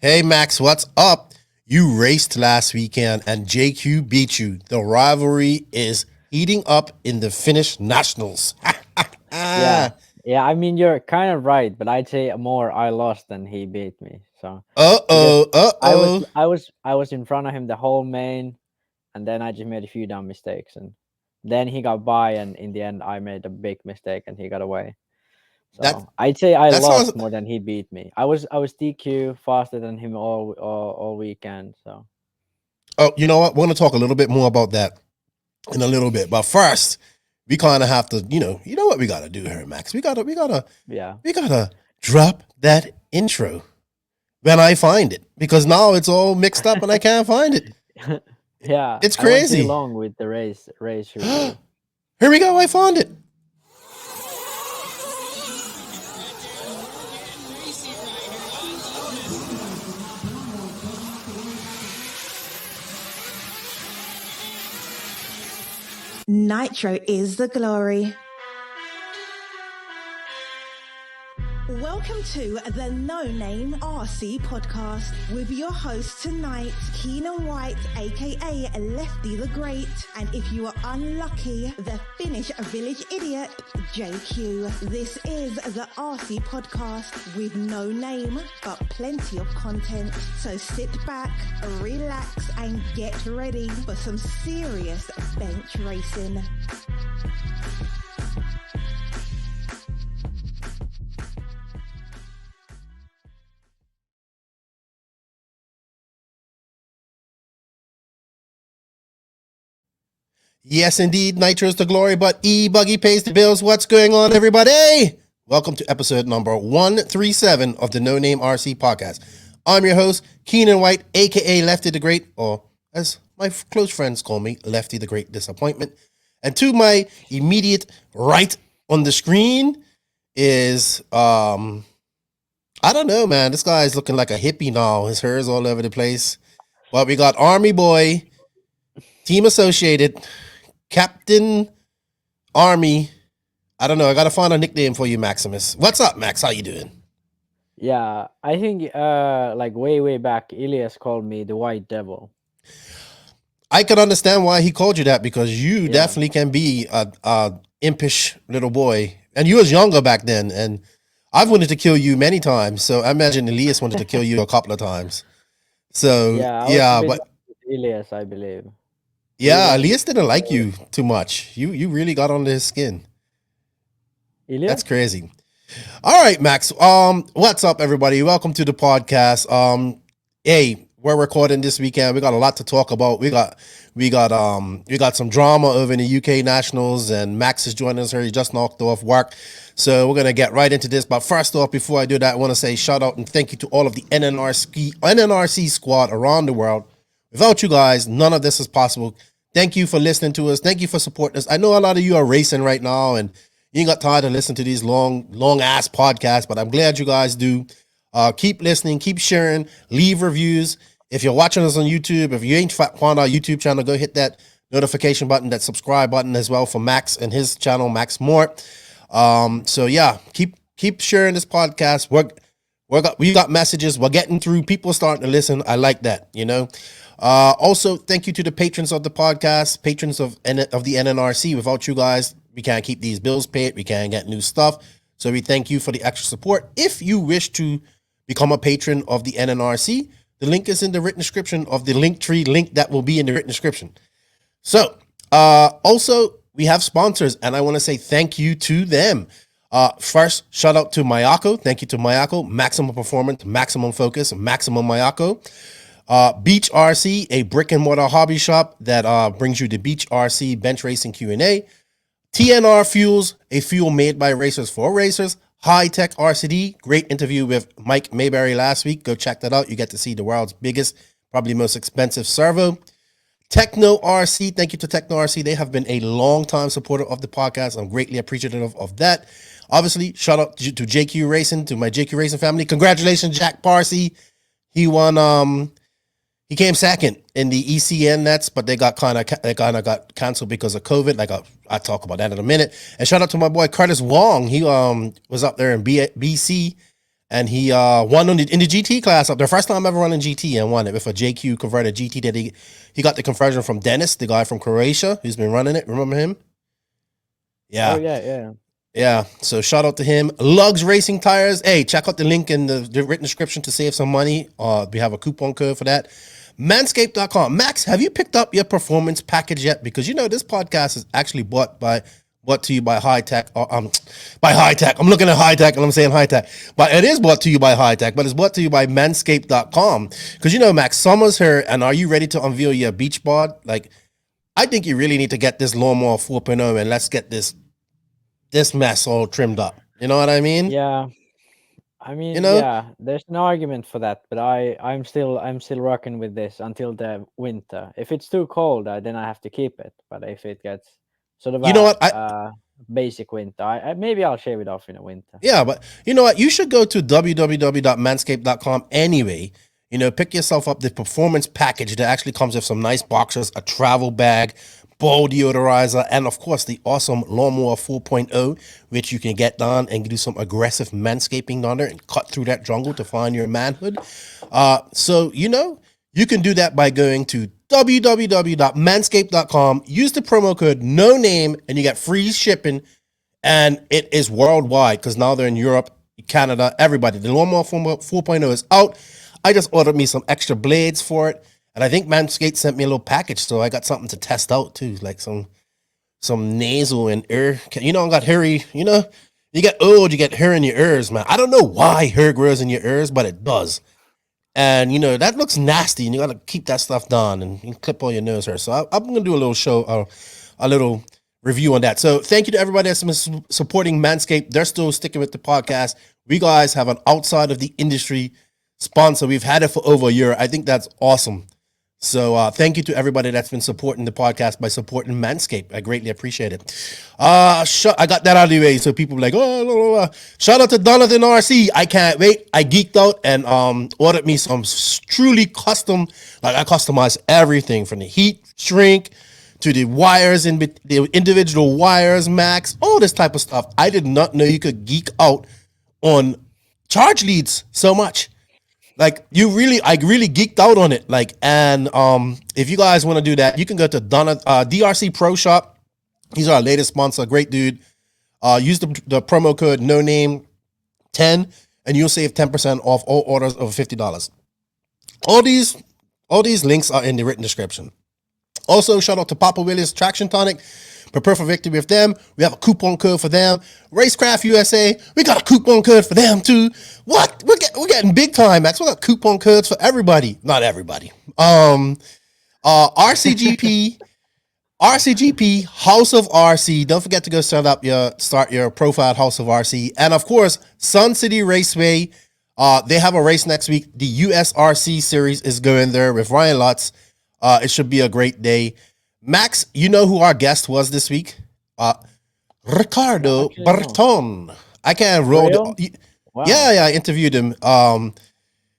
Hey Max, what's up? You raced last weekend and JQ beat you. The rivalry is heating up in the Finnish Nationals. Yeah, yeah. I mean, you're kind of right, but I'd say more I lost than he beat me. So because Uh-oh, uh-oh. I was in front of him the whole main, and then I just made a few dumb mistakes, and then he got by, and in the end, I made a big mistake, and he got away. That So I'd say I that sounds lost more than he beat me. I was DQ faster than him all weekend. So Oh, you know what? We're gonna talk a little bit more about that in a little bit. But first, we kind of have to, you know what we gotta do here, Max. yeah, We gotta drop that intro when I find it. Because now it's all mixed up and I can't find it. yeah. It's I went too crazy. long with the race review. Here we go, I found it. Nitro is the glory. Welcome to the No Name RC podcast with your host tonight, Keenan White, aka Lefty the Great, and if you are unlucky, the Finnish village idiot, JQ. This is the RC podcast with no name, but plenty of content. So sit back, relax, and get ready for some serious bench racing. Yes, indeed, Nitro's the glory, but E-Buggy pays the bills. What's going on, everybody? Welcome to episode number 137 of the No Name RC podcast. I'm your host, Keenan White, a.k.a. Lefty the Great, or as my close friends call me, Lefty the Great Disappointment. And to my immediate right on the screen is, I don't know, man. This guy's looking like a hippie now. His hair's all over the place. But we got Army Boy, Team Associated, Captain Army. I don't know. I gotta find a nickname for you, Maximus. What's up, Max? How you doing? Yeah, I think like way back, Elias called me the White Devil. I can understand why he called you that because you Yeah. definitely can be a impish little boy, and you was younger back then. And I've wanted to kill you many times, so I imagine Elias wanted to kill you a couple of times. So Yeah, I was a yeah, bit but like with Elias, I believe. yeah, Elias, Elias didn't like you too much. You really got under his skin. Elias? That's crazy. All right, Max. What's up, everybody? Welcome to the podcast. Hey, we're recording this weekend. We got a lot to talk about. We got some drama over in the UK Nationals, and Max is joining us here. He just knocked off work, so we're gonna get right into this. But first off, before I do that, I want to say shout out and thank you to all of the NNRC squad around the world. Without you guys, none of this is possible. Thank you for listening to us. Thank you for supporting us. I know a lot of you are racing right now, and you ain't got time to listen to these long ass podcasts, but I'm glad you guys do. Keep listening, keep sharing, leave reviews. If you're watching us on YouTube, if you ain't found our YouTube channel, go hit that notification button, that subscribe button as well for Max and his channel, Max Mort. So yeah, keep sharing this podcast. We got messages. We're getting through. People starting to listen. I like that, you know. Also, thank you to the patrons of the podcast, patrons of the NNRC. Without you guys, we can't keep these bills paid. We can't get new stuff. So we thank you for the extra support. If you wish to become a patron of the NNRC, the link is in the written description of the Linktree link that will be in the written description. So, also, we have sponsors, and I want to say thank you to them. First, shout out to Mayako. Thank you to Mayako. Maximum Performance, Maximum Focus, Maximum Mayako. Beach RC, a brick and mortar hobby shop that brings you the Beach RC bench racing Q&A. TNR Fuels, a fuel made by racers for racers. Hitec RC, great interview with Mike Mayberry last week. Go check that out. You get to see the world's biggest, probably most expensive servo. Tekno RC, thank you to Tekno RC. They have been a long-time supporter of the podcast. I'm greatly appreciative of that. Obviously, shout out to JQ Racing, to my JQ Racing family. Congratulations, Jack Parsi. He won. He came second in the ECN nets, but they got kind of got canceled because of COVID. Like I'll talk about that in a minute. And shout out to my boy Curtis Wong. He was up there in BC and he won in the GT class up there. First time ever running GT and won it with a JQ converted GT that he got the conversion from Dennis, the guy from Croatia who's been running it. Remember him? Yeah. Oh yeah. Yeah, so shout out to him. Lugs Racing Tires. Hey, check out the link in the written description to save some money. We have a coupon code for that. Manscaped.com. Max, have you picked up your performance package yet? Because this podcast is actually brought to you by Hitec. By Hitec. I'm looking at Hitec and I'm saying Hitec. But it is brought to you by Hitec, but it's brought to you by Manscaped.com. Because Max, summer's here, and are you ready to unveil your beach bod? Like, I think you really need to get this lawnmower 4.0 and let's get this mess all trimmed up. You know what I mean? Yeah. I mean, yeah, there's no argument for that, but I'm still rocking with this until the winter. If it's too cold, then I have to keep it. But if it gets sort of basic winter, maybe I'll shave it off in the winter. Yeah, but you know what? You should go to www.manscaped.com anyway. Pick yourself up the performance package that actually comes with some nice boxers, a travel bag, ball deodorizer, and of course the awesome lawnmower 4.0, which you can get done and do some aggressive manscaping on there and cut through that jungle to find your manhood. So you can do that by going to www.manscaped.com, use the promo code no name, and you get free shipping, and it is worldwide because now they're in Europe, Canada, everybody. The lawnmower 4.0 is out. I just ordered me some extra blades for it. And I think Manscaped sent me a little package, so I got something to test out too, like some nasal and ear. I got hairy. You get old, you get hair in your ears, man. I don't know why hair grows in your ears, but it does. And that looks nasty, and you got to keep that stuff done and you clip all your nose hair. So I'm gonna do a little show, a little review on that. So thank you to everybody that's been supporting Manscaped. They're still sticking with the podcast. We guys have an outside of the industry sponsor. We've had it for over a year. I think that's awesome. So thank you to everybody that's been supporting the podcast by supporting Manscaped. I greatly appreciate it. I got that out of the way so people be like, oh, shout out to Jonathan RC. I can't wait. I geeked out and ordered me some truly custom, like I customized everything from the heat shrink to the wires and the individual wires, Max, all this type of stuff. I did not know you could geek out on charge leads so much. Like I really geeked out on it. Like, and if you guys want to do that, you can go to DRC Pro Shop. He's our latest sponsor. Great dude. Use the promo code no name 10 and you'll save 10% off all orders over $50. All these links are in the written description. Also, shout out to Papa Willie's Traction Tonic. Prepare for victory with them. We have a coupon code for them. Racecraft USA, we got a coupon code for them too. What? We're getting big time, Max. We got coupon codes for everybody. Not everybody. RCGP, House of RC. Don't forget to go start your profile at House of RC. And of course, Sun City Raceway. They have a race next week. The USRC series is going there with Ryan Lutz. It should be a great day. Max, you know who our guest was this week? Riccardo Berton. I can't roll. Wow. Yeah, I interviewed him.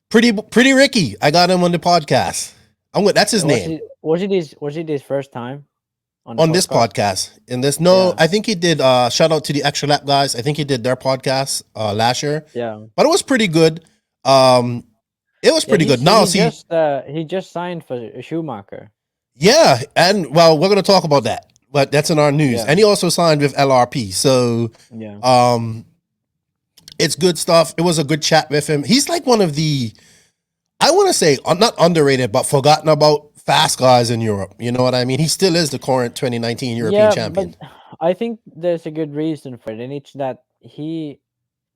Pretty Ricky. I got him on the podcast. That's his name. Was it his first time on this podcast? I think he did. Shout out to the Extra Lap guys. I think he did their podcast last year. Yeah, but it was pretty good. It was pretty good. Now he just signed for Schumacher. Yeah, and well, we're going to talk about that, but that's in our news. Yeah. And he also signed with LRP, so it's good stuff. It was a good chat with him. He's like one of the, I want to say, not underrated, but forgotten about fast guys in Europe. You know what I mean? He still is the current 2019 European champion. But I think there's a good reason for it, and it's that he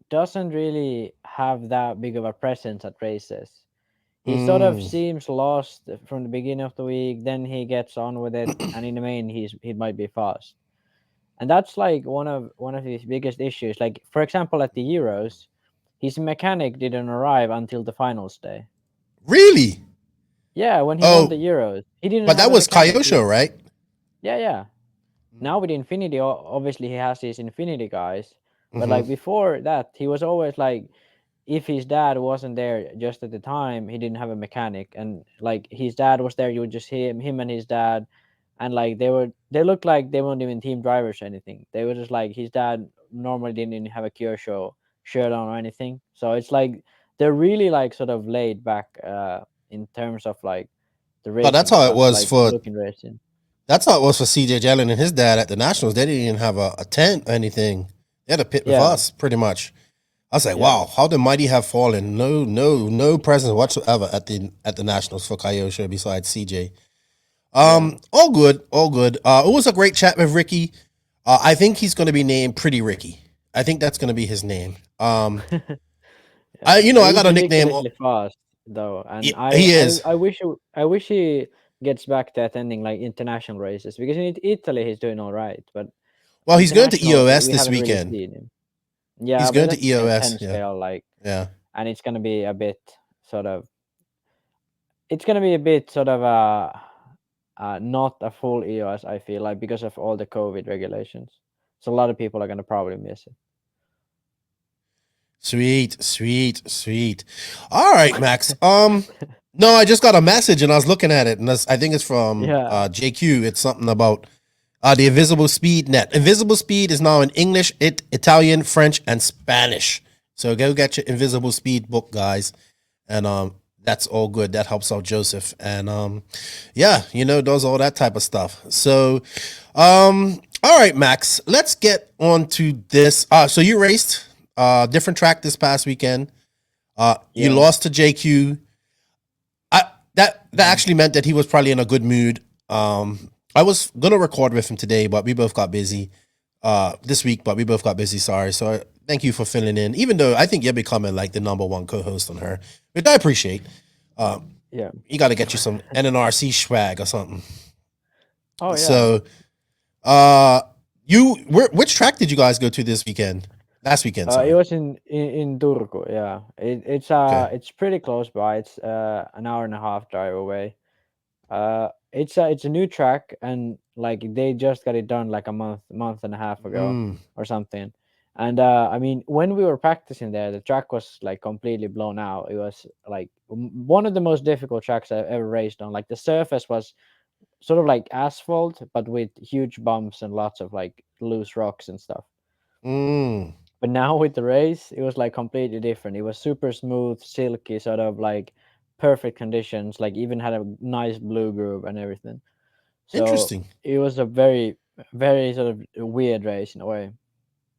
doesn't really have that big of a presence at races. He sort of seems lost from the beginning of the week, then he gets on with it, and in the main, he might be fast. And that's like one of his biggest issues. Like, for example, at the Euros, his mechanic didn't arrive until the finals day. Really? Yeah, when he won the Euros. He didn't. But that was Kyosho, right? Yeah. Now with Infinity, obviously he has his Infinity guys. But like before that, he was always like, if his dad wasn't there just at the time, he didn't have a mechanic, and like his dad was there, you would just hear him and his dad, and like they looked like they weren't even team drivers or anything. They were just like, his dad normally didn't even have a cure show, shirt on or anything. So it's like they're really like sort of laid back in terms of like the But that's racing how it stuff, was like for looking racing. that's how it was for CJ Jelen and his dad at the Nationals. They didn't even have a tent or anything. They had a pit with Yeah, us, pretty much. I was like, yeah, wow, how the mighty have fallen. No presence whatsoever at the Nationals for Kyosha besides CJ. yeah. All good, all good. It was a great chat with Ricky. I think he's going to be named Pretty Ricky. I think that's going to be his name. Yeah, I he's got a nickname. ridiculously fast though, and He is. I wish he gets back to attending like international races because in Italy he's doing all right, but Well, he's going to internationals EOS we this haven't really weekend. seen him. He's Yeah, but going to that's like 10 EOS. Yeah, scale, like, yeah. and it's gonna be a bit sort of sort of not a full EOS. I feel like because of all the COVID regulations, so a lot of people are gonna probably miss it. Sweet, sweet, sweet. All right, Max. No, I just got a message and I was looking at it, and I think it's from Yeah. JQ. It's something about the Invisible Speed net. Invisible Speed is now in English, Italian, French, and Spanish. So go get your Invisible Speed book, guys, and that's all good. That helps out Joseph, and yeah, does all that type of stuff. So, all right, Max. Let's get on to this. So you raced different track this past weekend. You Yeah. lost to JQ. That actually meant that he was probably in a good mood. I was gonna record with him today, but we both got busy this week. But we both got busy. Sorry. So thank you for filling in. Even though I think you're becoming like the number one co-host on her, which I appreciate. Yeah. You got to get you some NNRC swag or something. Oh yeah. So, which track did you guys go to this weekend? Last weekend, sorry. It was in Turku. Yeah, Okay. it's pretty close by. It's an hour and a half drive away. It's a new track, and like they just got it done like a month and a half ago or something. And I mean, when we were practicing there, the track was like completely blown out. It was like one of the most difficult tracks I've ever raced on. Like the surface was sort of like asphalt, but with huge bumps and lots of like loose rocks and stuff. Mm. But now with the race, it was like completely different. It was super smooth, silky, sort of like perfect conditions. Like even had a nice blue groove and everything. So Interesting. it was a very, very sort of weird race in a way.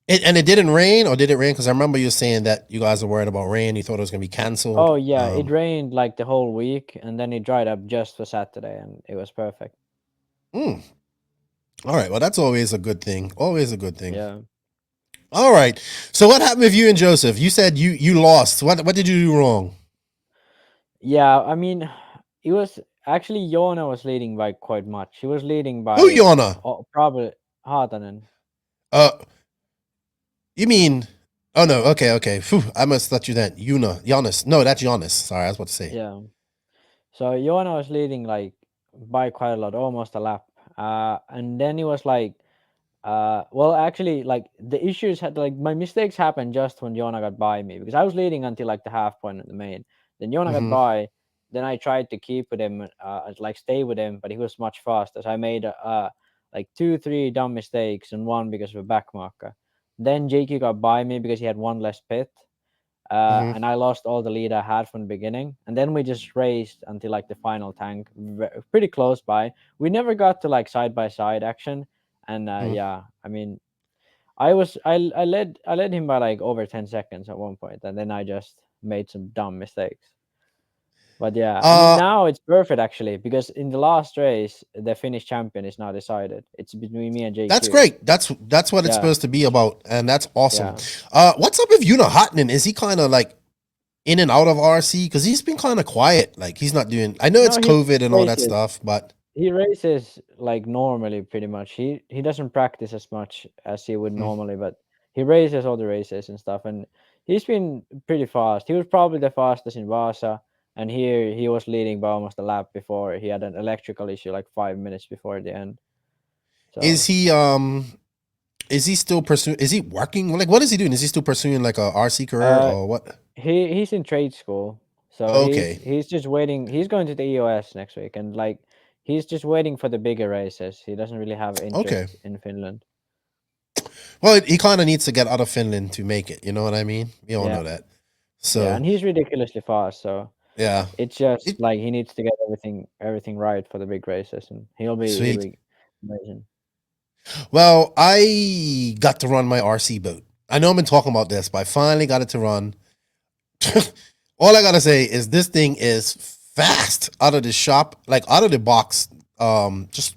And it didn't rain, or did it rain? Because I remember you saying that you guys were worried about rain. You thought it was going to be canceled. Oh yeah, it rained like the whole week, and then it dried up just for Saturday, and it was perfect. All right. Well, that's always a good thing. Always a good thing. Yeah. All right. So what happened with you and Joseph? You said you lost. What did you do wrong? Yeah, I mean, it was actually Joona was leading by quite much. He was leading by Who, Jonna? probably Haatanen. You mean? Oh no. Okay. Phew, I must let you then. Giannis. No, that's Giannis. Sorry, I was about to say. Yeah. So Joona was leading like by quite a lot, almost a lap. And then he was like, well, actually, like the issues had like my mistakes happened just when Joona got by me because I was leading until like the half point in the main. Then Joona got by. Then I tried to keep with him, like stay with him, but he was much faster. So I made like 2-3 dumb mistakes and one because of a back marker. Then JQ got by me because he had one less pit. And I lost all the lead I had from the beginning. And then we just raced until like the final tank, pretty close by. We never got to like side by side action. And yeah, I mean, I led him by like over 10 seconds at one point, and then I just made some dumb mistakes. But yeah, I mean now it's perfect actually because in the last race the Finnish champion is now decided. It's between me and JQ. That's great. That's what it's supposed to be about, and that's awesome. Yeah. What's up with Yuna Hotman? Is he kind of like in and out of RC? Because he's been kind of quiet. Like he's not doing. I know it's COVID and all that stuff, but he races like normally pretty much. He doesn't practice as much as he would normally, but he races all the races and stuff, and he's been pretty fast. He was probably the fastest in Vasa. And here he was leading by almost a lap before he had an electrical issue like 5 minutes before the end. So, is he still pursuing? Is he working? Like, what is he doing? Is he still pursuing like a RC career or what? He's in trade school, so Okay. he's just waiting. He's going to the EOS next week, and like he's just waiting for the bigger races. He doesn't really have interest in Finland. Well, he kind of needs to get out of Finland to make it. You know what I mean? We all Yeah. know that. Yeah, So and he's ridiculously fast, so yeah, it's just It- like he needs to get everything right for the big races, and he'll sweet. be amazing. Well, I got to run my RC boat. I know I've been talking about this, but I finally got it to run. All I gotta say is this thing is fast out of the shop, like out of the box. Just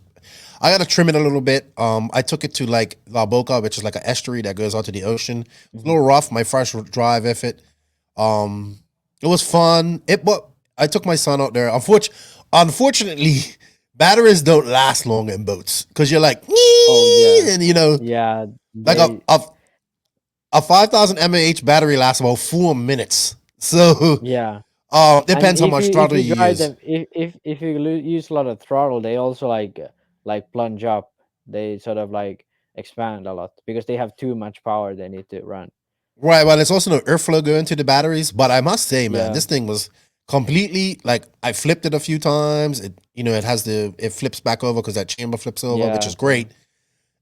I gotta trim it a little bit. I took it to like La Boca, which is like an estuary that goes out to the ocean. It's a little rough. My first drive with it. It was fun. But I took my son out there. Unfortunately, batteries don't last long in boats because you're like, Oh yeah, and you know, yeah. like They a 5,000 mAh battery lasts about 4 minutes. So yeah. depends how And much if throttle you you drive use. them, if you use a lot of throttle, they also like plunge up. They sort of like expand a lot because they have too much power they need to run. Right. Well, it's also no airflow going to the batteries. But I must say, man, Yeah, this thing was completely like I flipped it a few times. It flips back over because that chamber flips over, which yeah, is great.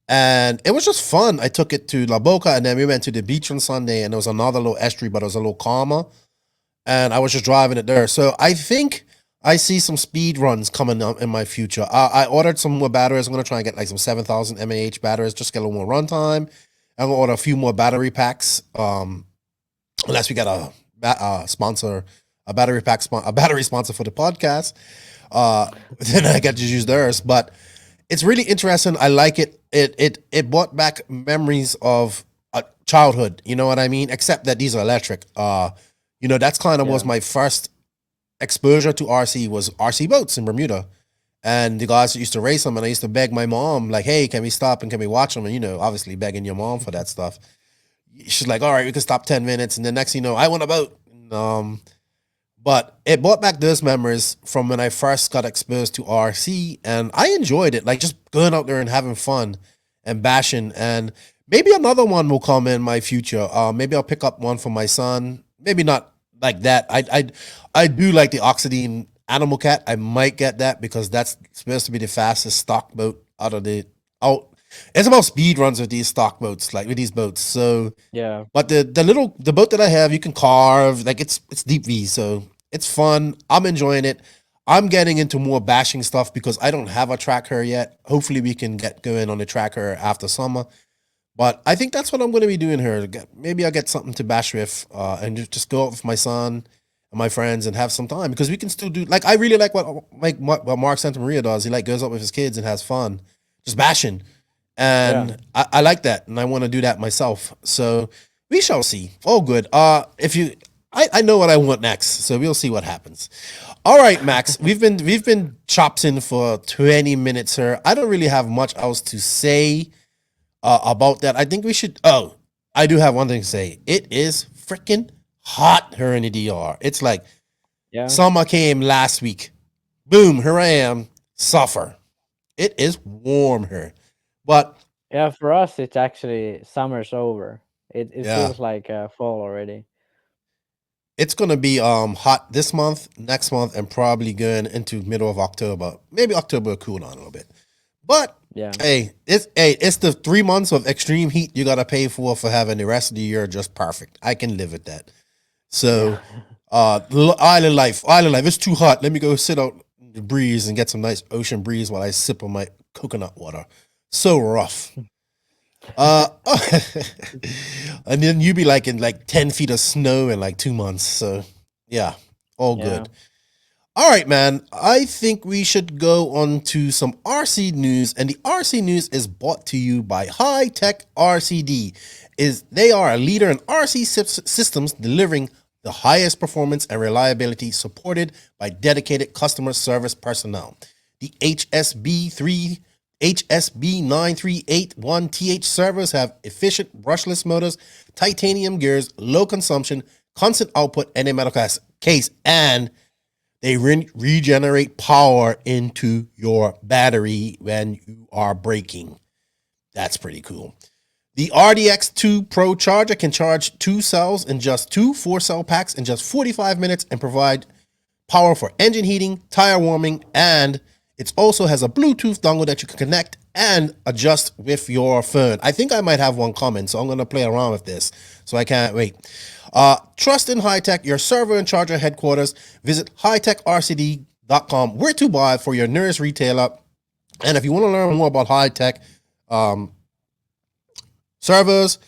And it was just fun. I took it to La Boca and then we went to the beach on Sunday and there was another little estuary, but it was a little calmer. And I was just driving it there. So I think I see some speed runs coming up in my future. I ordered some more batteries. I'm going to try and get like some 7,000 mAh batteries, just get a little more runtime. I'm going to order a few more battery packs. Unless we got a sponsor, a battery sponsor for the podcast. Then I get to use theirs. But it's really interesting. I like it. It brought back memories of childhood. You know what I mean? Except that these are electric. That's kind of was yeah, my first exposure to RC was RC boats in Bermuda. And the guys that used to race them, and I used to beg my mom, like, hey, can we stop and can we watch them? And, obviously begging your mom for that stuff. She's like, all right, we can stop 10 minutes. And the next thing you know, I want a boat. But it brought back those memories from when I first got exposed to RC, and I enjoyed it, like just going out there and having fun and bashing. And maybe another one will come in my future. Maybe I'll pick up one for my son. Maybe not like that. I do like the Oxidine Animal Cat. I might get that because that's supposed to be the fastest stock boat out. It's about speed runs with these stock boats, like with these boats. So, yeah, but the boat that I have, you can carve, like it's deep V, so it's fun. I'm enjoying it. I'm getting into more bashing stuff because I don't have a tracker yet. Hopefully we can get going on the tracker after summer. But I think that's what I'm going to be doing here. Maybe I'll get something to bash with and just go out with my son and my friends and have some time because we can still do, like, I really like what Mark Santamaria does. He like goes out with his kids and has fun just bashing. And yeah. I like that, and I want to do that myself. So we shall see. All good. I know what I want next, so we'll see what happens. All right, Max. we've been chopping for 20 minutes here. I don't really have much else to say about that. I think we should. Oh, I do have one thing to say. It is freaking hot here in the DR. It's like Yeah, summer came last week. Boom, here I am. Suffer. It is warm here. But yeah. For us, it's actually summer's over. It yeah, feels like fall already. it's gonna be hot this month, next month, and probably going into middle of October. Maybe October will cool down a little bit. But Yeah, it's the 3 months of extreme heat you gotta pay for having the rest of the year just perfect. I can live with that. So yeah, island life. It's too hot. Let me go sit out in the breeze and get some nice ocean breeze while I sip on my coconut water. So rough. Uh, and then you be like in like 10 feet of snow in like 2 months. So yeah, all yeah. good. All right, man. I think we should go on to some RC news, and the RC news is brought to you by Hitec RCD. They are a leader in RC systems, delivering the highest performance and reliability, supported by dedicated customer service personnel. The HSB9381TH servos have efficient brushless motors, titanium gears, low consumption, constant output, and a metal case, and they regenerate power into your battery when you are braking. That's pretty cool. The RDX2 Pro charger can charge 2 cells in just 2 4-cell packs in just 45 minutes and provide power for engine heating, tire warming, and it also has a Bluetooth dongle that you can connect and adjust with your phone. I think I might have one coming, so I'm going to play around with this. So I can't wait. Trust in Hitec, your server and charger headquarters. Visit hitecrcd.com where to buy for your nearest retailer. And if you want to learn more about Hitec servers,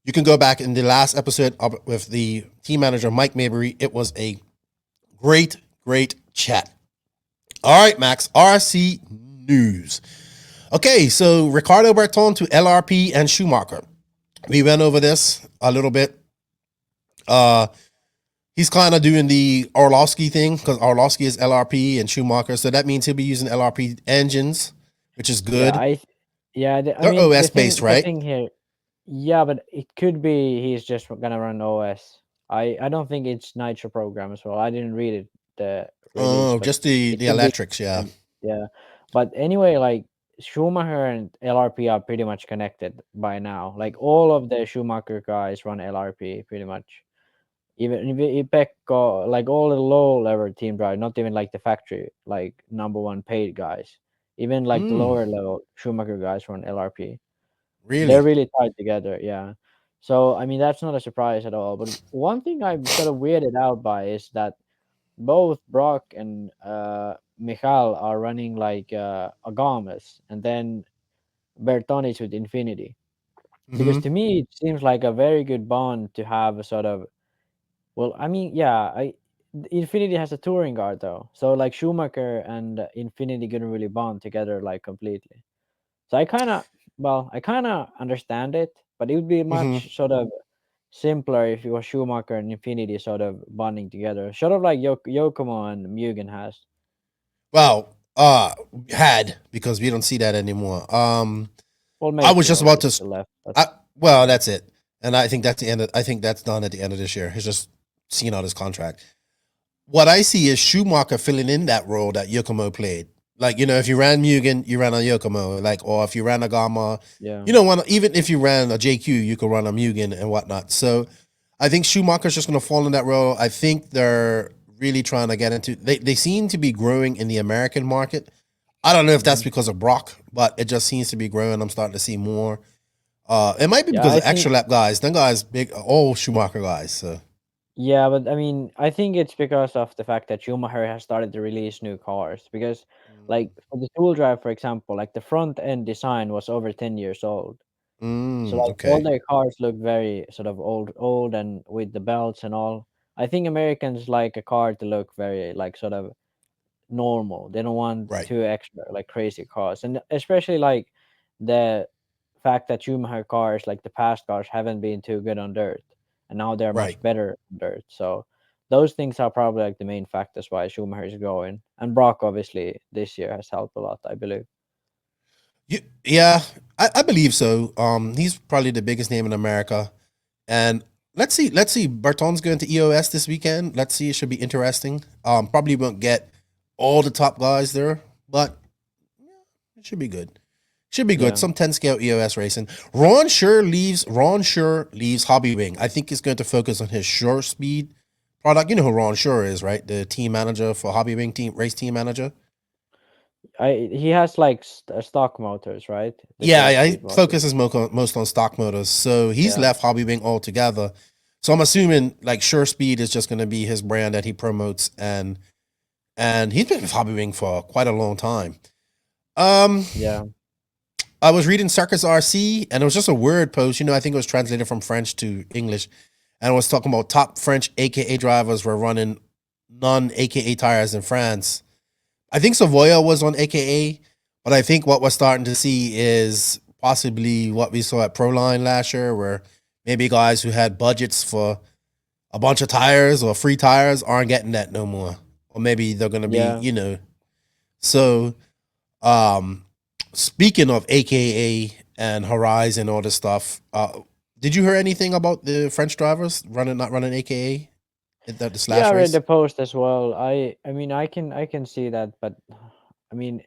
you can go back in the last episode with the team manager, Mike Mabry. It was a great chat. All right, Max, RC news. Okay, so Riccardo Berton to LRP and Schumacher. We went over this a little bit. He's kind of doing the Orlovsky thing because Orlovsky is LRP and Schumacher, so that means he'll be using LRP engines, which is good. They're OS based, right? The thing here, yeah, but it could be he's just gonna run OS. I don't think it's Nitro program as well. I didn't read it. The release, just the electrics, yeah. Yeah, but anyway, like Schumacher and LRP are pretty much connected by now. Like all of the Schumacher guys run LRP pretty much. Even Pekka, like all the low level team drive, not even like the factory, like number one paid guys. Even like the lower level Schumacher guys run LRP. Really? They're really tied together, yeah. So I mean that's not a surprise at all. But one thing I'm sort of weirded out by is that both Brock and Michal are running like Agames, and then Berton is with Infinity. Because to me, it seems like a very good bond to have a sort of. Well, I mean, yeah, Infinity has a touring car though, so like Schumacher and Infinity couldn't really bond together like completely. So I kind of understand it, but it would be much sort of simpler if it was Schumacher and Infinity sort of bonding together, sort of like Yokomo and Mugen has. Well, had, because we don't see that anymore. Well, maybe I was just about to. left. Well, that's it, and I think that's the end. I think that's done at the end of this year. He's just seeing out his contract. What I see is Schumacher filling in that role that Yokomo played. Like, you know, if you ran Mugen, you ran a Yokomo. Like, or if you ran a Gamma, Yeah. you know, even if you ran a JQ, you could run a Mugen and whatnot. So I think Schumacher's just going to fall in that role. I think they're really trying to get into. They seem to be growing in the American market. I don't know if that's because of Brock, but it just seems to be growing. I'm starting to see more. It might be because of extra lap guys. Them guys, big, all Schumacher guys. So. Yeah, but I mean, I think it's because of the fact that Schumacher has started to release new cars. Because, like, for the dual drive, for example, like the front end design was over 10 years old. So, like, all their cars look very sort of old, and with the belts and all. I think Americans like a car to look very, like, sort of normal. They don't want too extra, like, crazy cars. And especially, like, the fact that Schumacher cars, like the past cars, haven't been too good on dirt. And now they're much better on dirt. So those things are probably like the main factors why Schumacher is growing. And Brock, obviously, this year has helped a lot, I believe. Yeah, I believe so. He's probably the biggest name in America. And let's see. Berton's going to EOS this weekend. Let's see. It should be interesting. Probably won't get all the top guys there, but it should be good. Should be good. Yeah. Some 10 scale EOS racing. Ron Sure leaves Hobby Wing. I think he's going to focus on his Sure Speed product. You know who Ron Sure is, right? The team manager for Hobby Wing race team manager. He has like stock motors, right? He focuses most on stock motors. So he's left Hobby Wing altogether. So I'm assuming like Sure Speed is just going to be his brand that he promotes, and he's been with Hobby Wing for quite a long time. Yeah. I was reading Circus RC, and it was just a word post. You know, I think it was translated from French to English, and it was talking about top French AKA drivers were running non-AKA tires in France. I think Savoia was on AKA, but I think what we're starting to see is possibly what we saw at Proline last year, where maybe guys who had budgets for a bunch of tires or free tires aren't getting that no more. Or maybe they're going to be, you know. So, speaking of AKA and Horizon, all this stuff, did you hear anything about the French drivers not running AKA? I read the post as well. I mean, I can see that, but I mean,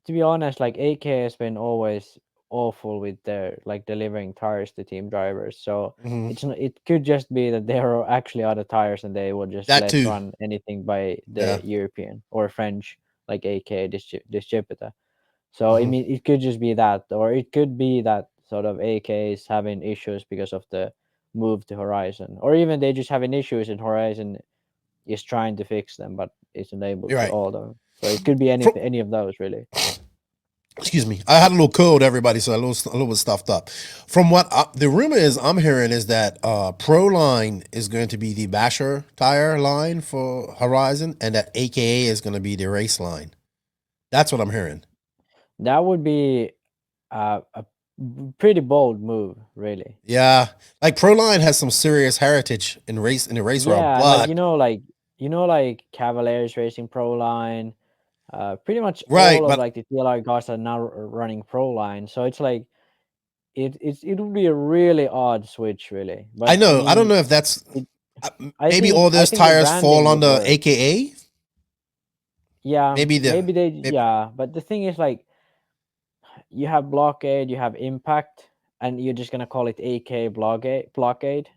to be honest, like AK has been always awful with their like delivering tires to team drivers. So it could just be that they're actually out of tires and they would just let run anything by the European or French like AK distributor. So I mean, it could just be that, or it could be that sort of AK is having issues because of the move to Horizon, or even they just having issues and Horizon is trying to fix them, but isn't able You're to right. all them. So it could be any of those really. Excuse me. I had a little cold, everybody, so a little bit stuffed up. From what the rumor is, I'm hearing is that Proline is going to be the basher tire line for Horizon, and that AKA is going to be the race line. That's what I'm hearing. That would be a pretty bold move, really. Yeah, like Proline has some serious heritage in the race world, Yeah, but like Cavaliers Racing Proline. Pretty much right, all of but like the TLR cars are now running Proline, so it's like it would be a really odd switch, really. But I know. I don't mean, know if that's I maybe think all those the tires fall branding would under work. AKA. Yeah, Maybe maybe they maybe, yeah, but the thing is like you have blockade, you have impact, and you're just gonna call it AK blockade.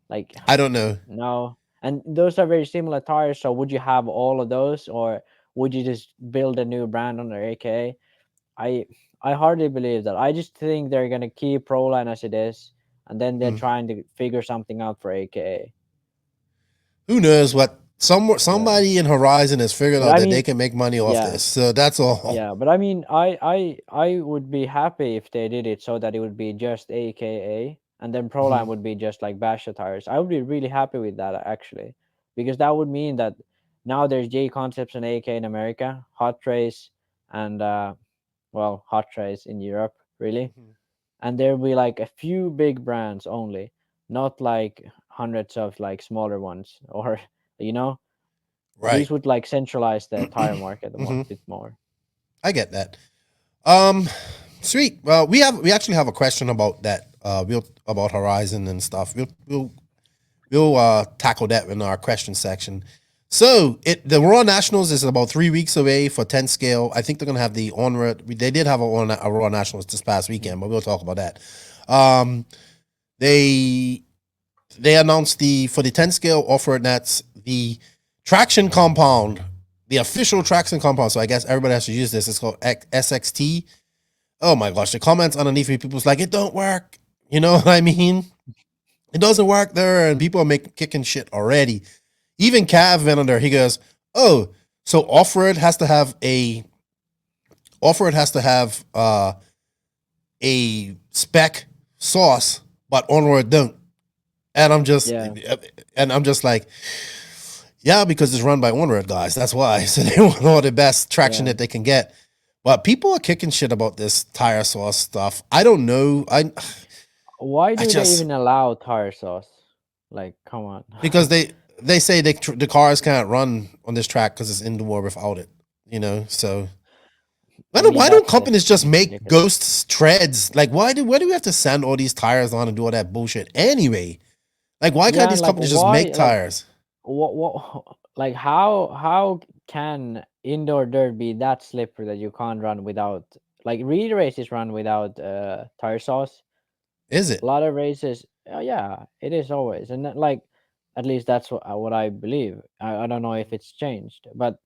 Like I don't know. no, and those are very similar tires. So would you have all of those, or would you just build a new brand under AK? I I hardly believe that. I just think they're gonna keep Proline as it is, and then they're Hmm. trying to figure something out for AKA. Who knows what Yeah, somebody in Horizon has figured but out I that they mean, can make money off yeah, this. So that's all. yeah, but I mean, I would be happy if they did it so that it would be just AKA, and then Proline Mhm. would be just like Basha tires. I would be really happy with that actually, because that would mean that now there's J Concepts and AK in America, Hot Trace, and well, Hot Trace in Europe, really. Mhm. And there'll be like a few big brands only, not like hundreds of like smaller ones, or you know, Right. these would like centralize the tire market a Hmm. bit more. I get that. Um, Sweet. Well, we actually have a question about that. About Horizon and stuff. We'll tackle that in our question section. So the Raw Nationals is about 3 weeks away for 10 scale. I think they're gonna have the onward. They did have a Raw Nationals this past weekend, but we'll talk about that. Um, they announced for the 10 scale offer that's the traction compound, the official traction compound. So I guess everybody has to use this. It's called SXT. Oh my gosh, the comments underneath me, people's like, it don't work. You know what I mean? It doesn't work there, and people are kicking shit already. Even Cav went on there. He goes, "Oh, so off-road has to have a a spec sauce, but on-road don't." And I'm just like, yeah, because it's run by on-road guys. That's why. So they want all the best traction that they can get. But people are kicking shit about this tire sauce stuff. I don't know. Why do they just even allow tire sauce? Like, come on. because they say the cars can't run on this track because it's indoor without it. You know, so I mean, why don't that's just companies just make ridiculous. ghost treads? Like, why do we have to send all these tires on and do all that bullshit anyway? Like, why can't these Like, companies just why, make tires? what, like, how can indoor dirt be that slippery that you can't run without, like, real races run without tire sauce? Is A it? lot of races, yeah, it is always, and like, at least that's what I believe. I don't know if it's changed, but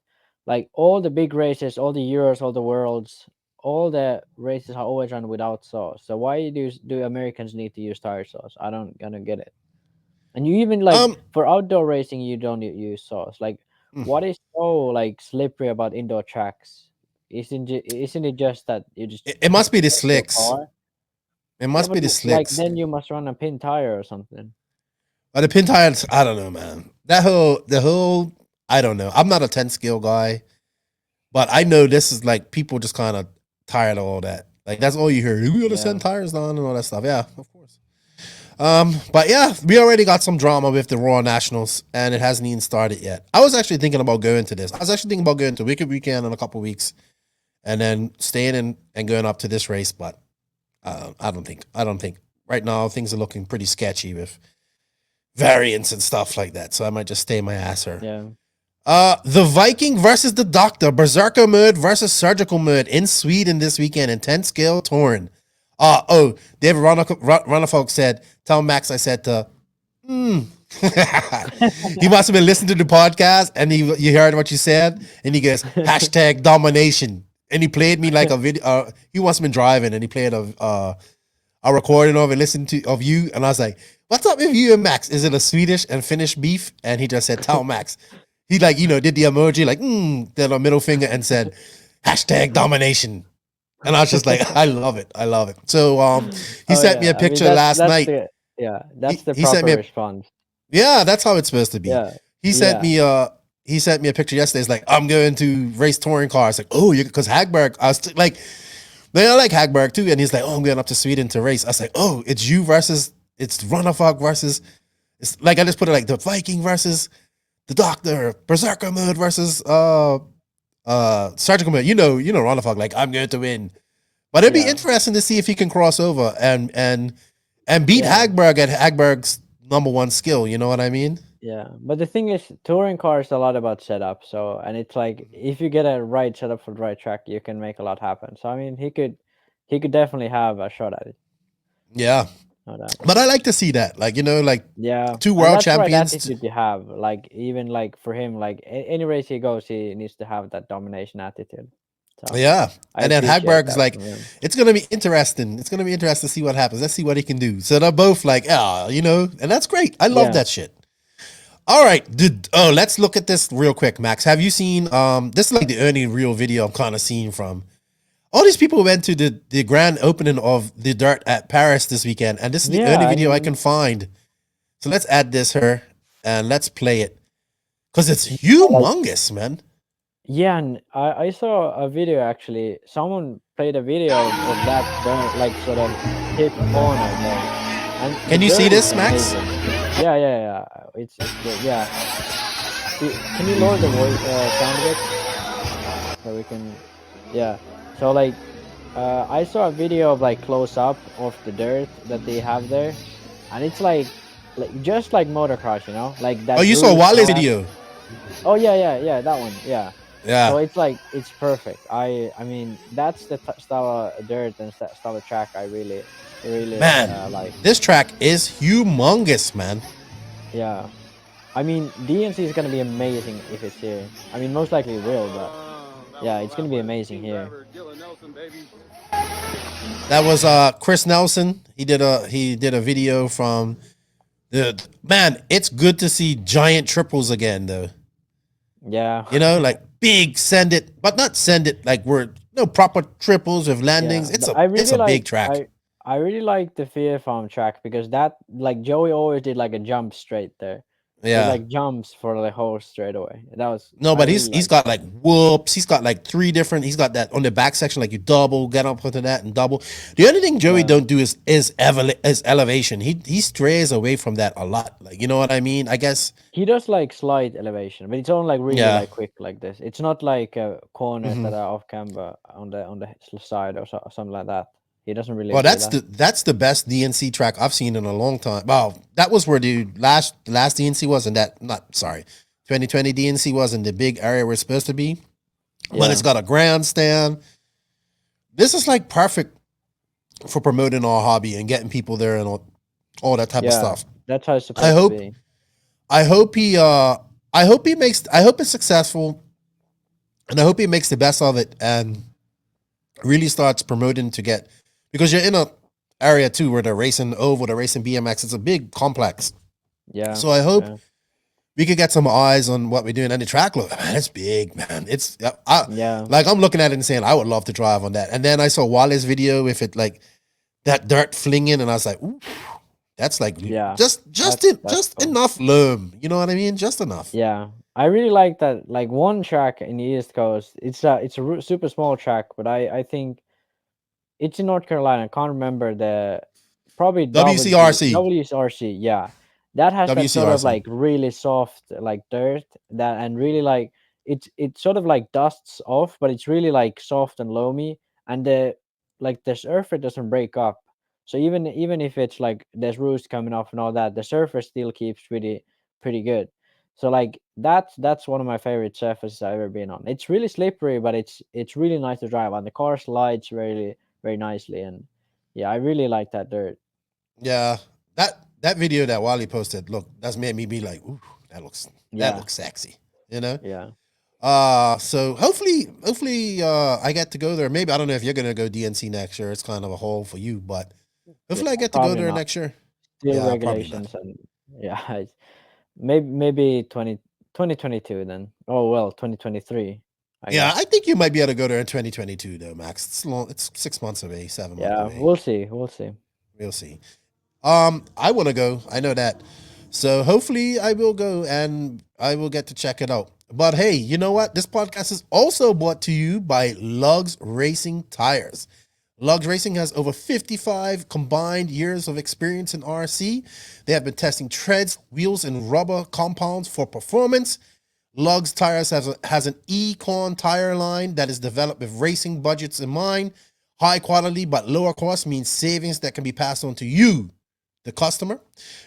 like all the big races, all the Euros, all the Worlds, all the races are always run without sauce. So why do Americans need to use tire sauce? I don't gonna get it. And you even like Um, for outdoor racing, you don't use sauce. Like, what is so like slippery about indoor tracks? Isn't it just that you just it must be the check your slicks. car? It Yeah, must but be the like slicks. then you must run a pin tire or something. But the pin tires, I don't know, man. The whole, I don't know. I'm not a 10 scale guy, but I know this is like people just kind of tired of all that. Like that's all you hear. We gotta send tires down and all that stuff. Yeah, of course. But yeah, we already got some drama with the Raw Nationals, and it hasn't even started yet. I was actually thinking about going to this. I was actually thinking about going to Wicked Weekend in a couple weeks, and then staying in and going up to this race. But I don't think. Right now things are looking pretty sketchy with variants and stuff like that. So I might just stay my ass here. Yeah. The Viking versus the Doctor, Berserker mode versus Surgical mode in Sweden this weekend in 10 scale touring. David Runnerfolk said, tell Max I said to, He must have been listening to the podcast and you heard what you said, and he goes, hashtag domination. and he played me like a video. He must have been driving, and he played a recording of it, listened to of you, and I was like, "What's up with you and Max? Is it a Swedish and Finnish beef?" And he just said, "Tell Max." He like did the emoji like then a middle finger and said #domination. And I was just like, I love it. I love it. So he sent me a picture last night. That's the He proper sent me response. Yeah, that's how it's supposed to be. Yeah. He sent me a picture yesterday. It's like, I'm going to race touring cars. Like, oh, because Hagberg, I was like, man, I like Hagberg too. And he's like, oh, I'm going up to Sweden to race. I was like, oh, it's you versus, it's Runnafog versus, it's like, I just put it like the Viking versus the Doctor, Berserker mode versus surgical mode. You know, Runnafog, like, I'm going to win. But it'd be interesting to see if he can cross over and beat Hagberg at Hagberg's number one skill. You know what I mean? Yeah, but the thing is, touring cars is a lot about setup. So, and it's like if you get a right setup for the right track, you can make a lot happen. So, I mean, he could definitely have a shot at it. Yeah, No doubt. but I like to see that, like Yeah, two and world that's the right champions. attitude you have. Like even like for him, like any race he goes, he needs to have that domination attitude. So Yeah, I and then appreciate Hagberg's that like, from him. it's gonna be interesting. It's gonna be interesting to see what happens. Let's see what he can do. So they're both like, and that's great. I love Yeah. that shit. All right, let's look at this real quick, Max. Have you seen this is like the only real video I'm kind of seeing from all these people went to the grand opening of the Dirt at Paris this weekend, and this is the Yeah, only I video I mean- can find. So let's add this here and let's play it because it's humongous, man. Yeah, and I saw a video actually. Someone played a video of that burn, like sort of hip corner there. And Can the you see burn this, is Max? amazing. Yeah. It's good. Yeah. Can you lower the voice sound a bit so we can? Yeah. So like, I saw a video of like close up of the dirt that they have there, and it's like just like motocross, like that. Oh, you saw roof Wally's and all that. video. Oh yeah, that one. Yeah. Yeah. So it's like it's perfect. I mean that's the style of dirt and style of track I really Man. like. This track is humongous, man. Yeah, I mean DNC is gonna be amazing if it's here. I mean most likely it will, but yeah, it's gonna be amazing here. That was Chris Nelson. He did a video from the man. It's good to see giant triples again, though. Yeah, Like big send it, but not send it like we're proper triples with landings. yeah. It's But it's a big track. I really like the Fear Farm track because that like Joey always did like a jump straight there. Yeah. It, like jumps for the whole straightaway. That was No, I but really he's liked got like whoops. He's got like three different. He's got that on the back section, like you double, get up onto that and double. The only thing Joey don't do is elevation. He strays away from that a lot. Like, you know what I mean? I guess. He does like slight elevation, but it's only like really Yeah. like quick like this. It's not like corners that are off camber on the side or something like that. He doesn't really. Well, do that's the best DNC track I've seen in a long time. Wow, that was where the last DNC was, and 2020 DNC was in the big area where it's supposed to be. But Yeah. it's got a grandstand. This is like perfect for promoting our hobby and getting people there and all that type of Yeah. stuff. That's how it's supposed I hope to be. I hope it's successful, and I hope he makes the best of it and really starts promoting to get, because you're in a area too where they're racing oval, they're racing BMX. It's a big complex. Yeah. So I hope yeah. we could get some eyes on what we're doing. And the track, look, man, it's big, man. It's Yeah. like I'm looking at it and saying I would love to drive on that. And then I saw Wally's video with it like that dirt flinging, and I was like, ooh, that's like Yeah, just that's cool. enough loam. You know what I mean? Just enough. Yeah. I really like that. Like one track in the East Coast. It's a super small track, but I think it's in North Carolina. I can't remember the probably WCRC. WCRC. Yeah, that has that sort of WCRC. like really soft like dirt that and really like it sort of like dusts off, but it's really like soft and loamy, and the surface doesn't break up. So even if it's like there's roots coming off and all that, the surface still keeps pretty good. So like that's one of my favorite surfaces I've ever been on. It's really slippery, but it's really nice to drive on. The car slides very very nicely, and yeah, I really like that dirt. Yeah. That video that Wally posted, look, that's made me be like, ooh, that looks Yeah. sexy. You know? Yeah, So hopefully, I get to go there. Maybe I don't know if you're gonna go DNC next year. It's kind of a haul for you, but Yeah, hopefully I get to go probably there not. next year. Still Yeah, probably not. regulations and yeah, maybe 2022 then. Oh well, 2023, I Yeah, guess. I think you might be able to go there in 2022 though, Max. It's long. It's 6 months away, 7 months Yeah, away. we'll see. We'll see. We'll see. I want to go. I know that. So hopefully I will go and I will get to check it out. But hey, you know what? This podcast is also brought to you by Lugs Racing Tires. Lugs Racing has over 55 combined years of experience in RC. They have been testing treads, wheels, and rubber compounds for performance. Lugs Tires has an Econ tire line that is developed with racing budgets in mind. High quality but lower cost means savings that can be passed on to you, the customer.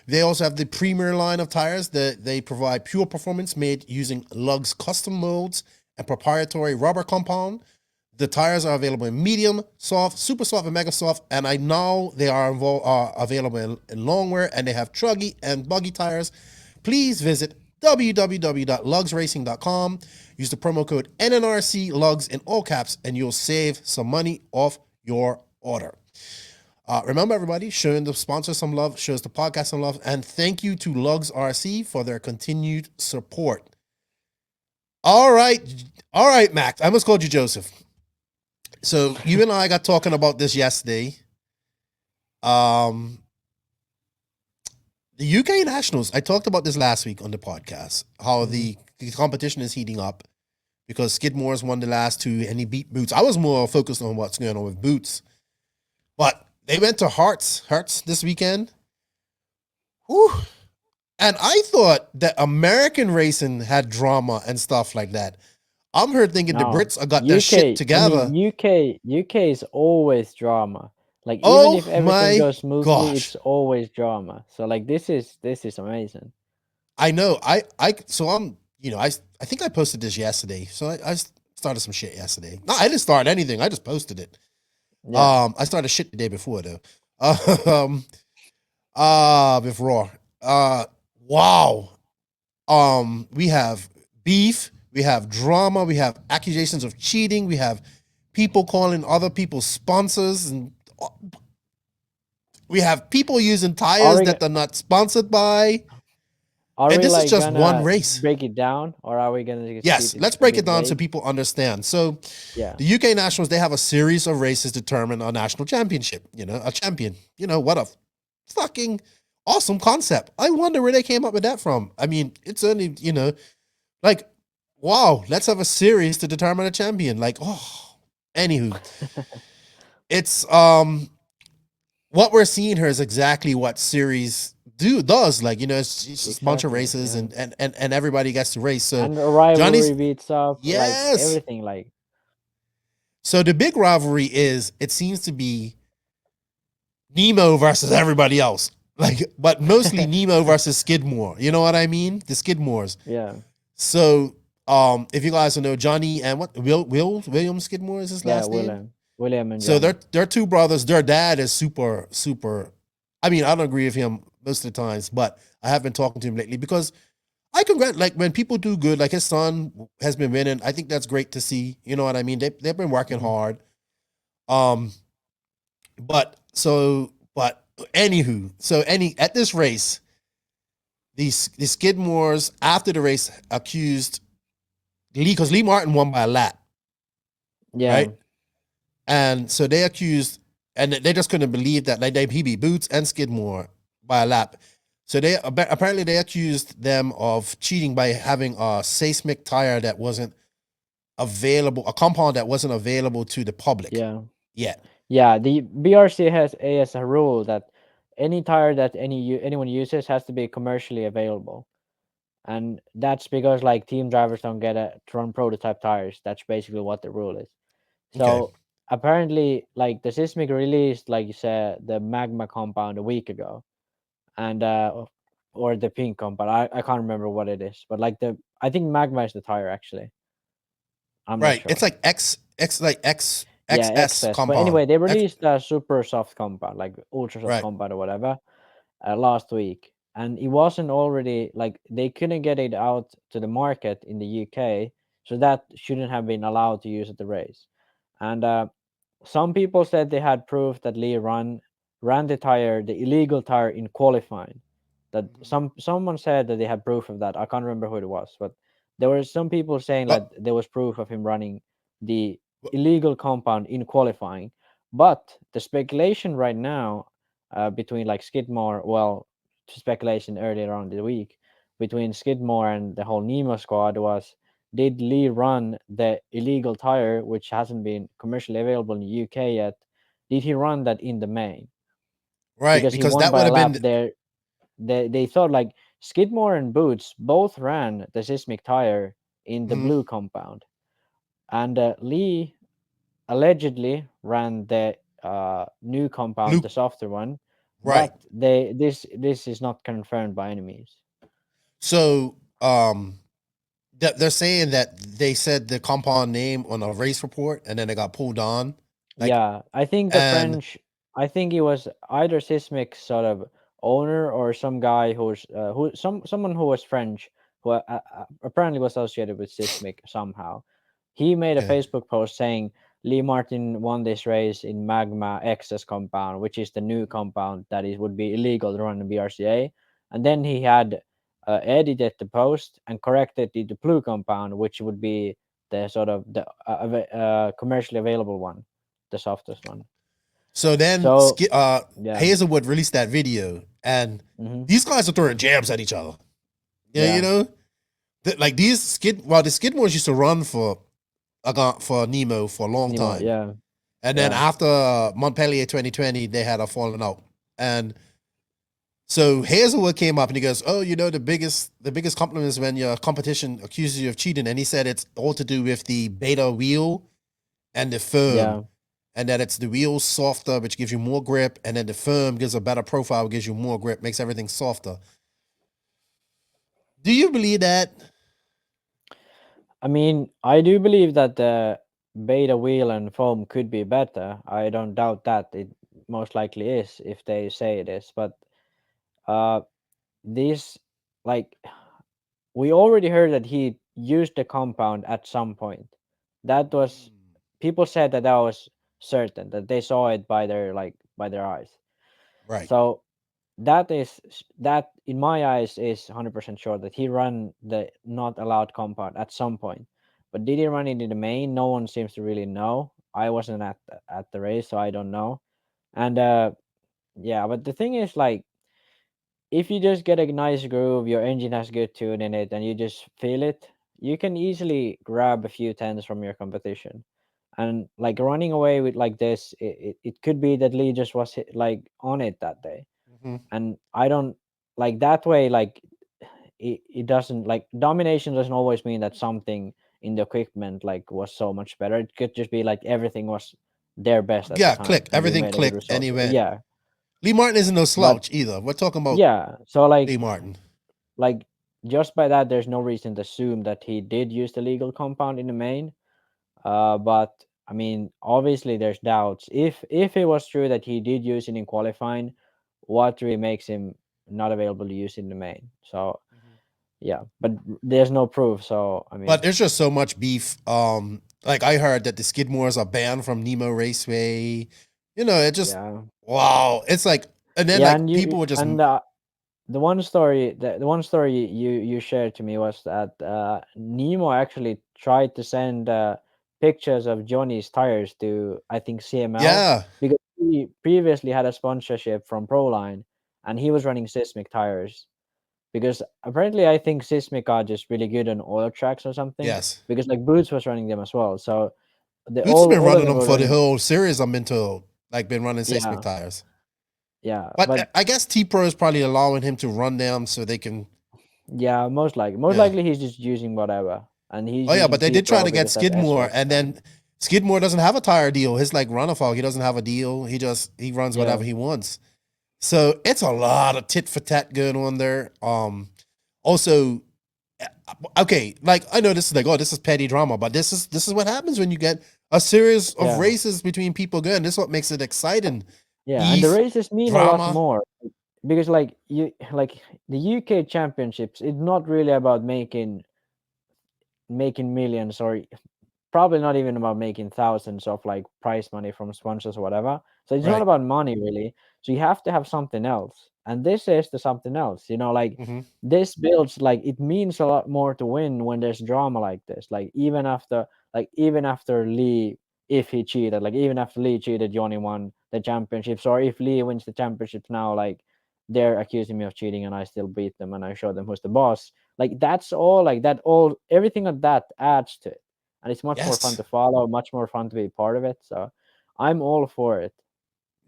They also have the premier line of tires that they provide pure performance made using Lugs custom molds and proprietary rubber compound. The tires are available in medium, soft, super soft, and mega soft, and I know they are available in long wear, and they have truggy and buggy tires. Please visit www.lugsracing.com. Use the promo code NNRC Lugs in all caps, and you'll save some money off your order. Remember, everybody, showing the sponsor some love, shows the podcast some love, and thank you to Lugs RC for their continued support. All right, Max. I almost called you Joseph. So you and I got talking about this yesterday. The UK Nationals. I talked about this last week on the podcast. How the competition is heating up because Skidmore's won the last two, and he beat Boots. I was more focused on what's going on with Boots, but they went to Hertz this weekend. Whew. And I thought that American racing had drama and stuff like that. I'm here thinking the No, Brits got their shit together. I mean, UK is always drama. Like even if Oh everything my goes smoothly, gosh. it's always drama. So like this is amazing. I know. So I'm, I think I posted this yesterday. So I started some shit yesterday. No, I didn't start anything. I just posted it. Yeah. I started shit the day before though. With Raw. Wow. We have beef, we have drama, we have accusations of cheating, we have people calling other people's sponsors, and we have people using tires that they're not sponsored by. And this is just one race. Break it down, or are we gonna? Yes, let's break it down so people understand. So, yeah, the UK Nationals, they have a series of races determine a national championship. A champion. What a fucking awesome concept. I wonder where they came up with that from. I mean, it's only like, wow, let's have a series to determine a champion. Like, anywho, it's what we're seeing here is exactly what series does. Like, it's just a bunch of races, yeah. and everybody gets to race. So and a rivalry beats up, yes, like everything. Like, so the big rivalry is, it seems to be Nemo versus everybody else. Like, but mostly Nemo versus Skidmore. You know what I mean? The Skidmores. Yeah. So, if you guys don't know, Johnny and William Skidmore is his last name. William and so Johnny. they're two brothers. Their dad is super. I mean, I don't agree with him most of the times, but I have been talking to him lately because I congratulate, like, when people do good, like his son has been winning. I think that's great to see. You know what I mean? They've been working hard. But anywho, at this race, the Skidmores after the race accused Lee, because Lee Martin won by a lap. Yeah. Right? And so they accused, and they just couldn't believe that, like, he beat Boots and Skidmore by a lap. So they apparently they accused them of cheating by having a seismic tire that wasn't available, a compound that wasn't available to the public. Yeah. Yet. Yeah, the BRC has a rule that any tire that anyone uses has to be commercially available, and that's because like team drivers don't get to run prototype tires. That's basically what the rule is. So apparently, like the seismic released, like you said, the magma compound a week ago, and or the pink compound. I can't remember what it is, but like I think magma is the tire actually. I'm not sure. It's like XS XS compound. But anyway, they released a super soft compound, like ultra soft compound or whatever, last week, and it wasn't already, like, they couldn't get it out to the market in the UK so that shouldn't have been allowed to use at the race. And some people said they had proof that Lee ran the illegal tire in qualifying. That someone said that they had proof of that. I can't remember who it was, but there were some people saying But that there was proof of him running the illegal compound in qualifying. But the speculation right now, between like Skidmore, well, speculation earlier on the week between Skidmore and the whole Nemo squad was, did Lee run the illegal tire, which hasn't been commercially available in the UK yet? Did he run that in the main? right, Because he because won that by would a have lap been there. They thought like Skidmore and Boots both ran the seismic tire in the mhm, blue compound, and Lee allegedly ran the new compound, blue. the softer one, Right. but this is not confirmed by any means. So they're saying that they said the compound name on a race report, and then it got pulled on. Like, Yeah, I think the and French. I think it was either Sismic's sort of owner or some guy someone who was French who apparently was associated with Sismic somehow. He made a okay, Facebook post saying Lee Martin won this race in Magma XS compound, which is the new compound that is would be illegal to run in BRCA, and then he had edited the post and corrected it to blue compound, which would be the sort of the commercially available one, the softest one. so then So yeah, Hazelwood released that video, and hmm these guys are throwing jabs at each other. Yeah, yeah, like these the Skidmores used to run for Nemo for a long Nemo, time, yeah, and then yeah, after Montpellier 2020, they had a falling out, and so Hazelwood came up and he goes, "Oh, the biggest compliment is when your competition accuses you of cheating," and he said it's all to do with the beta wheel and the firm, yeah. and that it's the wheel softer, which gives you more grip, and then the firm gives a better profile, gives you more grip, makes everything softer. Do you believe that? I mean, I do believe that the beta wheel and foam could be better. I don't doubt that it most likely is if they say it is. But uh, this, like, we already heard that he used the compound at some point. That was people said that was certain that they saw it by their eyes. Right. So that in my eyes is 100% sure that he ran the not allowed compound at some point. But did he run it in the main? No one seems to really know. I wasn't at the race, so I don't know. And yeah, but the thing is, like, if you just get a nice groove, your engine has good tune in it, and you just feel it, you can easily grab a few tens from your competition. And like running away with like this, it could be that Lee just was like on it that day. Mhm. And I don't like that way, like it doesn't, like, domination doesn't always mean that something in the equipment like was so much better. It could just be like everything was their best at the Yeah, time click. and you Everything made a good clicked, and result. he went. Yeah, Lee Martin isn't no but slouch either. We're talking about yeah, so Lee like Martin. like just by that there's no reason to assume that he did use the legal compound in the main. But I mean, obviously there's doubts if it was true that he did use it in qualifying, what really makes him not available to use in the main. So yeah, but there's no proof, so I But mean, there's just so much beef. Like I heard that the Skidmores are banned from Nemo Raceway. It just yeah, wow. It's like, and then yeah. like And people were just and the one story you shared to me was that Nemo actually tried to send pictures of Johnny's tires to, I think, CML, yeah, because he previously had a sponsorship from Proline and he was running Sismic tires, because apparently I think Sismic are just really good on oil tracks or something, yes. because like Boots was running them as well, so they Boots has been all of running them them were for the running. whole series. I'm into like been running seismic Yeah, tires. yeah, But but I guess T Pro is probably allowing him to run them so they can. yeah, most Yeah. likely he's just using whatever, and he's Oh yeah, using but they T did try Pro to get because that's Skidmore, S-Works and brand. then Skidmore doesn't have a tire deal. His like Runafault, he doesn't have a deal. He runs Yeah, whatever he wants. So it's a lot of tit for tat going on there. Also, okay, like I know this is like, oh, this is petty drama, but this is what happens when you get a series of yeah, races between people going. This is what makes it exciting. yeah, and the Beef, races mean a lot drama. more, because like the UK championships, it's not really about making making millions, or probably not even about making thousands of like prize money from sponsors or whatever. So it's not Right. about money really. So you have to have something else, and this is the something else. Like Mm-hmm. this builds, like it means a lot more to win when there's drama like this. Like even after Lee, if he cheated, like even after Lee cheated, Johnny won the championships, or if Lee wins the championships now, like they're accusing me of cheating and I still beat them and I show them who's the boss. Like that's all, like that all everything of that adds to it, and it's much more fun Yes. to follow, much more fun to be part of it. So I'm all for it.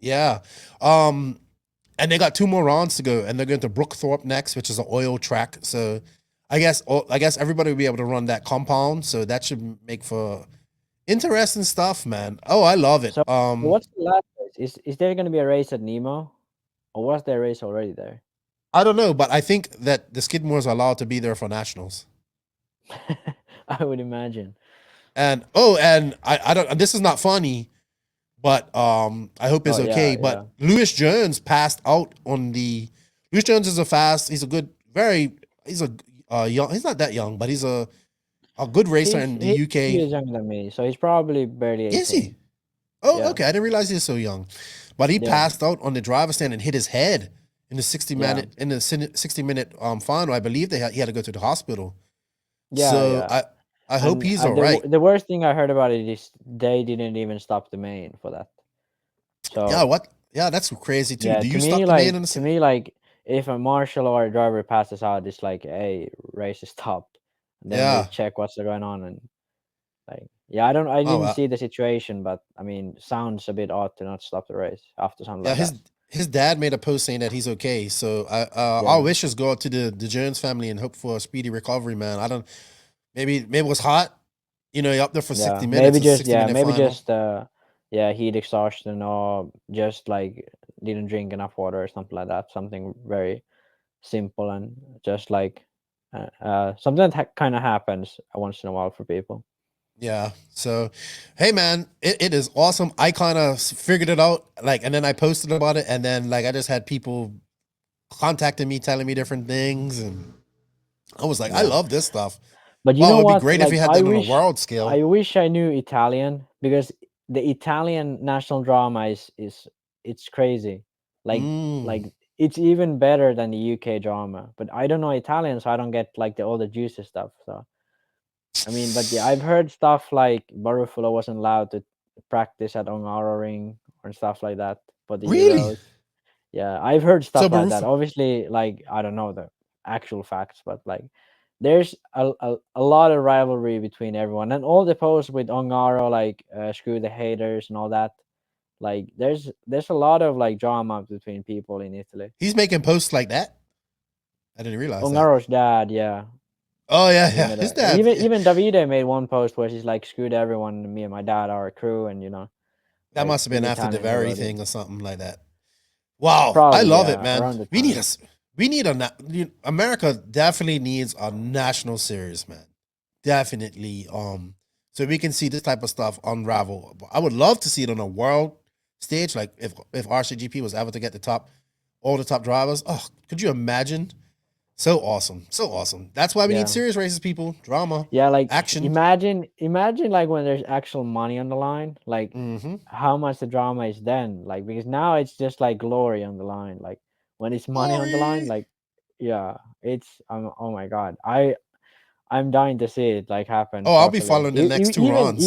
Yeah. And they got 2 more rounds to go, and they're going to Brookthorpe next, which is an oil track. So I guess everybody will be able to run that compound. So that should make for interesting stuff, man. Oh, I love it. So what's the last race? Is there going to be a race at Nemo, or was there a race already there? I don't know, but I think that the Skidmores are allowed to be there for nationals. I would imagine. And I don't. This is not funny, but I hope it's Oh okay. yeah, But Lewis Jones passed out on the. Lewis Jones is a fast. He's a good, He's a young. He's not that young, but he's a good racer in the He's UK. 2 years younger than me, so he's probably barely 18. Is he? Oh, Yeah. okay. I didn't realize he was so young. But he Yeah. passed out on the driver's stand and hit his head in the 60 Yeah. minute in the 60-minute final. I believe he had to go to the hospital. Yeah, So yeah. I hope And, he's the all right. The worst thing I heard about it is they didn't even stop the main for that. So Yeah, what? Yeah, that's crazy too. yeah, Do to you me, stop the like man in the to me, like if a marshal or a driver passes out, it's like, hey, race is stopped. And then they Yeah. check what's going on, and like, yeah, I Oh, didn't see the situation, but I mean, sounds a bit odd to not stop the race after something yeah, like that. his dad made a post saying that he's okay. So our Yeah. wishes go out to the Jones family and hope for a speedy recovery, man. I don't maybe it was hot. You're up there for 60 minutes. Maybe It's a just 60-minute maybe final. just heat exhaustion, or just like didn't drink enough water or something like that. Something very simple, and just like something that kind of happens once in a while for people. Yeah. So, hey, man, it is awesome. I kind of figured it out, and then I posted about it, and then I just had people contacting me, telling me different things, and I was like, I Yeah. love this stuff. But you Wow, know it'd be what? great if Like you had that on a world scale. I wish I knew Italian, because the Italian national drama is it's crazy. Like Mm. it's even better than the UK drama. But I don't know Italian, so I don't get like all the juicy stuff. So I mean, but yeah, I've heard stuff like Barufalo wasn't allowed to practice at Ongaro Ring or stuff like that for the Really? Euros. Yeah, I've heard So stuff like that. Obviously, like I don't know the actual facts, but like there's a lot of rivalry between everyone, and all the posts with Ongaro, like screw the haters and all that. Like there's a lot of like drama between people in Italy. he's making posts like that? I didn't realize that. Ongaro's dad, yeah. Oh, yeah, He yeah. made His a- dad. even Davide made one post where he's like, "Screwed everyone. Me and my dad are a crew," and That like, must have been in after the Italian he very wrote it. thing or something like that. Wow, I Probably, love yeah, it, man. around the We need time. America definitely needs a national series, man. Definitely. So we can see this type of stuff unravel. I would love to see it on a world stage, like if RCGP was able to get all the top drivers. Oh, could you imagine? So awesome, so awesome. That's why we Yeah. need serious races, people. Drama, Yeah, like action. imagine like when there's actual money on the line, like Mm-hmm. how much the drama is then. Like because now it's just like glory on the line. Like when it's money on the line, like yeah, it's oh my god. I'm dying to see it like happen Oh, I'll be properly. following the next 2 rounds.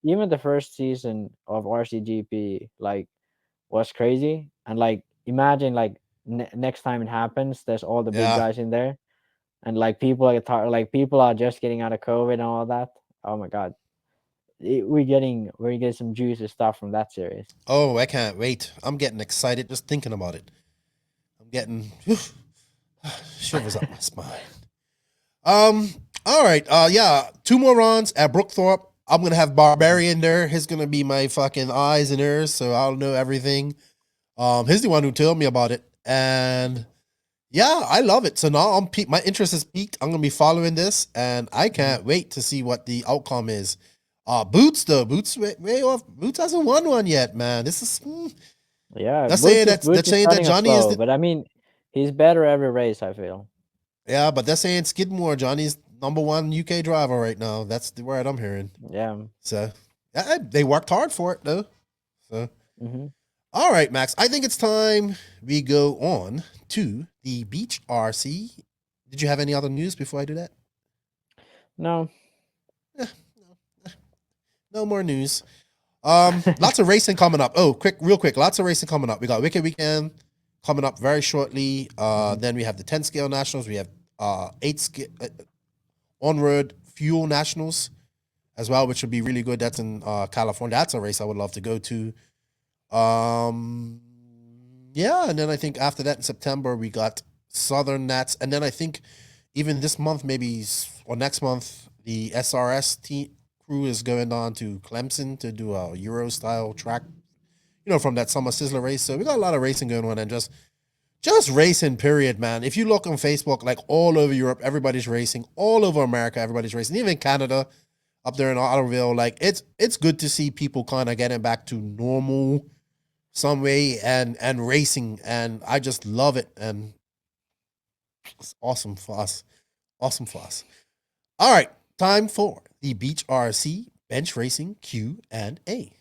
Even the first season of RCGP like was crazy, and like imagine like next time it happens, there's all the big Yeah. guys in there, and like people people are just getting out of COVID and all that. Oh my god, we're getting some juicy stuff from that series. Oh, I can't wait. I'm getting excited just thinking about it. I'm getting shivers up my spine. All right. Yeah, 2 more runs at Brookthorpe. I'm gonna have Barbarian there. He's gonna be my fucking eyes and ears, so I'll know everything. He's the one who told me about it, and yeah, I love it. So now my interest is peaked. I'm gonna be following this, and I can't wait to see what the outcome is. Boots though, Boots way off. Boots hasn't won one yet, man. This is Yeah, That's saying Boots they're is saying that starting off Johnny is slow, the, but I mean he's better every race, I feel. yeah, but they're saying Skidmore Johnny's number one UK driver right now. That's the word I'm hearing. Yeah. So they worked hard for it though. So Hmm. all right, Max. I think it's time we go on to the Beach RC. Did you have any other news before I do that? No. No more news. Lots of racing coming up. Oh, real quick. Lots of racing coming up. We got Wicked Weekend coming up very shortly. Then we have the 10 scale nationals. We have 8 scale on-road fuel nationals as well, which would be really good. That's in California. That's a race I would love to go to. Yeah, and then I think after that in September we got Southern Nats, and then I think even this month, maybe or next month, the SRS team crew is going on to Clemson to do a Euro style track, from that Summer Sizzler race. So we got a lot of racing going on, and just racing, period, man. If you look on Facebook, like all over Europe, everybody's racing. All over America, everybody's racing. Even Canada, up there in Otterville, like it's good to see people kind of getting back to normal some way and racing, and I just love it, and it's awesome for us. Awesome for us. All right, time for the Beach RC Bench Racing Q&A.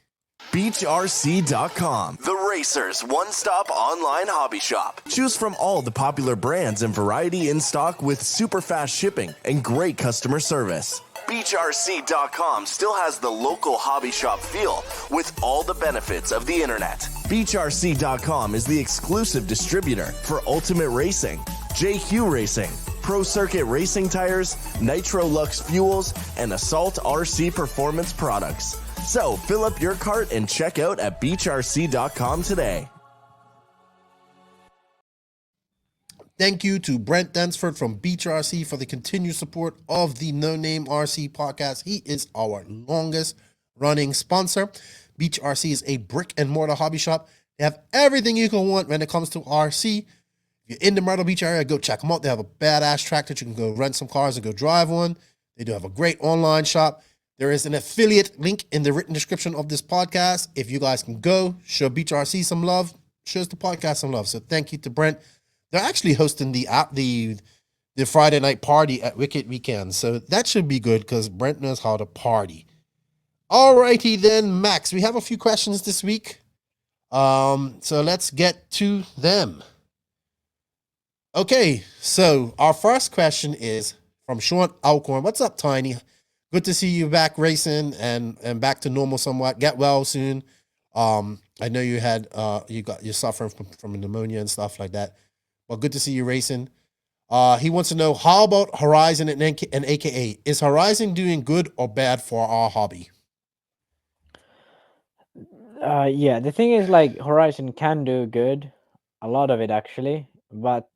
BeachRC.com, the racers' one-stop online hobby shop. Choose from all the popular brands and variety in stock with super fast shipping and great customer service. BeachRC.com still has the local hobby shop feel with all the benefits of the internet. BeachRC.com is the exclusive distributor for Ultimate Racing, JQ Racing, Pro Circuit Racing Tires, Nitro Lux Fuels, and Assault RC Performance products. So fill up your cart and check out at BeachRC.com today. Thank you to Brent Dansford from Beach RC for the continued support of the No Name RC podcast. He is our longest running sponsor. Beach RC is a brick and mortar hobby shop. They have everything you can want when it comes to RC. If you're in the Myrtle Beach area, go check them out. They have a badass track that you can go rent some cars and go drive on. They do have a great online shop. There is an affiliate link in the written description of this podcast. If you guys can go, show Beach RC some love, shows the podcast some love. So thank you to Brent. They're actually hosting the Friday night party at Wicked Weekend. So that should be good because Brent knows how to party. All righty then, Max. We have a few questions this week. So let's get to them. Okay, so our first question is from Sean Alcorn. What's up, Tiny? Good to see you back racing and back to normal somewhat. Get well soon. I know you had you're suffering from pneumonia and stuff like that. Well, good to see you racing. He wants to know, how about Horizon and AKA? Is Horizon doing good or bad for our hobby? Yeah, the thing is, like, Horizon can do good, a lot of it actually, but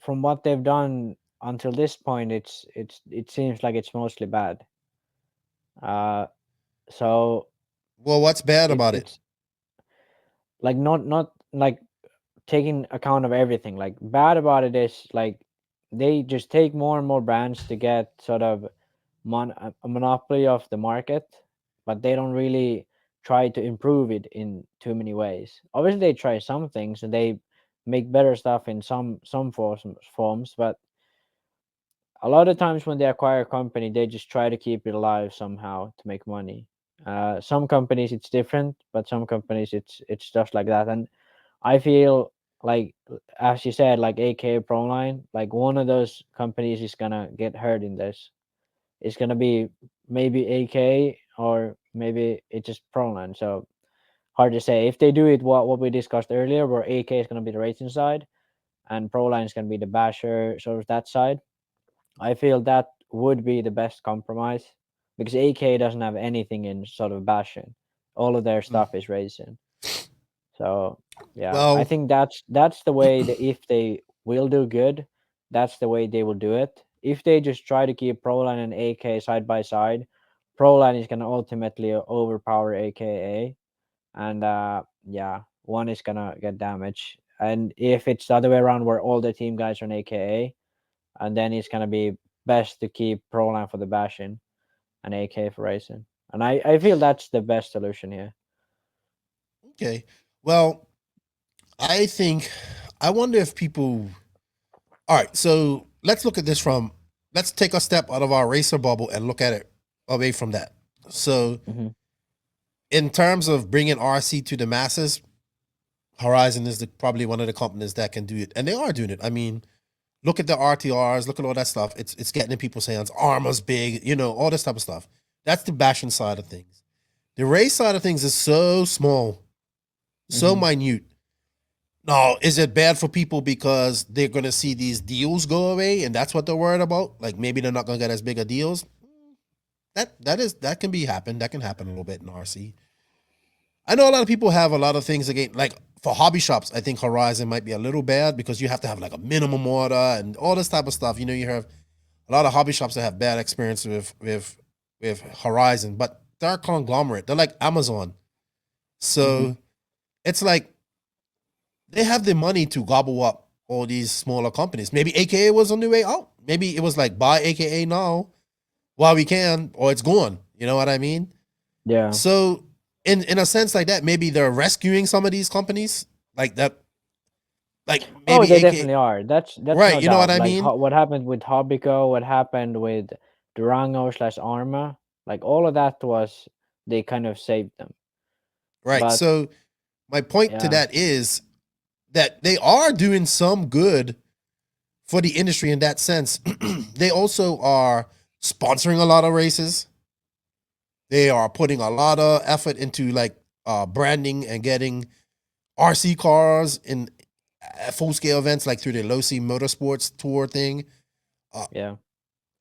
from what they've done until this point, it seems like it's mostly bad. So Well, what's bad about it? it's like not like taking account of everything. Like, bad about it is like they just take more and more brands to get sort of a monopoly of the market, but they don't really try to improve it in too many ways. Obviously, they try some things and they make better stuff in some forms, but a lot of times when they acquire a company, they just try to keep it alive somehow to make money. Some companies it's different, but some companies it's just like that. And I feel like, as you said, like AK Proline, like one of those companies is gonna get hurt in this. It's gonna be maybe AK or maybe it's just Proline. So hard to say. If they do it what we discussed earlier, where AK is gonna be the racing side and Proline is gonna be the basher, sort of that side, I feel that would be the best compromise, because AK doesn't have anything in sort of bashing. All of their stuff is racing. So yeah, Well, I think that's the way that if they will do good, that's the way they will do it. If they just try to keep Proline and AK side by side, Proline is gonna ultimately overpower AKA, and yeah, one is gonna get damaged. And if it's the other way around, where all the team guys are in AKA, and then it's gonna be best to keep Proline for the bashing and AK for racing. And I feel that's the best solution here. okay. Well, I wonder if people. All right, so let's look at this from let's take a step out of our racer bubble and look at it away from that. So, hmm in terms of bringing RC to the masses, Horizon is probably one of the companies that can do it, and they are doing it. I mean, look at the RTRs, look at all that stuff. It's getting in people's hands. Armor's big, all this type of stuff. That's the bashing side of things. The race side of things is so small, so minute. Now, is it bad for people because they're going to see these deals go away, and that's what they're worried about? Like maybe they're not going to get as big of deals. That can happen. That can happen a little bit in RC. I know a lot of people have a lot of things again, like for hobby shops. I think Horizon might be a little bad because you have to have like a minimum order and all this type of stuff. You have a lot of hobby shops that have bad experience with Horizon, but they're a conglomerate. They're like Amazon, so it's like they have the money to gobble up all these smaller companies. Maybe AKA was on the way out. Maybe it was like buy AKA now while we can, or it's gone. You know what I mean? Yeah. So in a sense like that, maybe they're rescuing some of these companies like that. Like maybe Oh, they AKA, definitely are. That's right. no You know what doubt. I Like mean? what happened with Hobbico, what happened with Durango/Arma, like all of that was they kind of saved them. Right. But So my point to yeah, that is that they are doing some good for the industry in that sense. They also are sponsoring a lot of races. They are putting a lot of effort into like branding and getting RC cars in full scale events like through the Low C Motorsports Tour thing. yeah,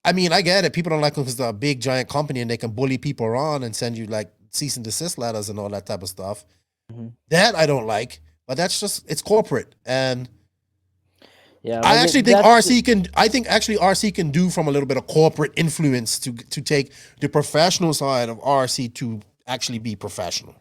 I mean, I get it. People don't like them because they're a big giant company and they can bully people around and send you like cease and desist letters and all that type of stuff. hmm That I don't like, but that's just it's corporate. And yeah. I Like actually think that's RC can. I think actually RC can do from a little bit of corporate influence to take the professional side of RC to actually be professional.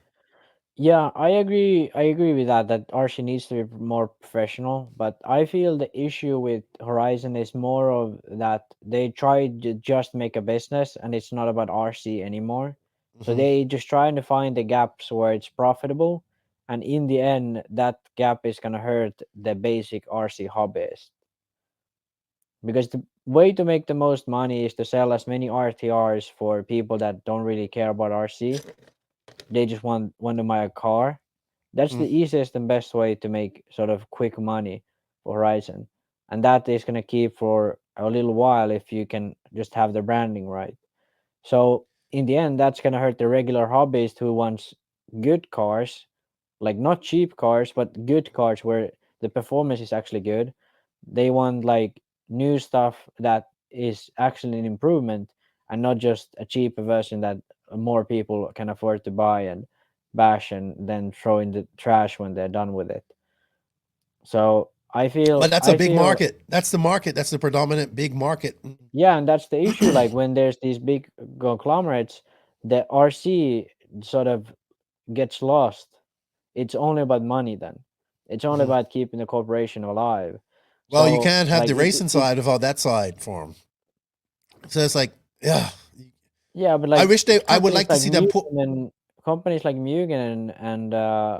yeah. I agree. I agree with that. That RC needs to be more professional. But I feel the issue with Horizon is more of that they try to just make a business, and it's not about RC anymore. So Hmm. they just trying to find the gaps where it's profitable, and in the end, that gap is gonna hurt the basic RC hobbyist. Because the way to make the most money is to sell as many RTRs for people that don't really care about RC. They just want to buy a car. That's the easiest and best way to make sort of quick money for Horizon. And that is going to keep for a little while if you can just have the branding right. So in the end, that's going to hurt the regular hobbyist who wants good cars, like not cheap cars, but good cars where the performance is actually good. They want like new stuff that is actually an improvement and not just a cheaper version that more people can afford to buy and bash and then throw in the trash when they're done with it. So I But feel that's a I big feel market. That's the market. That's the predominant big market. yeah, and that's the issue. Like when there's these big conglomerates, the RC sort of gets lost. It's only about money then. It's only Mhm. about keeping the corporation alive. Well, you So can't have like the racing side without that side for them. So it's like, yeah, yeah, but I like wish I would like to see them put. Companies like Mugen and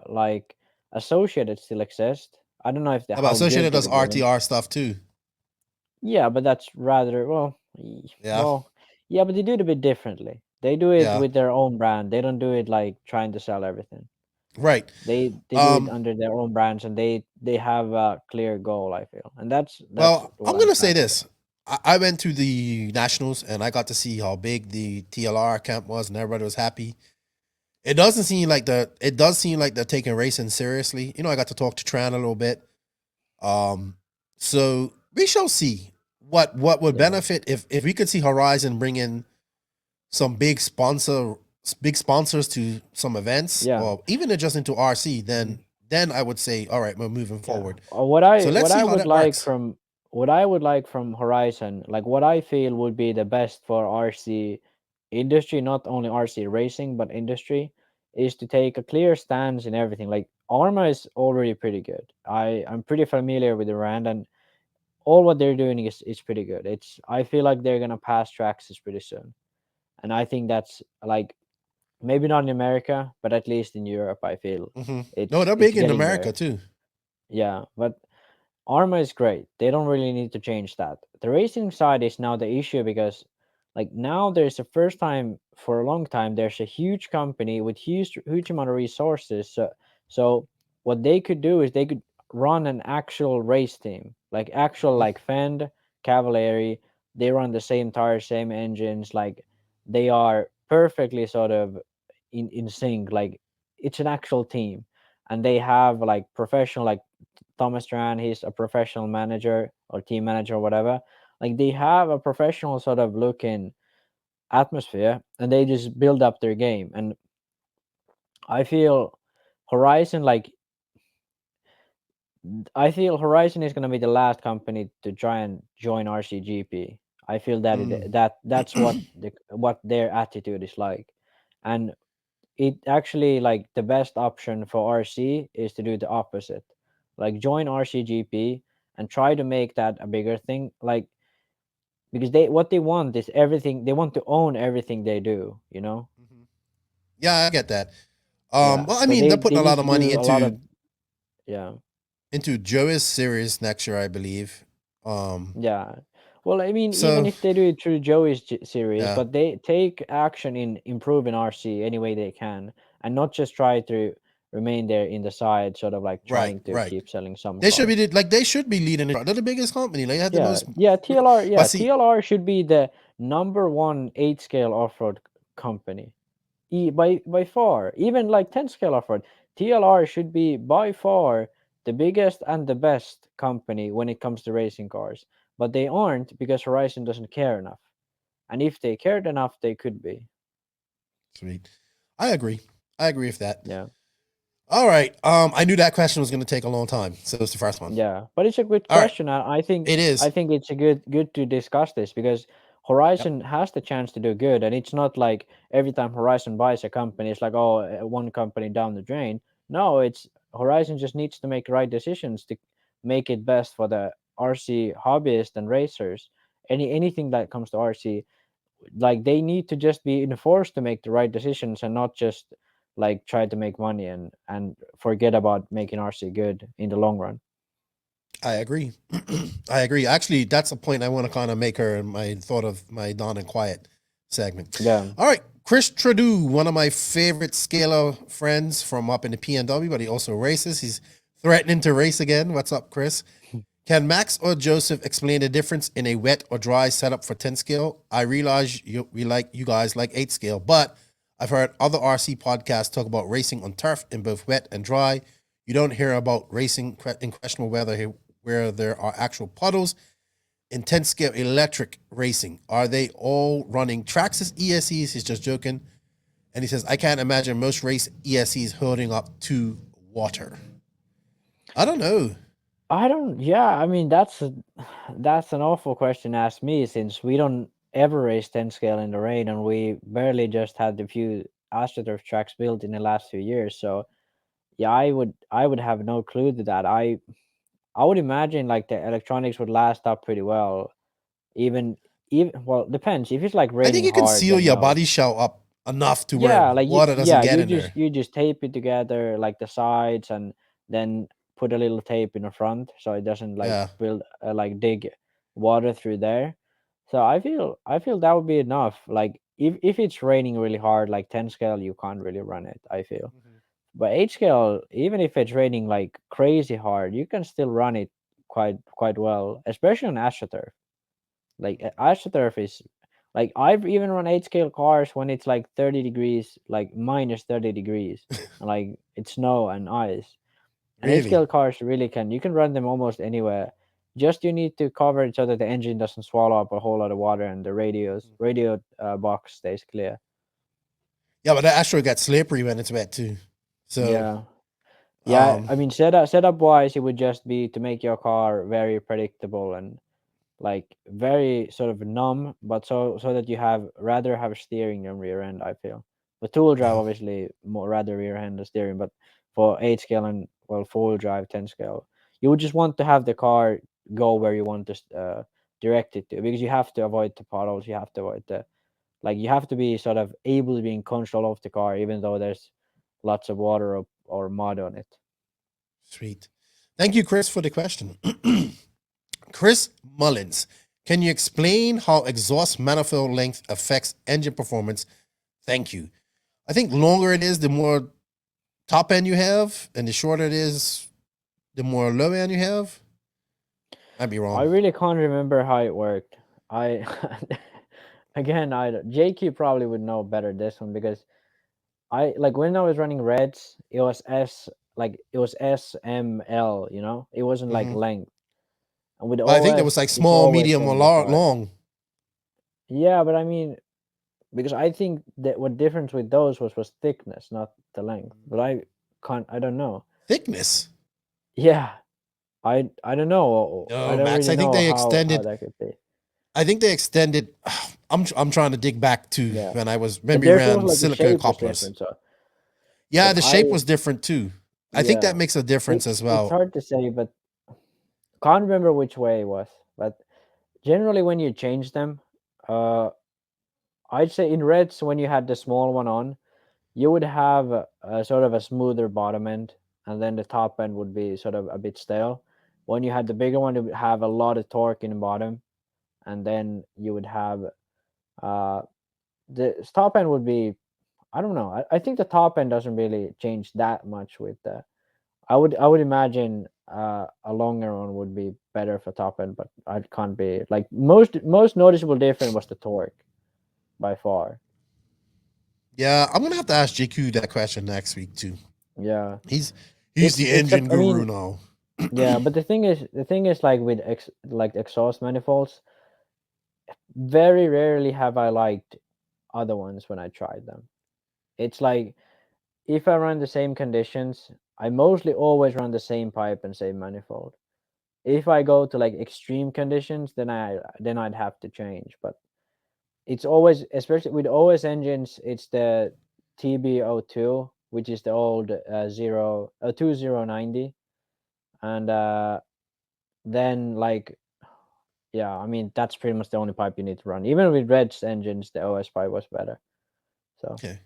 like Associated still exist. I don't know if they About how good Associated they're does doing. RTR stuff too. Yeah, but that's rather Yeah, yeah, but they do it a bit differently. They do it yeah, with their own brand. They don't do it like trying to sell everything. right. They do it Um, under their own brands and they have a clear goal, I feel. And that's well, what I'm I'm gonna say happy with. this. I went to the nationals and I got to see how big the TLR camp was, and everybody was happy. It doesn't seem like it does seem like they're taking racing seriously. I got to talk to Tran a little bit. Um, so we shall see what would Yeah. benefit if we could see Horizon bring in some big sponsors to some events, Yeah. or even just into RC. Then I would say, all right, we're moving Yeah. forward. So What let's see I how would that like works. from what I would like from Horizon, like what I feel would be the best for RC industry, not only RC racing but industry, is to take a clear stance in everything. Like Arma is already pretty good. I'm pretty familiar with the brand and all what they're doing is pretty good. It's I feel like they're gonna pass Traxxas pretty soon, and I think that's like maybe not in America, but at least in Europe, I feel Hmm. No, they're it's big in getting America there. too. Yeah, but Arma is great. They don't really need to change that. The racing side is now the issue because like now there's a first time for a long time there's a huge company with huge amount of resources. So what they could do is they could run an actual race team, like actual like Fend, Cavalieri, they run the same tires, same engines, like they are perfectly sort of in sync, like it's an actual team. And they have like professional like Thomas Tran, he's a professional manager or team manager or whatever. Like they have a professional sort of looking atmosphere and they just build up their game. And I feel Horizon like I feel Horizon is gonna be the last company to try and join RCGP. I feel that Mm. that's what their attitude is like. And it actually like the best option for RC is to do the opposite. Like join RCGP and try to make that a bigger thing. Like because they what they want is everything they want to own everything they do, you know? Mhm. Yeah, I get that. Yeah. Well, I So mean, they're they putting a need lot to of money do a lot of yeah. into Joe's series next year, I believe. Um, Yeah. Well, I mean, even so if they do it through Joey's series, yeah, but they take action in improving RC any way they can, and not just try to remain there in the side, sort of like right, trying to right. keep selling some They should cars. be like they should be leading it. They're the biggest company. They have the Yeah, most. yeah, TLR, But yeah, see, TLR should be the number one 8 scale off-road company. By far, even like 10 scale off-road, TLR should be by far the biggest and the best company when it comes to racing cars. But they aren't because Horizon doesn't care enough. And if they cared enough, they could be. sweet. I agree. I agree with that. Yeah. All right. I knew that question was going to take a long time, so it's the first one. Yeah, but it's a good All right. question. I think It is. it's a good to discuss this because Yep. Horizon has the chance to do good, and it's not like every time Horizon buys a company, it's like oh one company down the drain. No, it's Horizon just needs to make the right decisions to make it best for the RC hobbyists and racers. Anything that comes to RC, like they need to just be enforced to make the right decisions and not just like try to make money and forget about making RC good in the long run. I agree. I agree. Actually, that's a point I want to kind of make her in my thought of my Don and Quiet segment. Yeah. All right. Chris Trudeau, one of my favorite scaler friends from up in the PNW, but he also races. He's threatening to race again. What's up, Chris? Can Max or Joseph explain the difference in a wet or dry setup for 10 scale? I realize you guys like 8 scale, but I've heard other RC podcasts talk about racing on turf in both wet and dry. You don't hear about racing in questionable weather here where there are actual puddles. In 10 scale electric racing, are they all running Traxxas ESCs? He's just joking. And he says, I can't imagine most race ESCs holding up to water. I don't know. I don't. Yeah, I mean that's an awful question to ask me since we don't ever race 10 scale in the rain and we barely just had a few AstroTurf tracks built in the last few years. So yeah, I would have no clue to that. I would imagine like the electronics would last up pretty well. Even well depends if it's like I think raining you can hard seal then your no. body shell up enough to where Yeah, like water doesn't get in there. you just tape it together like the sides and then put a little tape in the front so it doesn't like Yeah. build like dig water through there. So I feel that would be enough. Like if it's raining really hard, like 10 scale, you can't really run it, I feel. But 8 scale, even if it's raining like crazy hard, you can still run it quite well, especially on AstroTurf. Like AstroTurf is like I've even run 8 scale cars when it's like 30 degrees, like minus 30 degrees, and like it's snow and ice. And 8 scale Really? cars really can you can run them almost anywhere. Just you need to cover it so that the engine doesn't swallow up a whole lot of water and the radio box stays clear. Yeah, but the Astro got slippery when it's wet too. So, Yeah. Yeah, um, I mean setup wise it would just be to make your car very predictable and like very sort of numb, but so that you have rather have steering than rear end. I feel, but two-wheel drive yeah, obviously more rather rear end than steering. But for 8 scale and well 4-wheel drive 10 scale, you would just want to have the car go where you want to direct it to because you have to avoid the puddles. You have to avoid the like you have to be sort of able to be in control of the car even though there's lots of water or mud on it. sweet. Thank you, Chris, for the question. Chris Mullins, can you explain how exhaust manifold length affects engine performance? Thank you. I think longer it is, the more top end you have, and the shorter it is, the more low end you have. I'd be I wrong. really can't remember how it worked. I again, JQ probably would know better this one because I like when I was running Reds, it was SML, you know, it wasn't like Hmm. length. And with But I think there was OS, like it's small, always medium, gonna or be short. long. Yeah, but I mean, because I think that what difference with those was thickness, not the length. But I don't know. Thickness. Yeah, I don't know. I No, don't Max. really I think know they how extended. that could be. I think they extended. I'm trying to dig back to Yeah, when but we there's also ran like the silicone shape was couplers. different. So, Yeah, but the shape was different too. I think that yeah, makes a difference as it's well. hard to say, but can't remember which way it was. But generally, when you change them, uh, I'd say in Reds when you had the small one on, you would have a sort of a smoother bottom end, and then the top end would be sort of a bit stale. When you had the bigger one, it would have a lot of torque in the bottom, and then you would have uh, the top end would be. I don't know. I think the top end doesn't really change that much with the. I would imagine a longer one would be better for top end, but I can't be like most noticeable difference was the torque by far. Yeah, I'm gonna have to ask JQ that question next week too. Yeah, He's he's the it's a. engine I guru mean, now. yeah, but the thing is like with like exhaust manifolds, very rarely have I liked other ones when I tried them. It's like if I run the same conditions, I mostly always run the same pipe and same manifold. If I go to like extreme conditions, then I'd have to change. But it's always, especially with OS engines, it's the TB02, which is the old 2090, and then like yeah, I mean that's pretty much the only pipe you need to run. Even with Red's engines, the OS pipe was better. So Okay.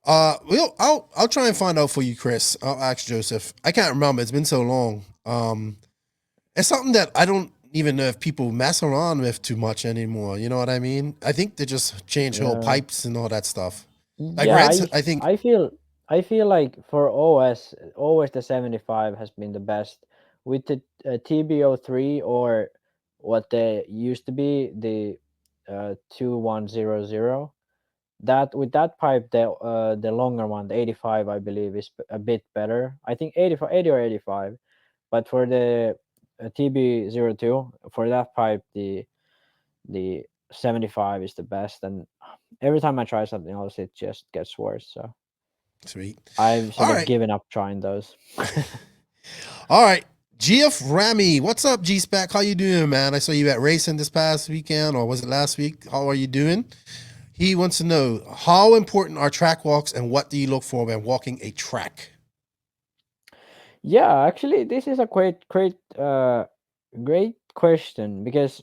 I'll try and find out for you, Chris. I'll ask Joseph. I can't remember. It's been so long. It's something that I don't even know if people mess around with too much anymore. You know what I mean? I think they just change whole yeah, pipes and all that stuff. Like yeah, Reds, I think. I feel like for OS, always the 75 has been the best. With the TB03 or what they used to be, the 2100, that with that pipe, the longer one, the 85, I believe, is a bit better. I think 85, 80 or 85. But for the TB02, for that pipe, the 75 is the best. And every time I try something else, it just gets worse. So Sweet. I've All sort of right. given up trying those. All right. GF Rami, what's up, G Spec? How you doing, man? I saw you at racing this past weekend, or was it last week? How are you doing? He wants to know how important are track walks and what do you look for when walking a track? Yeah, actually, this is a great question because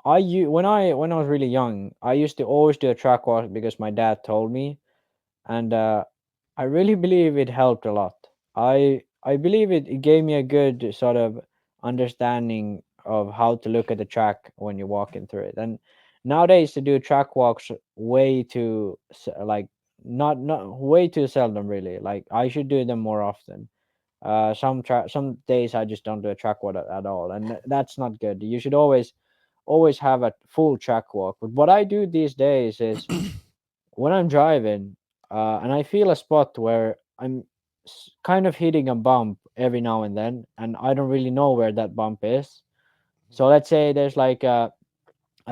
when I was really young, I used to always do a track walk because my dad told me, and I really believe it helped a lot. I believe it gave me a good sort of understanding of how to look at the track when you're walking through it. And nowadays to do track walks way too like not way too seldom really. Like I should do them more often. Some days I just don't do a track walk at all, and that's not good. You should always have a full track walk. But what I do these days is when I'm driving, and I feel a spot where I'm kind of hitting a bump every now and then, and I don't really know where that bump is. So let's say there's like a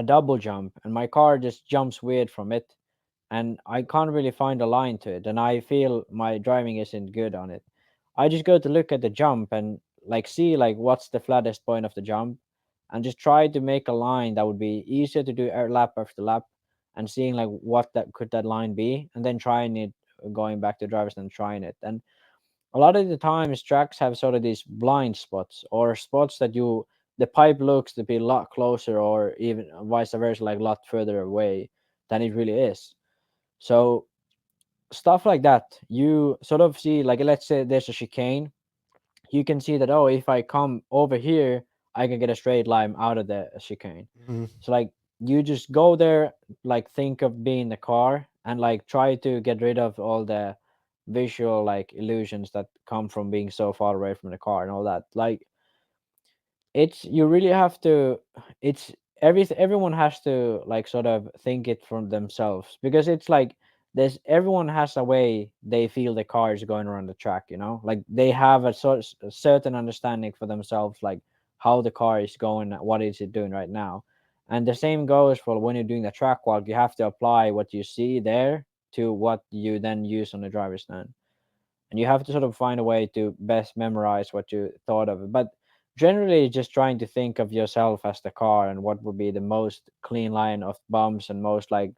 double jump, and my car just jumps weird from it, and I can't really find a line to it, and I feel my driving isn't good on it. I just go to look at the jump and like see like what's the flattest point of the jump, and just try to make a line that would be easier to do lap after lap, and seeing like what that line be, and then trying it, going back to drivers and trying it. And a lot of the times tracks have sort of these blind spots or spots that the pipe looks to be a lot closer or even vice versa, like a lot further away than it really is. So stuff like that, you sort of see like let's say there's a chicane, you can see that, oh, if I come over here, I can get a straight line out of the chicane. Mhm. So like you just go there, like think of being the car and like try to get rid of all the visual like illusions that come from being so far away from the car and all that. Like it's you really have to it's everyone has to like sort of think it from themselves, because it's like there's everyone has a way they feel the car is going around the track, you know, like they have a certain understanding for themselves, like how the car is going, what is it doing right now. And the same goes for when you're doing the track walk. You have to apply what you see there to what you then use on the driver's stand, and you have to sort of find a way to best memorize what you thought of it. But generally just trying to think of yourself as the car and what would be the most clean line of bumps and most like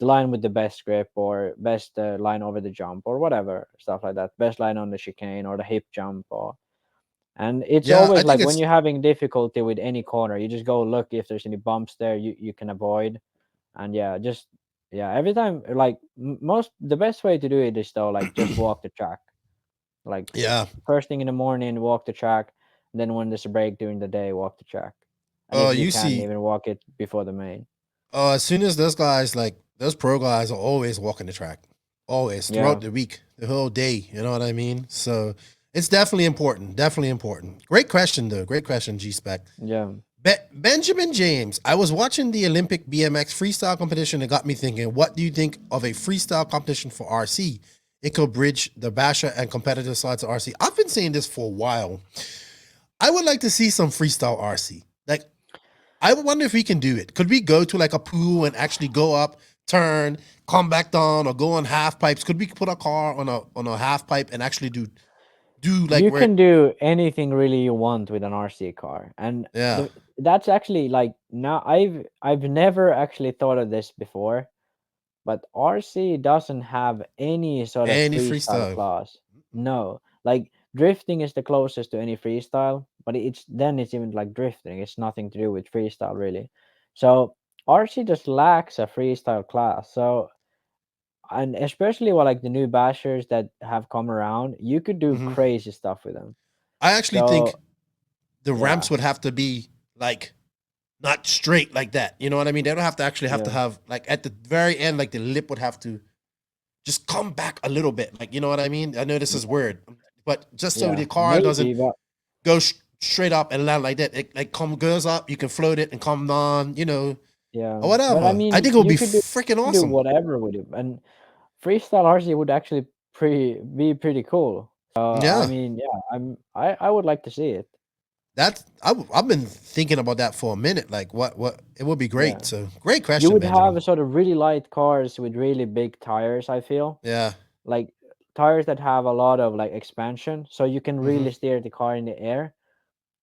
the line with the best grip or best line over the jump or whatever stuff like that, best line on the chicane or the hip jump. Or and it's Yeah, I always think like when it's you're having difficulty with any corner, you just go look if there's any bumps there you can avoid. And yeah, just yeah, every time like most the best way to do it is though like just walk the track, like yeah. first thing in the morning, walk the track. Then when there's a break during the day, walk the track. And if you You can, see, even walk it before the main. as soon as those guys, like those pro guys, are always walking the track, always throughout Yeah, the week, the whole day. You know what I mean? So it's definitely important. Definitely important. Great question, though. Great question, G Spec. yeah. Benjamin James, I was watching the Olympic BMX freestyle competition and got me thinking, what do you think of a freestyle competition for RC? It could bridge the basher and competitive sides of RC. I've been saying this for a while. I would like to see some freestyle RC. Like, I wonder if we can do it. Could we go to like a pool and actually go up, turn, come back down, or go on half pipes? Could we put a car on a half pipe and actually do like You where? can do anything really you want with an RC car. And Yeah, that's actually like now I've never actually thought of this before, but RC doesn't have any sort of any freestyle freestyle. class. No. Like drifting is the closest to any freestyle, but it's even like drifting. It's nothing to do with freestyle really. So RC just lacks a freestyle class. So and especially with like the new bashers that have come around, you could do Mhm. crazy stuff with them. I actually think So the ramps yeah, would have to be like not straight like that. You know what I mean? They don't have to actually have to yeah, have like at the very end, like the lip would have to just come back a little bit. Like, you know what I mean? I know this is weird, but just so yeah, the car doesn't maybe, but go straight up and land like that. It like goes up, you can float it and come down, yeah, or but I whatever. I mean, think it would be freaking you could do awesome. whatever with it, and freestyle RC would actually be pretty cool. So I Yeah. mean, yeah, I would like to see it. I've been thinking about that for a minute. Like what it would be great. Yeah, So great you question, would have Benjamin. a sort of really light cars with really big tires. I feel Yeah. like tires that have a lot of like expansion, so you can Hmm. really steer the car in the air.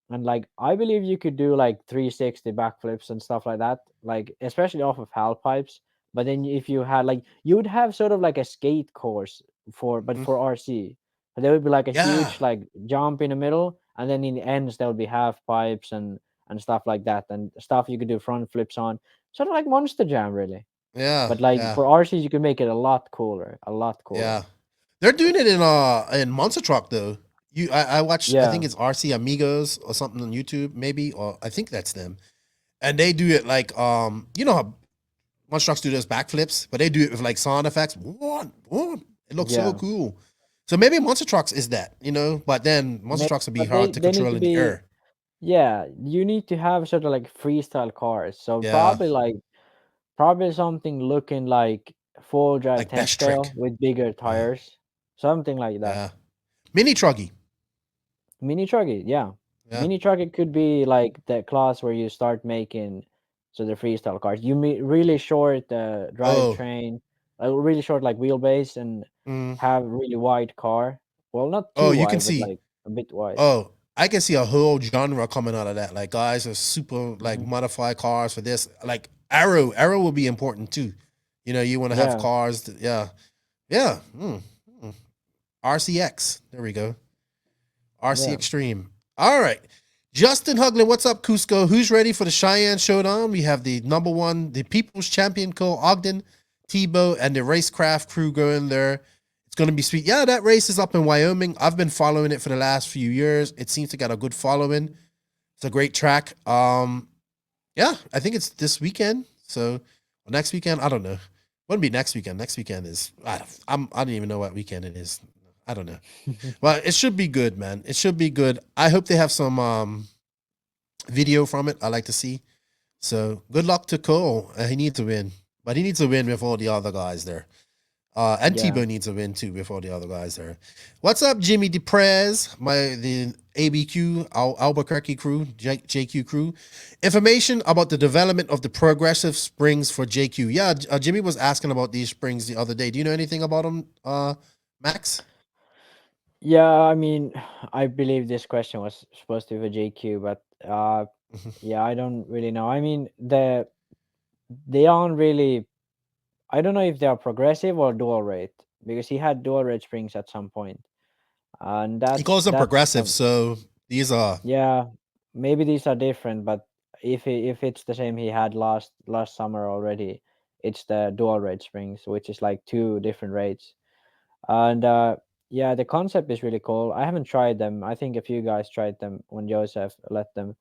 And like I believe you could do like 360 backflips and stuff like that, like especially off of half pipes. But then if you had like you would have sort of like a skate course for RC. So there would be like a Yeah. huge like jump in the middle, and then in the ends there would be half pipes and stuff like that, and stuff you could do front flips on, sort of like Monster Jam really. Yeah. But like Yeah. for RCs, you can make it a lot cooler, a lot cooler. Yeah. They're doing it in Monster Truck though. I watched, I think Yeah, it's RC Amigos or something on YouTube, maybe, or I think that's them. And they do it like you know how Monster Trucks do those backflips, but they do it with like sound effects. One, one. It looks so yeah. cool. So maybe Monster Trucks is that, but then Monster Trucks would be But hard to they need control to in the be. air. Yeah, you need to have sort of like freestyle cars. So Yeah. probably something looking like full drive Like 10 best trick. scale with bigger Yeah. tires. Something like that. Yeah. Mini Truggy. Mini trucky, yeah. Yeah. Mini trucky could be like the class where you start making so the freestyle cars. You meet really short Oh. drivetrain, really short like wheelbase and Mm. have really wide car. Well, not Oh, too you can wide, but see. like a bit wide. Oh, I can see a whole genre coming out of that. Like guys are super like Hmm. modified cars for this. Like Arrow will be important too. You want to have Yeah, cars. Yeah, yeah. RCX. There we go. RC yeah. Extreme. All right. Justin Huglin, what's up, Cusco? Who's ready for the Cheyenne Showdown? We have the number one, the People's Champion Co. Ogden, Tebow, and the Racecraft crew going there. It's going to be sweet. Yeah, that race is up in Wyoming. I've been following it for the last few years. It seems to get a good following. It's a great track. Yeah, I think it's this weekend. So next weekend, I don't know. Wouldn't be next weekend. Next weekend is I don't even know what weekend it is. I don't know. But it should be good, man. It should be good. I hope they have some video from it. I like to see. So good luck to Cole. He needs to win, but he needs to win with all the other guys there. And Yeah. Tebow needs a win too before the other guys there. What's up, Jimmy DePrez, the ABQ Albuquerque crew, JQ crew? Information about the development of the progressive springs for JQ. Yeah, Jimmy was asking about these springs the other day. Do you know anything about them, Max? Yeah, I mean, I believe this question was supposed to be for JQ, but yeah, I don't really know. I mean, they aren't really. I don't know if they are progressive or dual rate, because he had dual rate springs at some point, and He calls them that's progressive, so these are yeah, maybe these are different, but if it's the same he had last summer already, it's the dual rate springs, which is like 2 different rates. And yeah, the concept is really cool. I haven't tried them. I think a few guys tried them when Joseph let them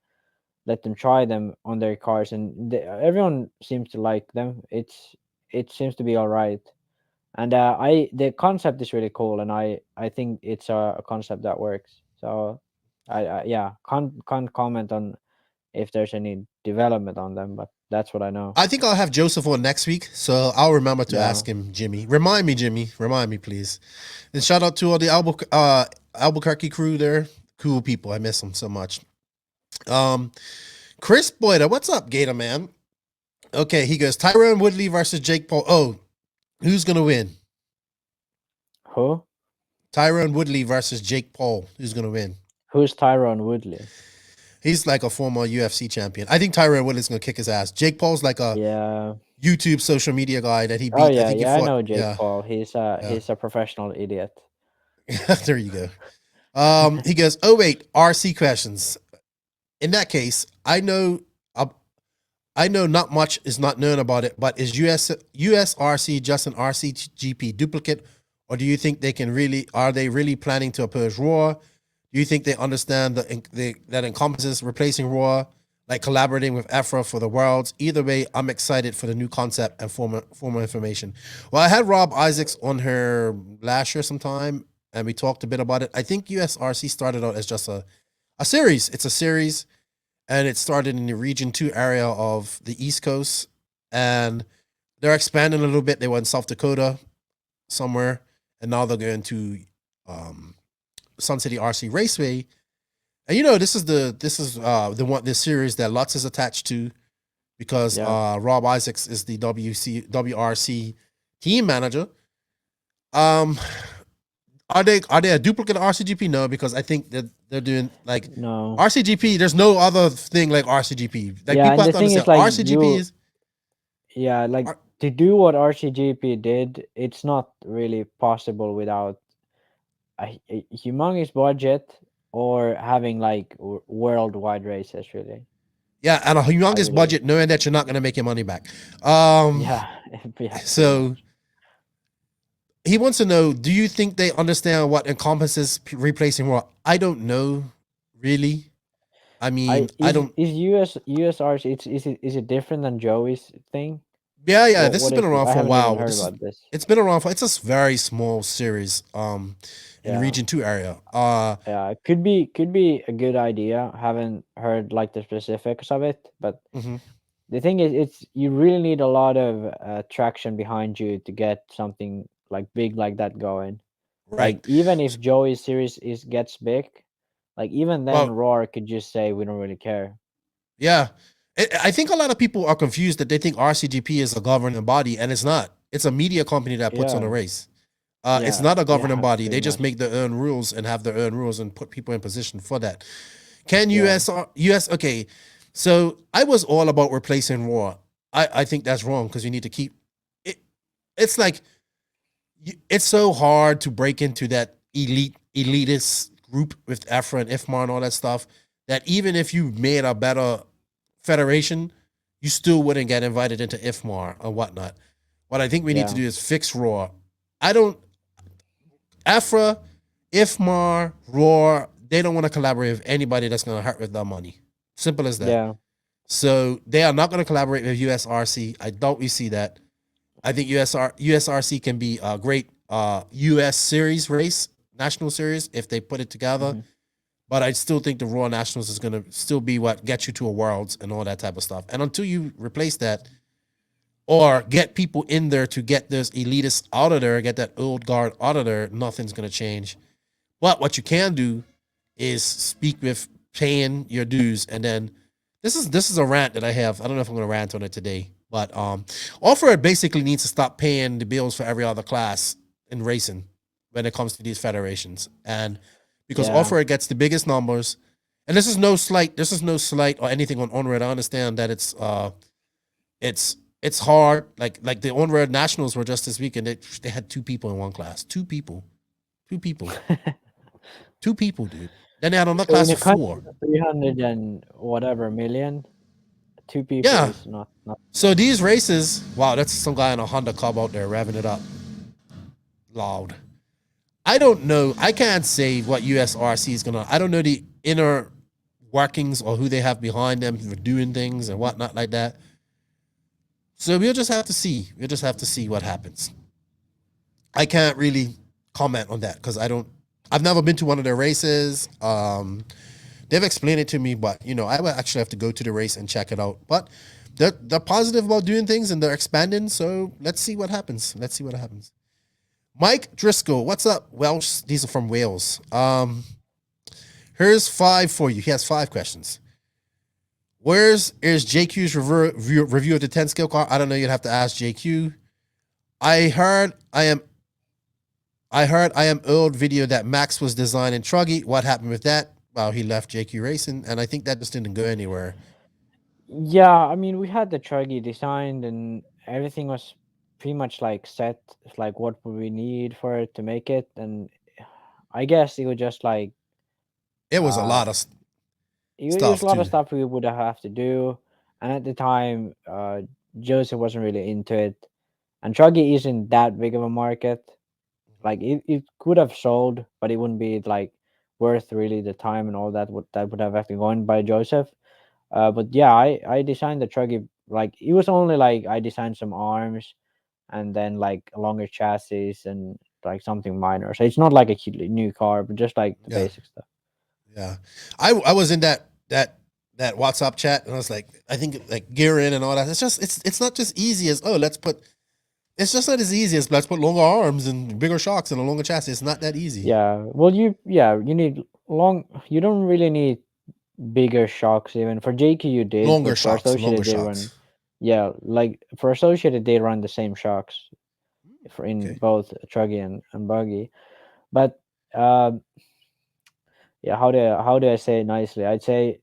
try them on their cars, and everyone seems to like them. It seems to be all right. And the concept is really cool, and I think it's a concept that works. So I yeah, can't comment on if there's any development on them, but that's what I know. I think I'll have Joseph on next week, so I'll remember to Yeah. ask him, Jimmy. Remind me, Jimmy. Remind me, please. And shout out to all the Albuquerque crew there. Cool people. I miss them so much. Chris Boyda, what's up, Gator Man? Okay, he goes, Tyrone Woodley versus Jake Paul. Oh, who's going to win? Who? Tyrone Woodley versus Jake Paul. Who's going to win? Who's Tyrone Woodley? He's like a former UFC champion. I think Tyrone Woodley's going to kick his ass. Jake Paul's like a Yeah. YouTube social media guy that he beat. Oh yeah, I think he I fought. know Jake Yeah. Paul. He's a professional idiot. There you go. He goes, oh wait, RC questions. In that case, I know not much is not known about it, but is USRC just an RCGP duplicate, or do you think are they really planning to oppose Raw? Do you think they understand that encompasses replacing Raw, like collaborating with EFRA for the Worlds? Either way, I'm excited for the new concept and formal information. Well, I had Rob Isaacs on her last year sometime, and we talked a bit about it. I think USRC started out as just a series. It's a series, and it started in the Region 2 area of the East Coast, and they're expanding a little bit. They were in South Dakota somewhere, and now they're going to Sun City RC Raceway. And this is the series that Lutz is attached to, because Rob Isaacs is the WRC team manager. Are they a duplicate of RCGP? No, because I think that they're doing like No. RCGP. There's no other thing like RCGP. Like Yeah, people and have the to thing is, understand, like, RCGP is Yeah, like to do what RCGP did, it's not really possible without a humongous budget or having like worldwide races, really. yeah, and a humongous believe. budget, knowing that you're not going to make your money back. Yeah, yeah. So he wants to know: do you think they understand what encompasses replacing Raw? I don't know, really. I mean, I don't. Is USRC? Is it different than Joey's thing? Yeah. What- This has what been is it? around I for a haven't while. even heard This is- about this. It's been around for. It's a very small series. In Yeah. Region 2 area. Yeah, it could be a good idea. Haven't heard like the specifics of it, but Mhm. the thing is, it's you really need a lot of traction behind you to get something like big like that going. Right. Like even if Joey's series gets big, like even then Well- Roar could just say we don't really care. Yeah. I think a lot of people are confused that they think RCGP is a governing body, and it's not. It's a media company that puts on a Yeah. race. It's Yeah, not a governing yeah, body. pretty They just much. make their own rules and have their own rules and put people in position for that. Can Yeah. US okay. So I was all about replacing Raw. I think that's wrong, because you need to keep it. It's like it's so hard to break into that elitist group with EFRA and IFMAR and all that stuff, that even if you made a better federation, you still wouldn't get invited into IFMAR or whatnot. What I think we need to Yeah. do is fix Raw. Afra, Ifmar, Roar, they don't want to collaborate with anybody that's going to hurt with their money. Simple as that. Yeah. So they are not going to collaborate with USRC. I don't really see that. I think USRC can be a great US series race, national series, if they put it together. Mhm. But I still think the Raw Nationals is going to still be what gets you to a Worlds and all that type of stuff. And until you replace that or get people in there to get those elitists out of there, get that old guard out of there, nothing's going to change. But what you can do is speak with paying your dues. And then this is a rant that I have. I don't know if I'm going to rant on it today. But Offer basically needs to stop paying the bills for every other class in racing when it comes to these federations. And because Offer gets the biggest numbers, and this is no slight or anything on Onward. I understand that it's hard. Like the Onward Nationals were just this weekend. They had 2 people in one class. 2 people. 2 people. 2 people, dude. Then they had another class in a of country 4. of 300 and whatever million, 2 people Yeah. is not. So these races, wow, that's some guy in a Honda Cub out there revving it up loud. I don't know. I can't say what USRC is gonna. I don't know the inner workings or who they have behind them for doing things and whatnot like that. So we'll just have to see. We'll just have to see what happens. I can't really comment on that because I've never been to one of their races. They've explained it to me, but I would actually have to go to the race and check it out. But they're positive about doing things and they're expanding. So let's see what happens. Mike Driscoll, what's up, Welsh? These are from Wales. Here's 5 for you. He has 5 questions. Is JQ's review of the 10 skill car? I don't know. You'd have to ask JQ. I heard I am old video that Max was designing Truggy. What happened with that? Well, he left JQ Racing, and I think that just didn't go anywhere. Yeah, I mean, we had the Truggy designed and everything was pretty much like set, like what would we need for it to make it, and I guess it was just like It was a lot of it was stuff a lot too. of stuff we would have to do, and at the time, Joseph wasn't really into it, and Truggy isn't that big of a market. Like it could have sold, but it wouldn't be like worth really the time and all that would have actually gone by Joseph. But yeah, I designed the Truggy. Like it was only like I designed some arms and then like a longer chassis and like something minor. So it's not like a new car, but just like the basic stuff. Yeah, I was in that WhatsApp chat and I was like, I think like gearing and all that. It's not just easy as It's just not as easy as let's put longer arms and bigger shocks and a longer chassis. It's not that easy. Yeah. Well, you need long. You don't really need bigger shocks even for JQ. You did Longer but for shocks. Associated they run. Yeah, like for Associated they run the same shocks for in both Truggy and Buggy, but yeah. How do I say it nicely? I'd say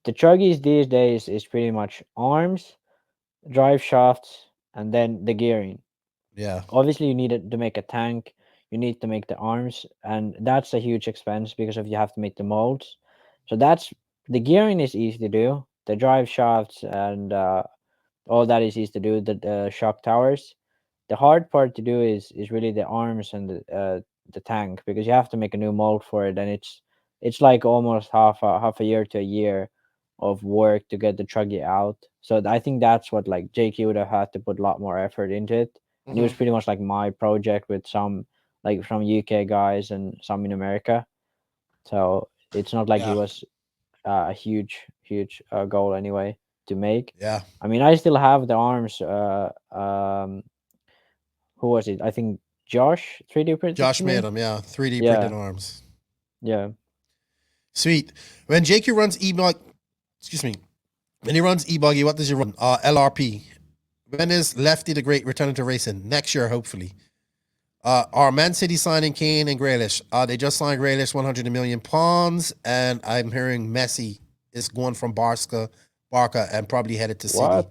the Truggies these days is pretty much arms, drive shafts, and then the gearing. Yeah. Obviously you need it to make a tank, you need to make the arms, and that's a huge expense because of you have to make the molds. So that's the gearing is easy to do, the drive shafts and all that is easy to do, the shock towers. The hard part to do is really the arms and the tank, because you have to make a new mold for it, and it's like almost half a year to a year of work to get the Truggy out. So I think that's what like JQ would have had to put a lot more effort into it. And it was pretty much like my project with some like from UK guys and some in America. So it's not like it was a huge goal anyway to make. Yeah. I mean, I still have the arms. Who was it? I think Josh 3D printed. Josh made them. Yeah, 3D printed arms. Yeah. Sweet. When JQ runs when he runs e-buggy, what does he run? LRP. When is Lefty the Great returning to racing? Next year, hopefully. Are Man City signing Kane and Grealish? They just signed Grealish 100 million pounds, and I'm hearing Messi is going from Barca and probably headed to City. What?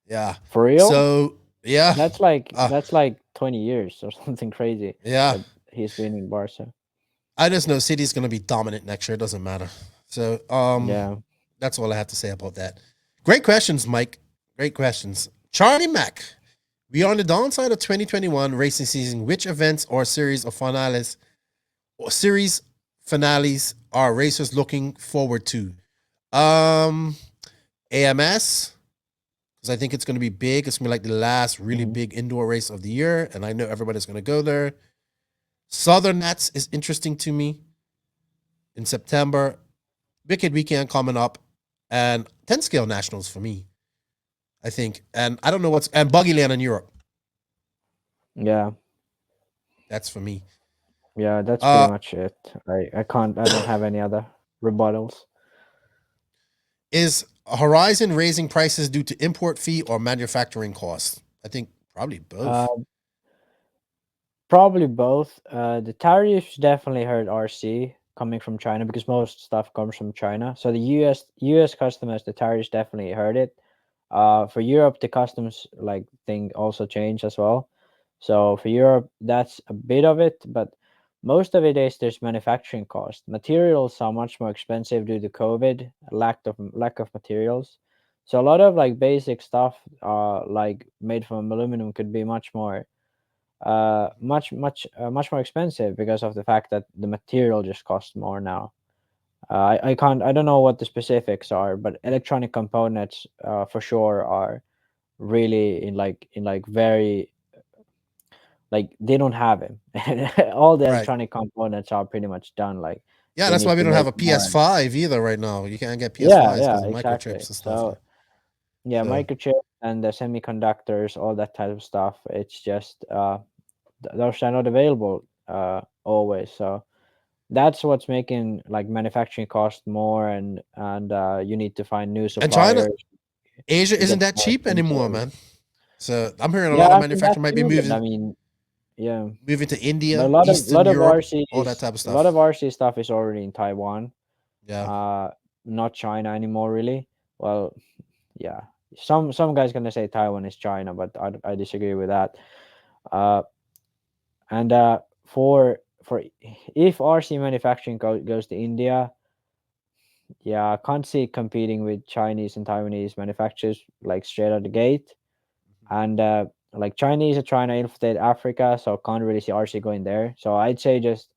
Yeah. For real? So yeah. That's like 20 years or something crazy. Yeah. He's been in Barca. I just know City's gonna be dominant next year. It doesn't matter. So yeah. That's all I have to say about that. Great questions, Mike. Great questions. Charlie Mack. We are on the downside of 2021 racing season. Which events or series finales are racers looking forward to? AMS, because I think it's going to be big. It's going to be like the last really big indoor race of the year, and I know everybody's going to go there. Southern Nats is interesting to me in September. Wicked Weekend coming up, and 10 scale nationals for me, I think. And I don't know and Buggy Land in Europe. Yeah. That's for me. Yeah, that's pretty much it. I don't have any other rebuttals. Is Horizon raising prices due to import fee or manufacturing costs? I think probably both. Probably both. The tariffs definitely hurt RC coming from China because most stuff comes from China. So the US customers, the tariffs definitely hurt it. For Europe, the customs thing also changed as well. So for Europe, that's a bit of it, but most of it is there's manufacturing cost. Materials are much more expensive due to COVID, lack of materials. So a lot of basic stuff made from aluminum could be much more much more expensive because of the fact that the material just costs more now. I don't know what the specifics are, but electronic components for sure are really in very they don't have it. All the electronic components are pretty much done. Yeah, they that's why need we to don't have make a more. PS5 either right now. You can't get Yeah, PS5s yeah, because of exactly. microchips and stuff. So yeah, So- microchip and the semiconductors, all that type of stuff. It's just those are not available always. So that's what's making manufacturing cost more, and you need to find new And suppliers. Asia It isn't gets that more cheap anymore, expensive. man. So I'm hearing a Yeah, lot of I mean, that's manufacturing might be good. I moving mean, yeah, to but India, a lot Eastern of Europe, RC all that is type of a lot of stuff. RC stuff is already in Taiwan. Yeah. Not China anymore, really. Well, yeah, some guys gonna say Taiwan is China, but I disagree with that. Uh, and for if RC manufacturing goes to India, yeah, I can't see it competing with Chinese and Taiwanese manufacturers straight out the gate. And Chinese are trying to infiltrate Africa, so can't really see RC going there. So I'd say just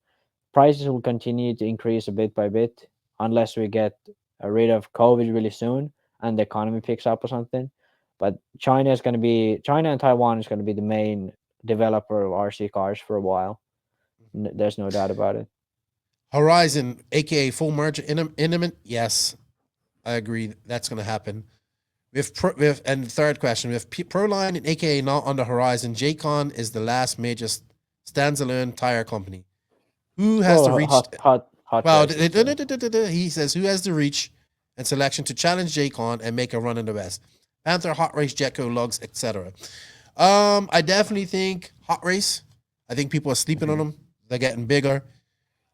prices will continue to increase a bit by bit unless we get rid of COVID really soon and the economy picks up or something. But China and Taiwan is going to be the main developer of RC cars for a while. There's no doubt about it. Horizon, aka full merger imminent. Yes, I agree. That's going to happen. And third question, with Proline and aka not on the horizon, J-Con is the last major standalone tire company. Who has the reach? Hot Well, races, he says who has the reach and selection to challenge J-Con and make a run in the West? Panther, Hot Race, Jetco, Lugs, etc. I definitely think Hot Race. I think people are sleeping on them. They're getting bigger.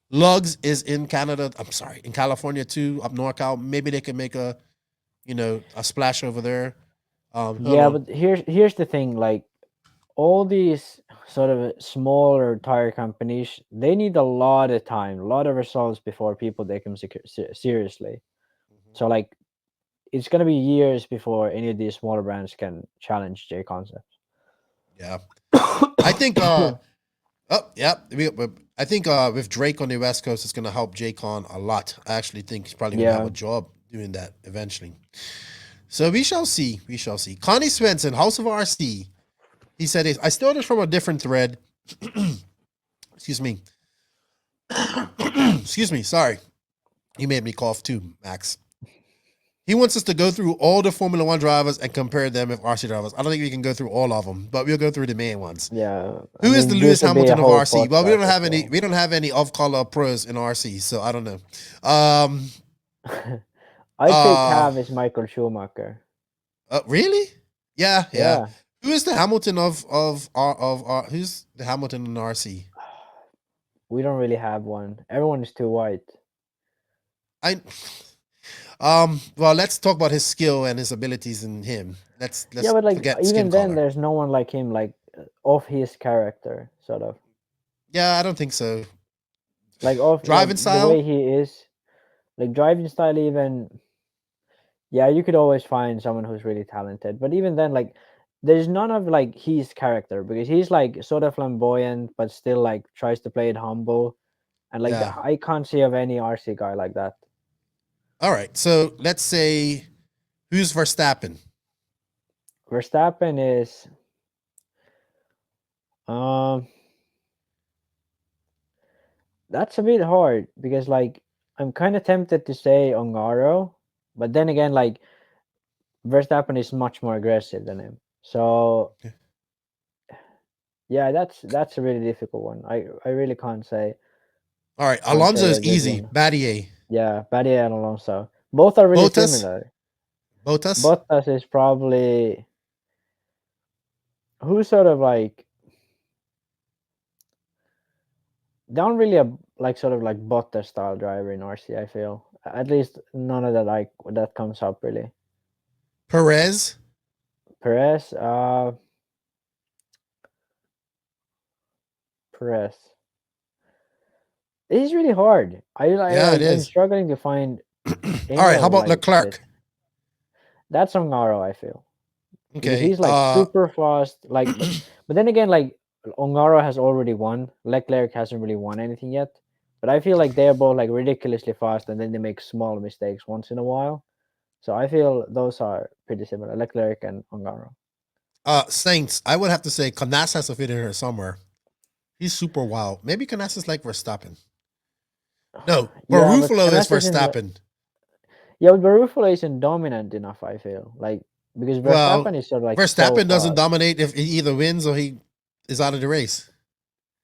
Lugs is in Canada. I'm sorry, in California too, up NorCal. Maybe they can make a splash over there. Yeah, but here's the thing, all these sort of smaller tire companies, they need a lot of time, a lot of results before people take them seriously. So it's gonna be years before any of these smaller brands can challenge J Concepts. Yeah, I think. I think with Drake on the West Coast, it's going to help J-Con a lot. I actually think he's probably going to have a job doing that eventually. So we shall see. We shall see. Connie Swenson, House of RC. He said, I stole this from a different thread. Excuse me. Excuse me. Sorry. He made me cough too, Max. He wants us to go through all the Formula One drivers and compare them with RC drivers. I don't think we can go through all of them, but we'll go through the main ones. Yeah. Who is the Lewis Hamilton of RC? Well, we don't have any. We don't have any off-color pros in RC, so I don't know. I think Cav is Michael Schumacher. Really? Yeah. Who is the Hamilton of who's the Hamilton in RC? We don't really have one. Everyone is too white. Well, let's talk about his skill and his abilities in him. Let's yeah, but forget even then, color. there's no one like him, of his character, sort of. Yeah, I don't think so. Of driving style, the way he is, driving style. Even, yeah, you could always find someone who's really talented, but even then, there's none of like his character, because he's like sort of flamboyant but still like tries to play it humble, and like Yeah. I can't see of any RC guy like that. All right. So let's say who's Verstappen? Verstappen is um that's a bit hard, because like I'm kind of tempted to say Ongaro, but then again, like Verstappen is much more aggressive than him. So Okay. yeah, that's a really difficult one. I really All right. can't Alonso say is a good easy. one. Battier. Yeah, Badia and Alonso. Both are really Bottas. similar. Bottas. Bottas is probably who's sort of like not really a like sort of like Bottas style driver in RC, I feel. At least none of that like that comes up really. Perez. Perez, Perez. It is really hard. Yeah, it I'm is. struggling to find All any right. How of about like Leclerc? it. That's Ongaro, I feel. Because Okay. he's like super fast. Like but then again, like Ongaro has already won. Leclerc hasn't really won anything yet. But I feel like they're both like ridiculously fast, and then they make small mistakes once in a while. So I feel those are pretty similar, Leclerc and Ongaro. Saints. I would have to say Canas has to fit in here somewhere. He's super wild. Maybe Canas is like Verstappen. No, Yeah, but Barufalo is Canas isn't Verstappen. yeah, but Barufalo isn't dominant enough, I feel. Like because Well, Verstappen is sort of like so Verstappen doesn't fast. dominate if he either wins or he is out of the race.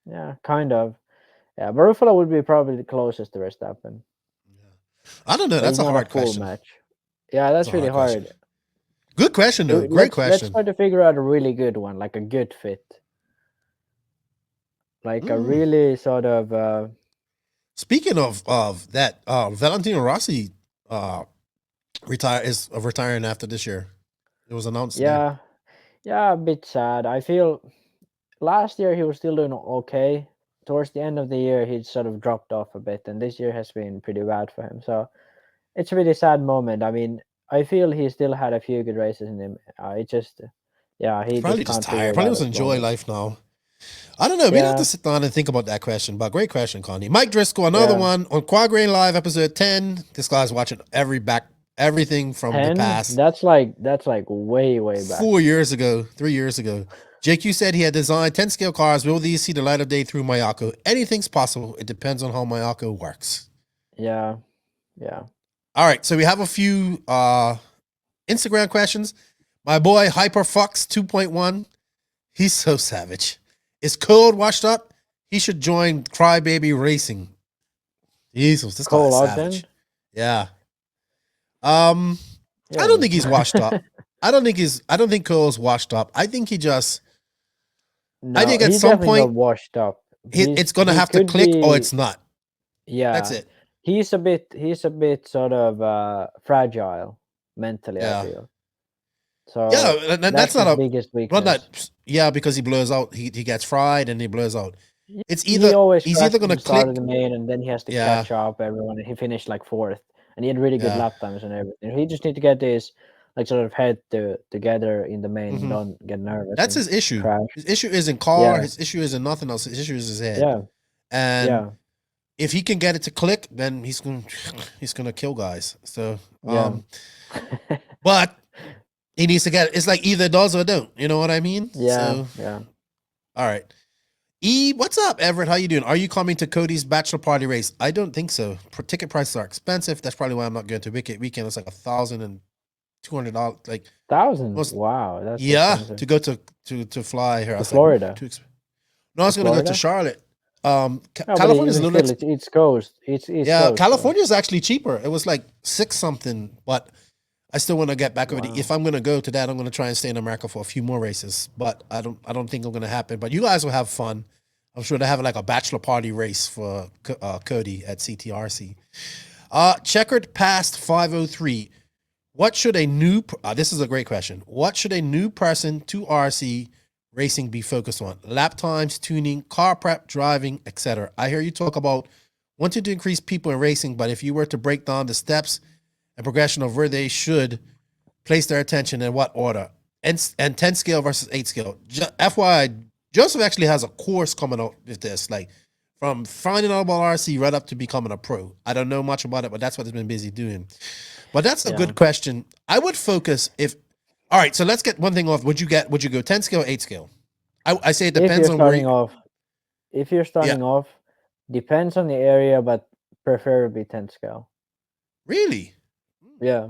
Yeah, kind of. Yeah, Barufalo would be probably the closest to Verstappen. I don't know. But That's it's a not a hard full question. match. Yeah, That's that's a really hard question. hard. Good question, though. Great Let's question. try to figure out a really good one, like a good fit. Like a really sort of Speaking of that, Valentino Rossi is retiring after this year. It was announced today. yeah, a bit sad. I feel last year he was still doing okay. Towards the end of the year, he sort of dropped off a bit, and this year has been pretty bad for him. So it's a really sad moment. I mean, I feel he still had a few good races in him. It just, yeah, he Probably just just can't figure tired. it Probably out just at the enjoy moment. life now. I don't know. We'd have Yeah, to sit down and think about that question. But great question, Connie. Mike Driscoll, another yeah. one on Quad Grain Live, episode 10. This guy's watching everything from the 10. past. That's like way back. 4 years ago, 3 years ago. JQ said he had designed 10 scale cars. Will these see the light of day through Mayako? Anything's possible. It depends on how Mayako works. Yeah. All right, so we have a few Instagram questions. My boy Hyperfox 2.1, he's so savage. Is Code washed up? He should join Crybaby Racing. Jesus, this guy Cole is Ogden. savage. Yeah. Yeah, I don't think he's washed up. I don't think Cole's washed up. I think he just No, I think at he's some definitely not point washed up. it's gonna He have to could click or be. it's not. Yeah, That's it. he's a bit sort of fragile mentally, I Yeah. feel. So Yeah, and that's that's not his a biggest well, weakness. not yeah, because he blows out. He gets fried and he blows out. It's He either always he's crashed either at gonna the start click. of the main, and then he has to Yeah, catch up everyone, and he finished like fourth, and he had really good yeah. lap times and everything. He just need to get his like sort of head together in the main, and Mhm. don't get nervous. That's and his issue. crash. His issue isn't car. Yeah, His issue isn't nothing else. His issue is his head. yeah, And yeah, if he can get it to click, then he's gonna kill guys. So yeah. but he needs to get it. It's like either does or don't. You know what I mean? Yeah, So yeah. all right. What's up, Everett? How you doing? Are you coming to Cody's bachelor party race? I don't think so. Ticket prices are expensive. That's probably why I'm not going to Wicked Weekend. It's like $1,200. Like 1,000. most, Wow, that's yeah, expensive. to go to fly here. I To was like, ooh, Florida. no, I was To going to go to Florida? Charlotte. No, but California is a even little. still, it's coast. It's Yeah, coast. California is actually cheaper. It was like 6 something, but I still want to get back over Wow. if I'm going to go to that, I'm going to try and stay in America for a few more races, but I don't think it's going to happen. But you guys will have fun. I'm sure they have like a bachelor party race for Cody at CTRC. Checkered past 503. What should a new this is a great question. What should a new person to RC racing be focused on? Lap times, tuning, car prep, driving, etc. I hear you talk about wanting to increase people in racing, but if you were to break down the steps and progression of where they should place their attention in what order? and 10 scale versus 8 scale. FYI, Joseph actually has a course coming out with this, like from finding out about RC right up to becoming a pro. I don't know much about it, but that's what he's been busy doing. But that's a Yeah. good question. I would focus if. All right, so let's get one thing off. Would you go 10 scale, 8 scale? I say it If depends you're on where. starting off, if you're starting off, depends on the area, but preferably 10 scale. Really? Yeah.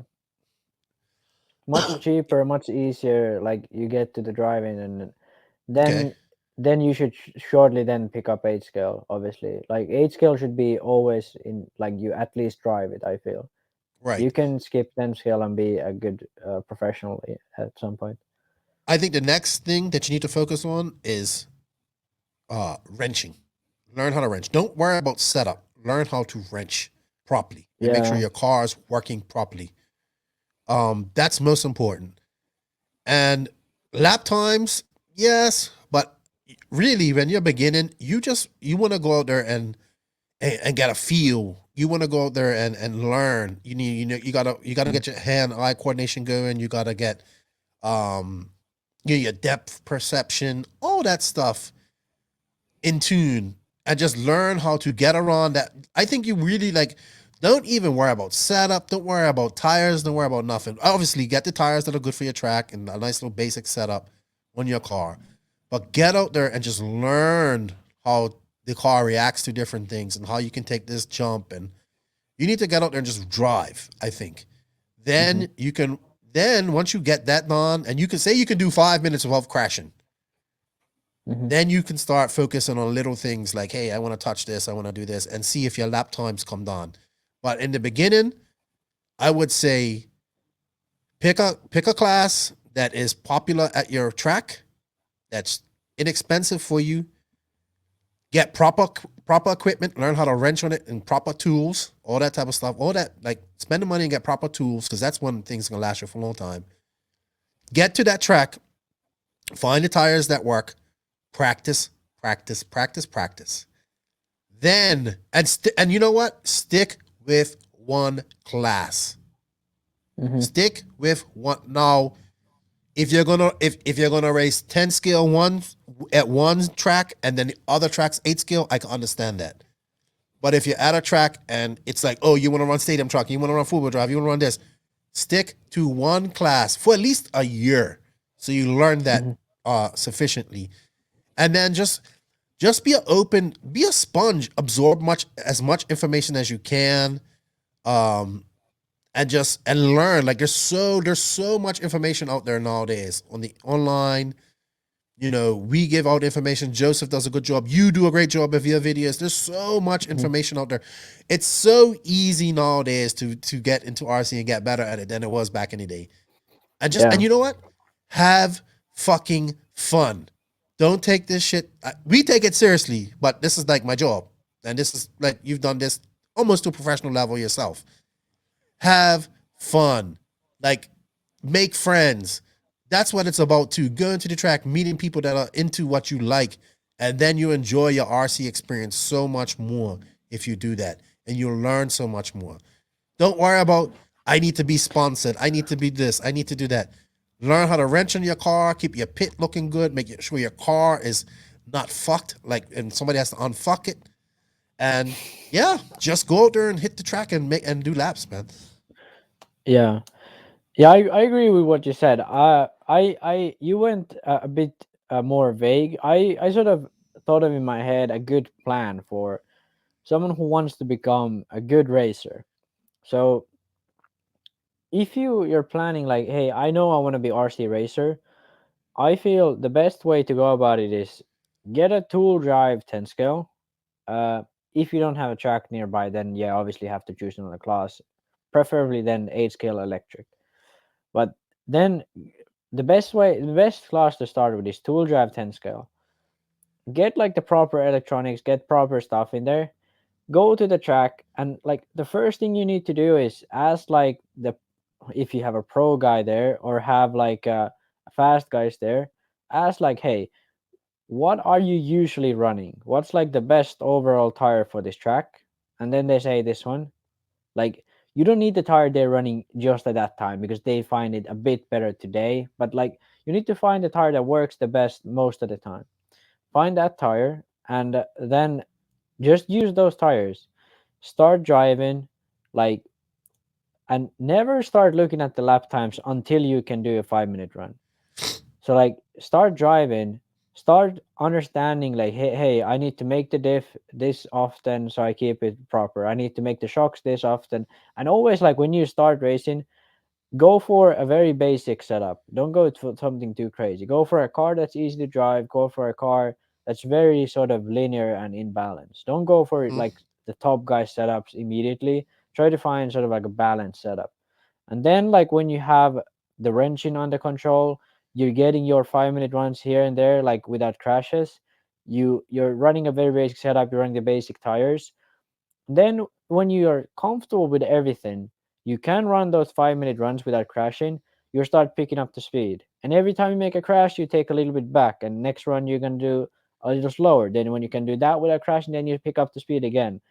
Much cheaper, much easier. Like you get to the driving, and then Okay. then you should shortly then pick up 8 scale. Obviously, like 8 scale should be always in. Like you at least drive it. I feel Right. you can skip 10 scale and be a good professional at some point. I think the next thing that you need to focus on is wrenching. Learn how to wrench. Don't worry about setup. Learn how to wrench properly and make sure Yeah. your car is working properly. That's most important. And lap times, yes, but really when you're beginning, you want to go out there and get a feel. You want to go out there and learn. You gotta get your hand-eye coordination going. You gotta get your depth perception, all that stuff in tune, and just learn how to get around that. I think you really don't even worry about setup, don't worry about tires, don't worry about nothing. Obviously get the tires that are good for your track and a nice little basic setup on your car, but get out there and just learn how the car reacts to different things and how you can take this jump. And you need to get out there and just drive, I think. Then you can, once you get that done, and you can say you can do 5 minutes without crashing, then you can start focusing on little things like, hey, I want to touch this, I want to do this, and see if your lap times come down. But in the beginning, I would say pick a class that is popular at your track, that's inexpensive for you. Get proper equipment, learn how to wrench on it, and proper tools, all that type of stuff. All that, spend the money and get proper tools, because that's one thing that's gonna last you for a long time. Get to that track, find the tires that work, practice. Then and you know what? Stick with one class. Stick with one. Now, if you're gonna race 10 scale one at one track and then the other track's 8 scale, I can understand that. But if you're at a track and it's like, oh, you want to run stadium truck, you want to run four-wheel drive, you want to run this, stick to one class for at least a year so you learn that sufficiently. And then just be open, be a sponge, absorb as much information as you can, and learn. Like there's so much information out there nowadays on the online. You know, we give out information. Joseph does a good job. You do a great job of your videos. There's so much information out there. It's so easy nowadays to get into RC and get better at it than it was back in the day. And you know what? Have fucking fun. Don't take this shit. We take it seriously, but this is like my job. And this is like, you've done this almost to a professional level yourself. Have fun. Like, make friends. That's what it's about too. Going to the track, meeting people that are into what you like, and then you enjoy your RC experience so much more if you do that. And you'll learn so much more. Don't worry about, I need to be sponsored. I need to be this. I need to do that. Learn how to wrench on your car, keep your pit looking good, make sure your car is not fucked, and somebody has to unfuck it. And yeah, just go out there and hit the track and do laps, man. Yeah. Yeah, I agree with what you said. You went a bit more vague. I sort of thought of in my head a good plan for someone who wants to become a good racer. So if you're planning like, hey, I know I want to be RC racer, I feel the best way to go about it is get a tool drive 10 scale. If you don't have a track nearby, then yeah, obviously have to choose another class, preferably then 8 scale electric. But then the best class to start with is tool drive 10 scale. Get like the proper electronics, get proper stuff in there, go to the track, and like the first thing you need to do is ask like if you have a pro guy there or have like fast guys there, ask like, hey, what are you usually running? What's like the best overall tire for this track? And then they say this one. Like, you don't need the tire they're running just at that time because they find it a bit better today. But like, you need to find the tire that works the best most of the time. Find that tire, and then just use those tires. Start driving, like, and never start looking at the lap times until you can do a 5-minute run. So like start driving, start understanding like, hey, I need to make the diff this often so I keep it proper. I need to make the shocks this often. And always like when you start racing, go for a very basic setup. Don't go for something too crazy. Go for a car that's easy to drive. Go for a car that's very sort of linear and in balance. Don't go for Mhm. like the top guy setups immediately. Try to find sort of like a balanced setup. And then like when you have the wrenching under control, you're getting your 5-minute runs here and there, like without crashes. You're running a very basic setup, you're running the basic tires. Then when you are comfortable with everything, you can run those 5-minute runs without crashing. You start picking up the speed. And every time you make a crash, you take a little bit back. And next run you're gonna do a little slower. Then when you can do that without crashing, then you pick up the speed again.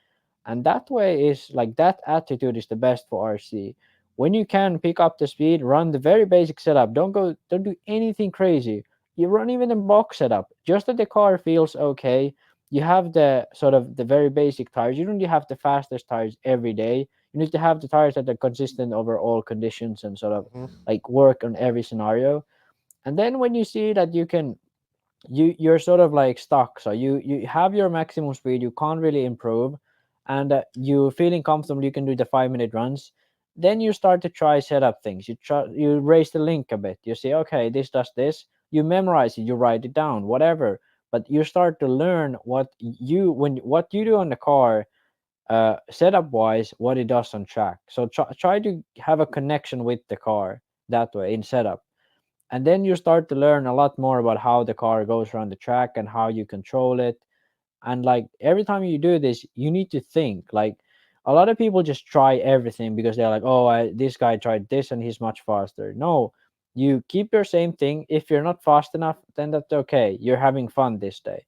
And that way is like that attitude is the best for RC. When you can pick up the speed, run the very basic setup. Don't do anything crazy. You run even a box setup, just that the car feels okay. You have the sort of the very basic tires. You don't need to have the fastest tires every day. You need to have the tires that are consistent over all conditions and sort of Mhm. like work on every scenario. And then when you see that you can you're sort of like stuck, so you have your maximum speed, you can't really improve, and you feeling comfortable, you can do the 5-minute runs. Then you start to try setup things. You raise the link a bit. You say, okay, this does this. You memorize it, you write it down, whatever. But you start to learn what you do on the car, setup wise, what it does on track. So try to have a connection with the car that way in setup. And then you start to learn a lot more about how the car goes around the track and how you control it. And like every time you do this, you need to think. Like a lot of people just try everything because they're like, oh, this guy tried this and he's much faster. No, you keep your same thing. If you're not fast enough, then that's okay. You're having fun this day.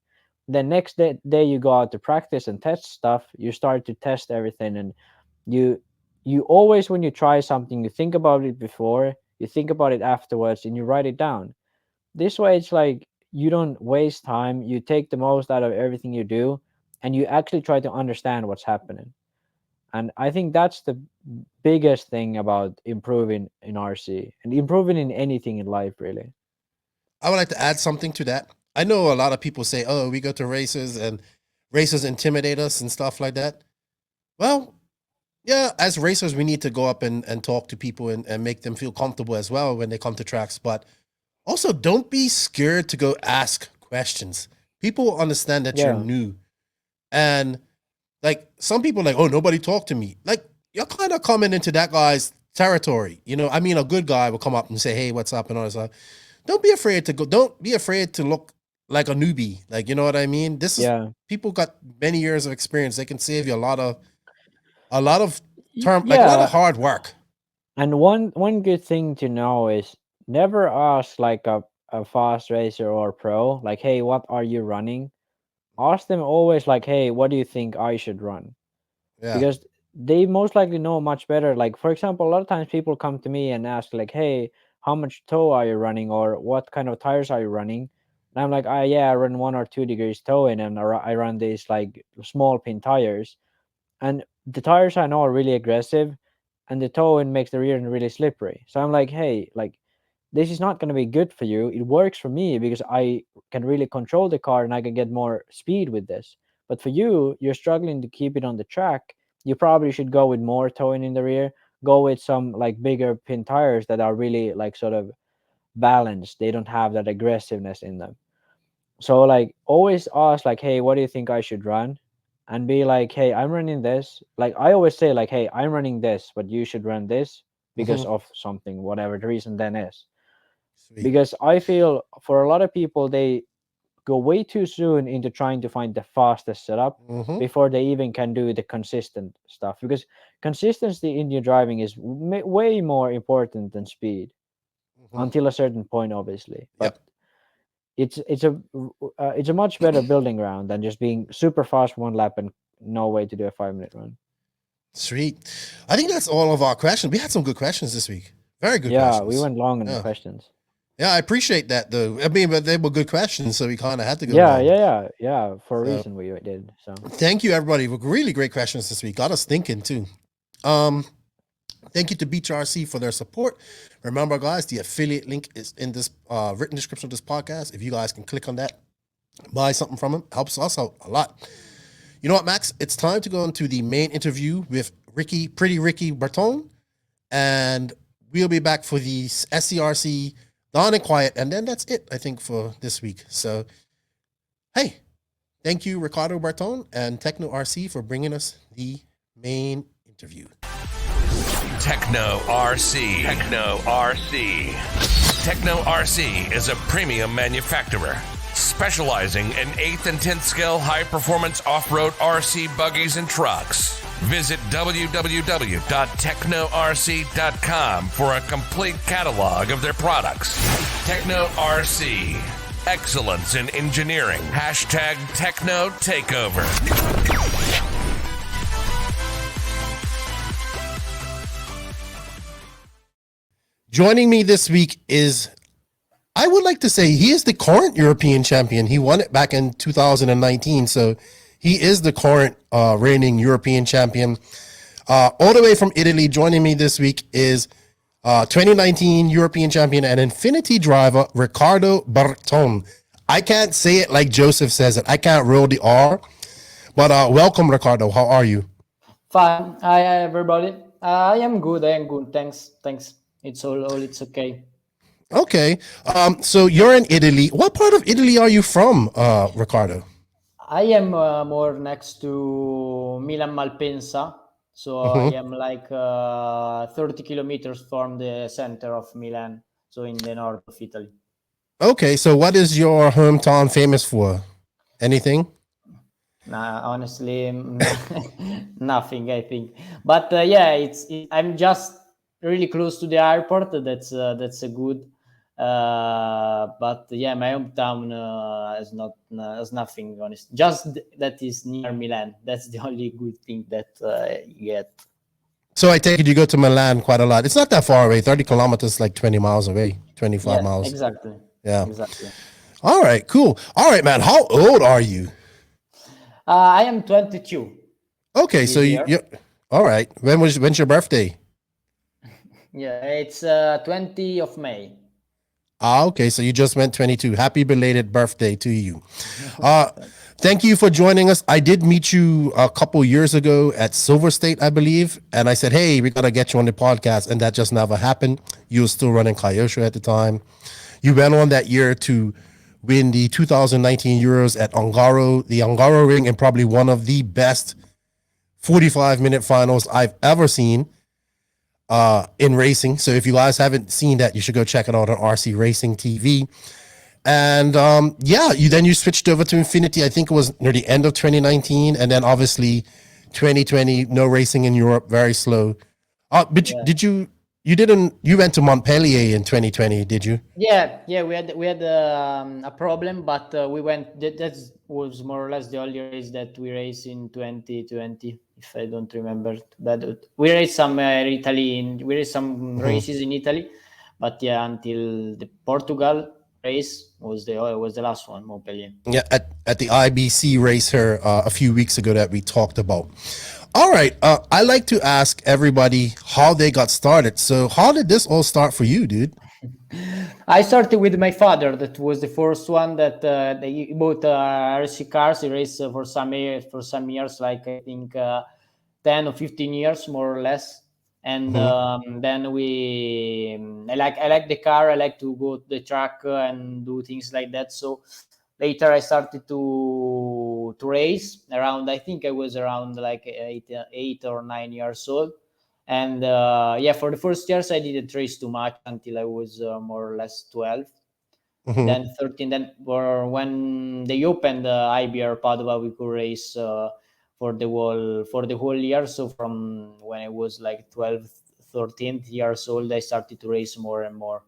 Then next day you go out to practice and test stuff. You start to test everything, and you you always, when you try something, you think about it before, you think about it afterwards, and you write it down. This way it's like you don't waste time, you take the most out of everything you do, and you actually try to understand what's happening. And I think that's the biggest thing about improving in RC and improving in anything in life, really. I would like to add something to that. I know a lot of people say, "Oh, we go to races and races intimidate us and stuff like that." Well, yeah, as racers, we need to go up and talk to people and make them feel comfortable as well when they come to tracks. But also, don't be scared to go ask questions. People will understand that you're Yeah. new. And like some people like, oh, nobody talked to me. Like you're kind of coming into that guy's territory. You know, I mean, a good guy will come up and say, hey, what's up? And all this stuff. Don't be afraid to go. Don't be afraid to look like a newbie. Like, you know what I mean? This is Yeah. people got many years of experience. They can save you a lot of like a lot of Yeah. hard work. And one good thing to know is never ask like a fast racer or pro, like, hey, what are you running? Ask them always like, hey, what do you think I should run? Yeah. Because they most likely know much better. Like, for example, a lot of times people come to me and ask like, hey, how much toe are you running, or what kind of tires are you running? And I'm like, yeah, I run 1 or 2 degrees toe in, and I run these like small pin tires. And the tires I know are really aggressive, and the toe in makes the rear end really slippery. So I'm like, hey, like, this is not going to be good for you. It works for me because I can really control the car and I can get more speed with this. But for you, you're struggling to keep it on the track. You probably should go with more towing in the rear. Go with some like bigger pin tires that are really like sort of balanced. They don't have that aggressiveness in them. So like always ask like, hey, what do you think I should run? And be like, hey, I'm running this. Like I always say, like, hey, I'm running this, but you should run this because Hmm. of something, whatever the reason then is. Sweet. Because I feel for a lot of people they go way too soon into trying to find the fastest setup Hmm. before they even can do the consistent stuff, because consistency in your driving is way more important than speed Hmm. until a certain point, obviously. But Yep. it's a much better building ground than just being super fast one lap and no way to do a 5-minute run. Sweet. I think that's all of our questions. We had some good questions this week. Very good Yeah, we questions. went long on the Yeah. questions. Yeah, I appreciate that though. I mean, but they were good questions, so we kind of had to go. Yeah. For a So- reason we did. So Thank you, everybody. Really great questions this week. Got us thinking too. Thank you to Beach RC for their support. Remember, guys, the affiliate link is in this written description of this podcast. If you guys can click on that, buy something from them, helps us out a lot. You know what, Max? It's time to go into the main interview with Pretty Ricky Berton, and we'll be back for the SCRC Dawn and Quiet, and then that's it, I think, for this week. So, hey, thank you, Riccardo Berton and Tekno RC, for bringing us the main interview. Tekno RC. Tekno RC. Tekno RC is a premium manufacturer specializing in 8th and 10th scale high-performance off-road RC buggies and trucks. Visit www.teknorc.com for a complete catalog of their products. Tekno RC. Excellence in engineering. Hashtag Tekno Takeover. Joining me this week is, I would like to say, he is the current European champion. He won it back in 2019, so he is the current reigning European champion. All the way from Italy, joining me this week is 2019 European champion and Infinity driver, Riccardo Berton. I can't say it like Joseph says it. I can't roll the R, but welcome, Riccardo. How are you? Fine. Hi, everybody. I am good. Thanks. It's it's okay. Okay. So you're in Italy. What part of Italy are you from, Riccardo? I am more next to Milan Malpensa. So I am like 30 kilometers from the center of Milan. So in the north of Italy. Okay. So what is your hometown famous for? Anything? Nah, honestly, nothing, I think. But I'm just really close to the airport. That's a good. But yeah, my hometown has nothing, honest. Just that is near Milan. That's the only good thing that you get. So I take it you go to Milan quite a lot. It's not that far away. 30 kilometers, like 20 miles away, 25 miles. Exactly. Yeah. Exactly. All right, cool. All right, man. How old are you? I am 22. Okay, so you all right. When's your birthday? Yeah, it's 20 of May. Okay, so you just went 22. Happy belated birthday to you. Thank you for joining us. I did meet you a couple years ago at Silver State, I believe, and I said, hey, we got to get you on the podcast, and that just never happened. You were still running Kyosho at the time. You went on that year to win the 2019 Euros at Ongaro, the Ongaro Ring, and probably one of the best 45-minute finals I've ever seen in racing. So if you guys haven't seen that, you should go check it out on RC Racing TV. And you switched over to Infinity. I think it was near the end of 2019, and then obviously 2020, no racing in Europe, very slow. But you went to Montpellier in 2020, did you? Yeah, we had a problem, but we went. That was more or less the only race that we raced in 2020, if I don't remember. But we raced some races in Italy, but yeah, until the Portugal race was the last one, Montpellier. Yeah, at the IBC race here a few weeks ago that we talked about. All right, I like to ask everybody how they got started. So how did this all start for you, dude? I started with my father. That was the first one that he bought RC cars. He raced for some years, like I think 10 or 15 years, more or less. And then I like the car. I like to go to the track and do things like that. So later I started to race around. I think I was around like 8 or 9 years old. And for the first years I didn't race too much until I was more or less 12. Then 13. Then when they opened IBR Padua, we could race for the whole year. So from when I was like 12, 13 years old, I started to race more and more.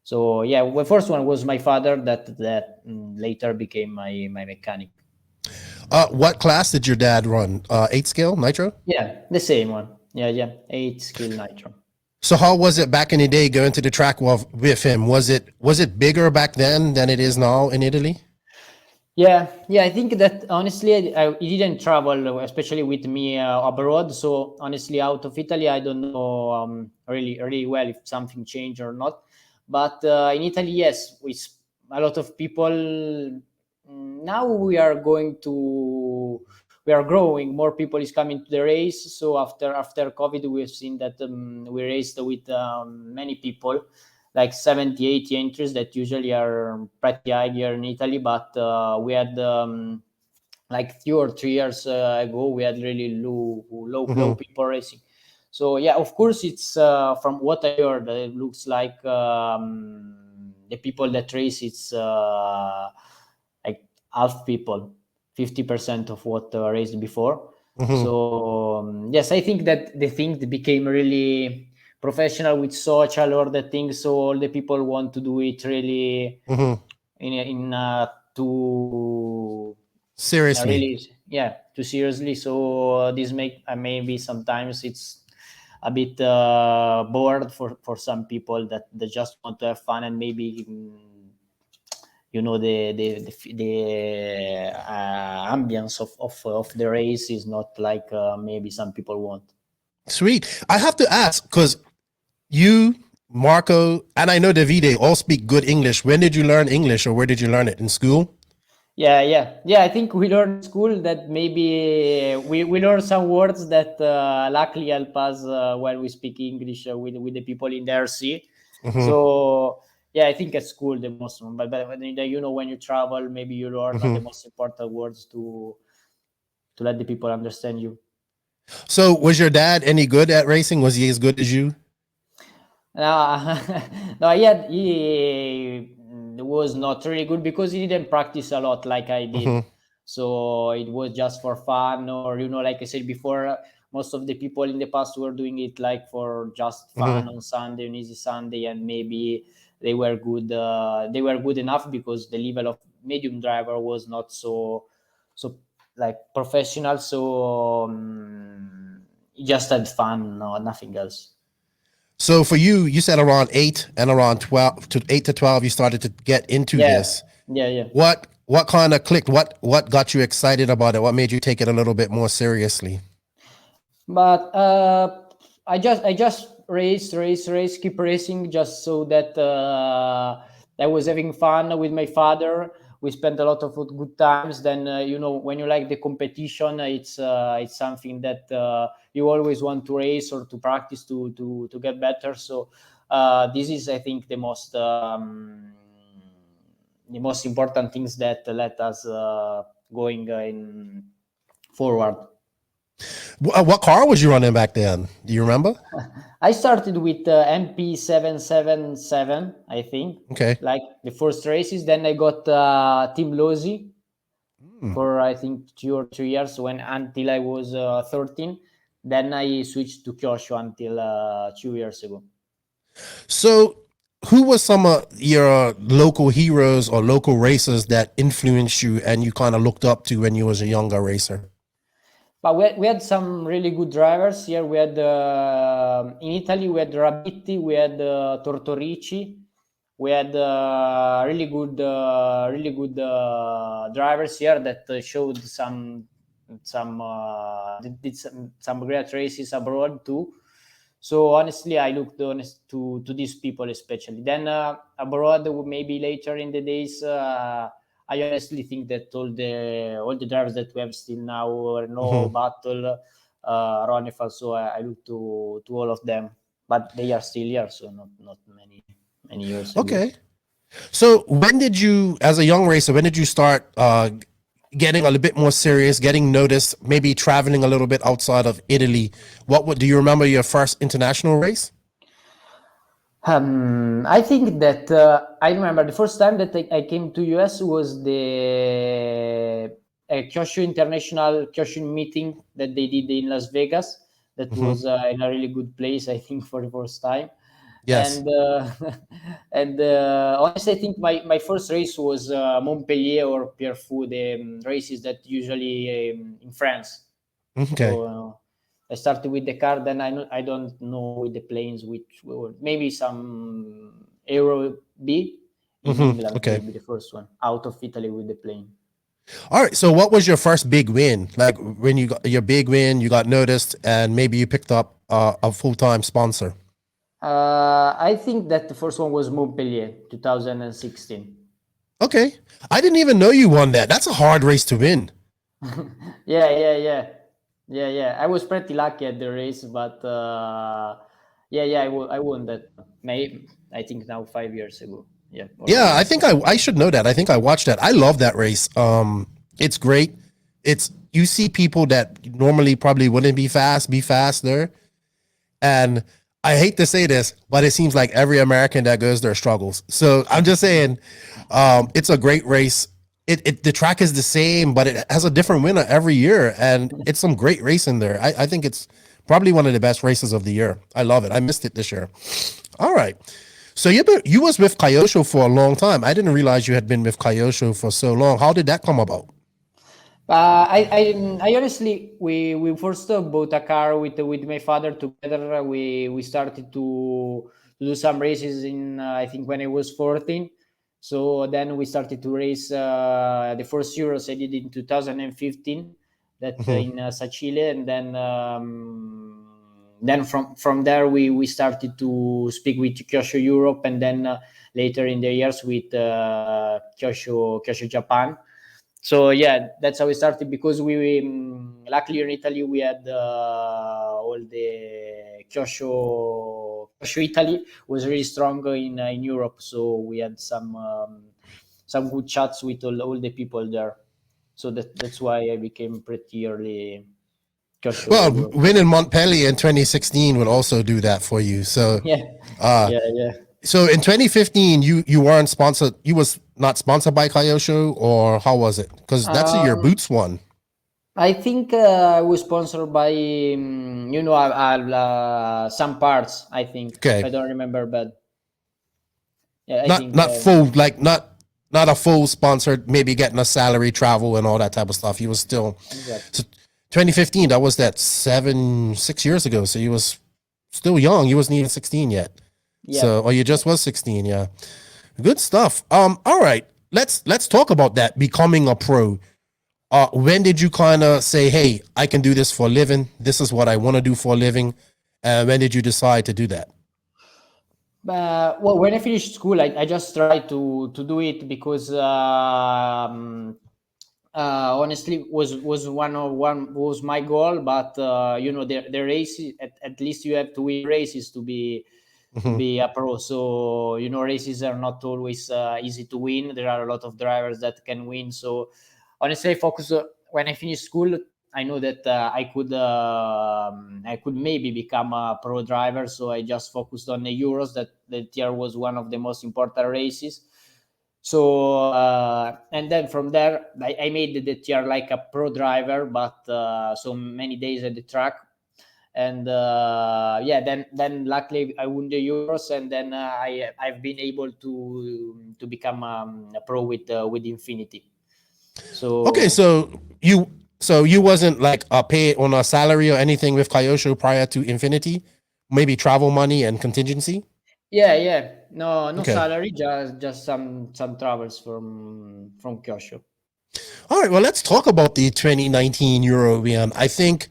So yeah, the first one was my father that later became my mechanic. What class did your dad run? 8 scale nitro? Yeah, the same one. Yeah, 8 scale nitro. So how was it back in the day going to the track with him? Was it bigger back then than it is now in Italy? Yeah, I think that honestly, he didn't travel, especially with me abroad. So honestly, out of Italy, I don't know really well if something changed or not. But in Italy, yes, a lot of people. Now we are growing. More people is coming to the race. So after COVID, we've seen that we raced with many people, like 70, 80 entries that usually are pretty high here in Italy. But we had like 2 or 3 years ago, we had really low people racing. So yeah, of course, it's from what I heard, it looks like the people that race, it's like half people, 50% of what raced before. So yes, I think that the thing became really professional with social or the thing, so all the people want to do it really in too Seriously. really, yeah, too seriously. So this make maybe sometimes it's a bit bored for some people that they just want to have fun, and maybe the ambience of the race is not like maybe some people want. Sweet. I have to ask, because you, Marco, and I know Davide all speak good English. When did you learn English, or where did you learn it? In school? Yeah. I think we learned in school that maybe we learn some words that luckily help us when we speak English with the people in the RC. So yeah, I think at school the most, but when you travel, maybe you learn the most important words to let the people understand you. So was your dad any good at racing? Was he as good as you? No, he was not really good because he didn't practice a lot like I did. So it was just for fun, or like I said before, most of the people in the past were doing it like for just fun on Sunday, on easy Sunday, and maybe they were good. They were good enough because the level of medium driver was not so like professional. So he just had fun, no, nothing else. So for you, you said around 8 and around 12 to 8 to 12, you started to get into this. Yeah. What kind of clicked? What got you excited about it? What made you take it a little bit more seriously? But I just race, keep racing, just so that I was having fun with my father. We spent a lot of good times. Then when you like the competition, it's something that you always want to race or to practice to get better. So this is, I think, the most important things that let us going in forward. What car was you running back then? Do you remember? I started with MP777, I think. Okay. Like the first races. Then I got Team Losi for I think 2 or 3 years until I was 13. Then I switched to Kyosho until 2 years ago. So who was some of your local heroes or local racers that influenced you and you kind of looked up to when you was a younger racer? But we had some really good drivers here. We had in Italy, we had Rabitti, we had Tortorici, we had really good drivers here that showed did some great races abroad too. So honestly, I looked to these people especially. Then abroad, maybe later in the days. I honestly think that all the drivers that we have still now, Battle, Ronifal, so I look to all of them, but they are still here, so not many years ago. Okay. So when did you, as a young racer, when did you start getting a little bit more serious, getting noticed, maybe traveling a little bit outside of Italy? Do you remember your first international race? I think that I remember the first time that I came to US was the Kyosho International Kyosho meeting that they did in Las Vegas. That was in a really good place, I think, for the first time. Yes. And honestly, I think my first race was Montpellier or Pierrefonds, the races that usually in France. Okay. So I started with the car, then I don't know with the planes, which were maybe some Aero B in England, Okay. maybe the first one out of Italy with the plane. All right. So what was your first big win? Like when you got your big win, you got noticed, and maybe you picked up a full-time sponsor. I think that the first one was Montpellier, 2016. Okay. I didn't even know you won that. That's a hard race to win. Yeah. I was pretty lucky at the race, but I won that. Maybe I think now 5 years ago. Yeah. Yeah, I think I should know that. I think I watched that. I love that race. It's great. It's you see people that normally probably wouldn't be fast there. And I hate to say this, but it seems like every American that goes there struggles. So I'm just saying, it's a great race. The track is the same, but it has a different winner every year, and it's some great racing there. I think it's probably one of the best races of the year. I love it. I missed it this year. All right. So you was with Kyosho for a long time. I didn't realize you had been with Kyosho for so long. How did that come about? I honestly, we first bought a car with my father together. We started to do some races in I think when I was 14. So then we started to race the first Euros I did in 2015, that in Sacile, and then from there we started to speak with Kyosho Europe, and then later in the years with Kyosho Japan. So yeah, that's how we started, because we luckily in Italy we had all the Kyosho Italy was really strong in Europe, so we had some good chats with all the people there. So that's why I became pretty early Kyosho. Well, winning Montpellier in 2016 would also do that for you. So yeah. So in 2015, you weren't sponsored. You was not sponsored by Kyosho, or how was it? Because that's your boots one. I think I was sponsored by some parts. I think. Okay. I don't remember, but yeah, I think not full, like not a full sponsored. Maybe getting a salary, travel, and all that type of stuff. You was still. Exactly. So 2015. That was 6 years ago. So you was still young. You wasn't even 16 yet. Yeah. So, or you just was 16, yeah. Good stuff. All right. Let's talk about that, becoming a pro. When did you kind of say, hey, I can do this for a living? This is what I want to do for a living. When did you decide to do that? Well, when I finished school, I just tried to do it because honestly was my goal. But the race, at least you have to win races to be a pro. So races are not always easy to win. There are a lot of drivers that can win. So honestly, I focused when I finished school. I know that I could maybe become a pro driver. So I just focused on the Euros. That the tier was one of the most important races. So and then from there, I made the tier like a pro driver, but so many days at the track. And then luckily I won the Euros, and then I've been able to become a pro with Infinity. So okay, so you wasn't like paid on a salary or anything with Kyosho prior to Infinity, maybe travel money and contingency. Yeah, no Okay. salary, just some travels from Kyosho. All right, well, let's talk about the 2019 European. I think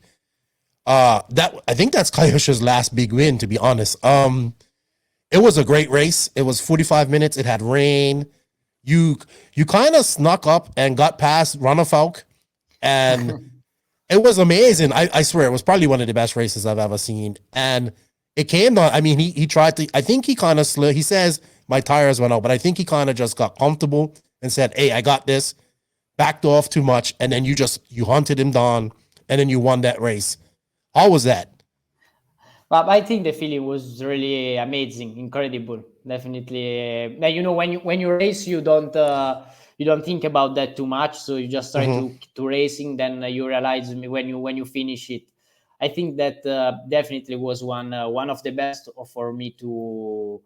that's Kyosho's last big win, to be honest. It was a great race. It was 45 minutes. It had rain. You kind of snuck up and got past Runafalk, and it was amazing. I swear it was probably one of the best races I've ever seen. And it came down. I mean, he tried to. I think he kind of slid. He says my tires went out, but I think he kind of just got comfortable and said, "Hey, I got this." Backed off too much, and then you hunted him down, and then you won that race. How was that? But I think the feeling was really amazing, incredible. Definitely, when you race, you don't think about that too much. So you just try to racing. Then you realize when you finish it. I think that definitely was one of the best for me to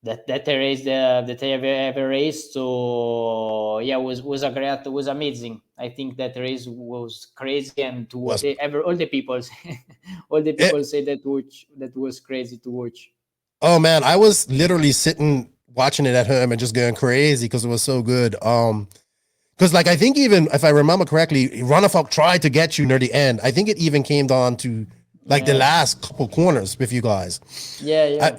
that I raced that I ever raced. So yeah, was a great, was amazing. I think that race was crazy, and to Was all the people all the it? people say that was crazy to watch. Oh man, I was literally sitting watching it at home and just going crazy because it was so good. Because like I think even if I remember correctly, Runafuck tried to get you near the end. I think it even came down to like the Yeah, last couple corners with you guys. yeah.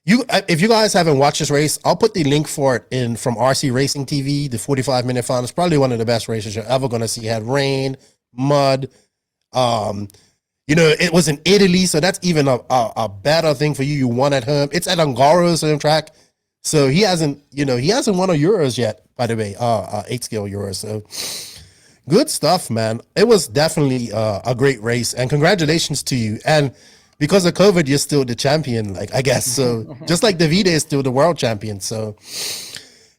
If you guys haven't watched this race, I'll put the link for it in from RC Racing TV. The 45-minute final is probably one of the best races you're ever going to see. It had rain, mud. Um, it was in Italy, so that's even a better thing for you. You won at home. It's at Angaro's home track, so he hasn't won a Euros yet. By the way, 8-scale Euros. So good stuff, man. It was definitely a great race, and congratulations to you. And because of COVID, you're still the champion, like I guess. So just like Davide is still the world champion. So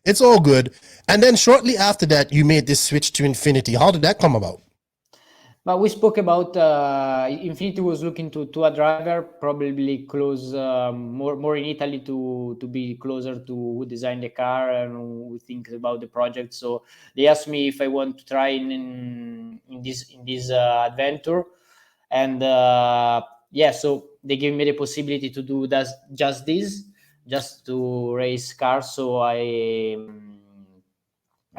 it's all good. And then shortly after that, you made this switch to Infinity. How did that come about? But we spoke about Infinity was looking to a driver, probably close more in Italy to be closer to who designed the car and who think about the project. So they asked me if I want to try in this adventure, and yeah, so they gave me the possibility to do just to race cars. So I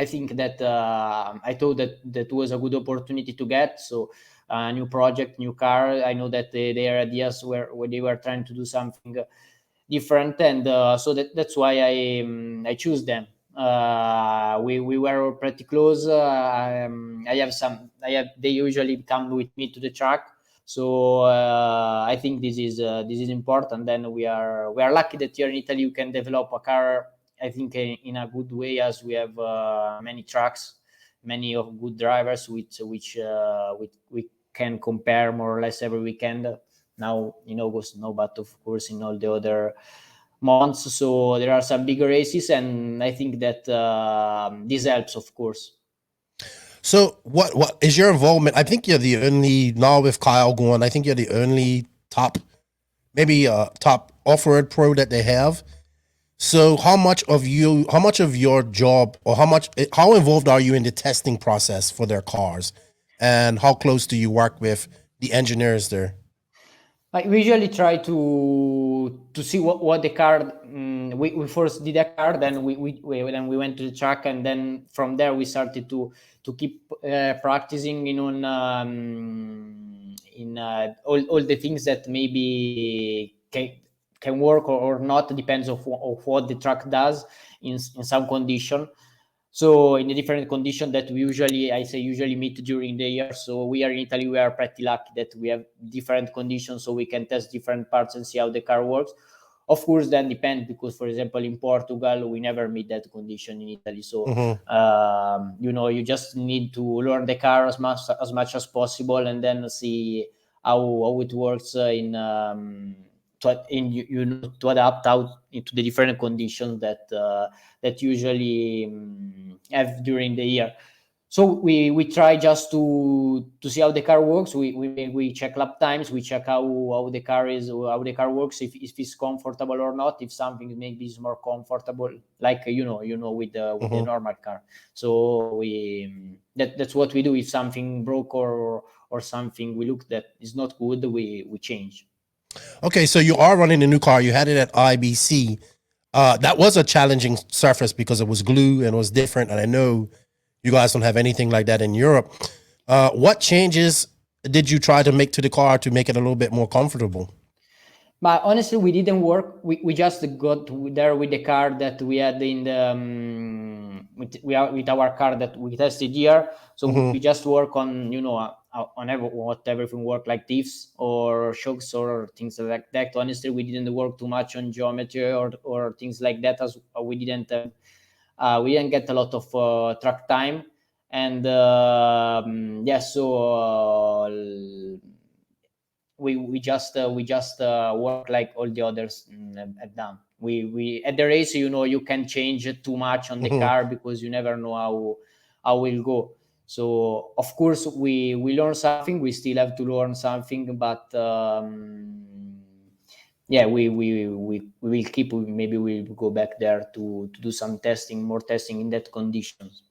think that I thought that was a good opportunity to get. So a new project, new car. I know that their ideas were where they were trying to do something different, and so that's why I choose them. We were pretty close. They usually come with me to the track. So I think this is important. Then we are lucky that here in Italy you can develop a car, I think, in a good way, as we have many tracks, many of good drivers, which we can compare more or less every weekend. Now in August, no, but of course in all the other months. So there are some bigger races, and I think that this helps, of course. So what is your involvement? I think you're the only now with Kyle going. I think you're the only top off-road pro that they have. So how much of your job, or how involved are you in the testing process for their cars, and how close do you work with the engineers there? We usually try to see what the car. We first did a car, then then we went to the track, and then from there we started to keep practicing in all the things that maybe can work or not, depends of what the track does in some condition. So in a different condition that we usually meet during the year. So we are in Italy, we are pretty lucky that we have different conditions, so we can test different parts and see how the car works. Of course, then depends, because for example in Portugal we never meet that condition in Italy. So you just need to learn the car as much as possible, and then see how it works to adapt out into the different conditions that usually have during the year. So we try just to see how the car works. We check lap times. We check how the car works, if it's comfortable or not. If something maybe is more comfortable, like with the normal car. So that's what we do. If something broke or something we look that is not good, we change. Okay, so you are running a new car. You had it at IBC. That was a challenging surface because it was glue and it was different. And I know you guys don't have anything like that in Europe. What changes did you try to make to the car to make it a little bit more comfortable? But honestly, we didn't work. We just got there with the car that we had in the with our car that we tested here. So we just work on everything work, like diffs or shocks or things like that. Honestly, we didn't work too much on geometry or things like that, as we didn't get a lot of track time. And we just work like all the others have done. We at the race, you can change it too much on the car, because you never know how it will go. So of course we learn something. We still have to learn something, but yeah, we will keep. Maybe we'll go back there to do some testing, more testing in that conditions.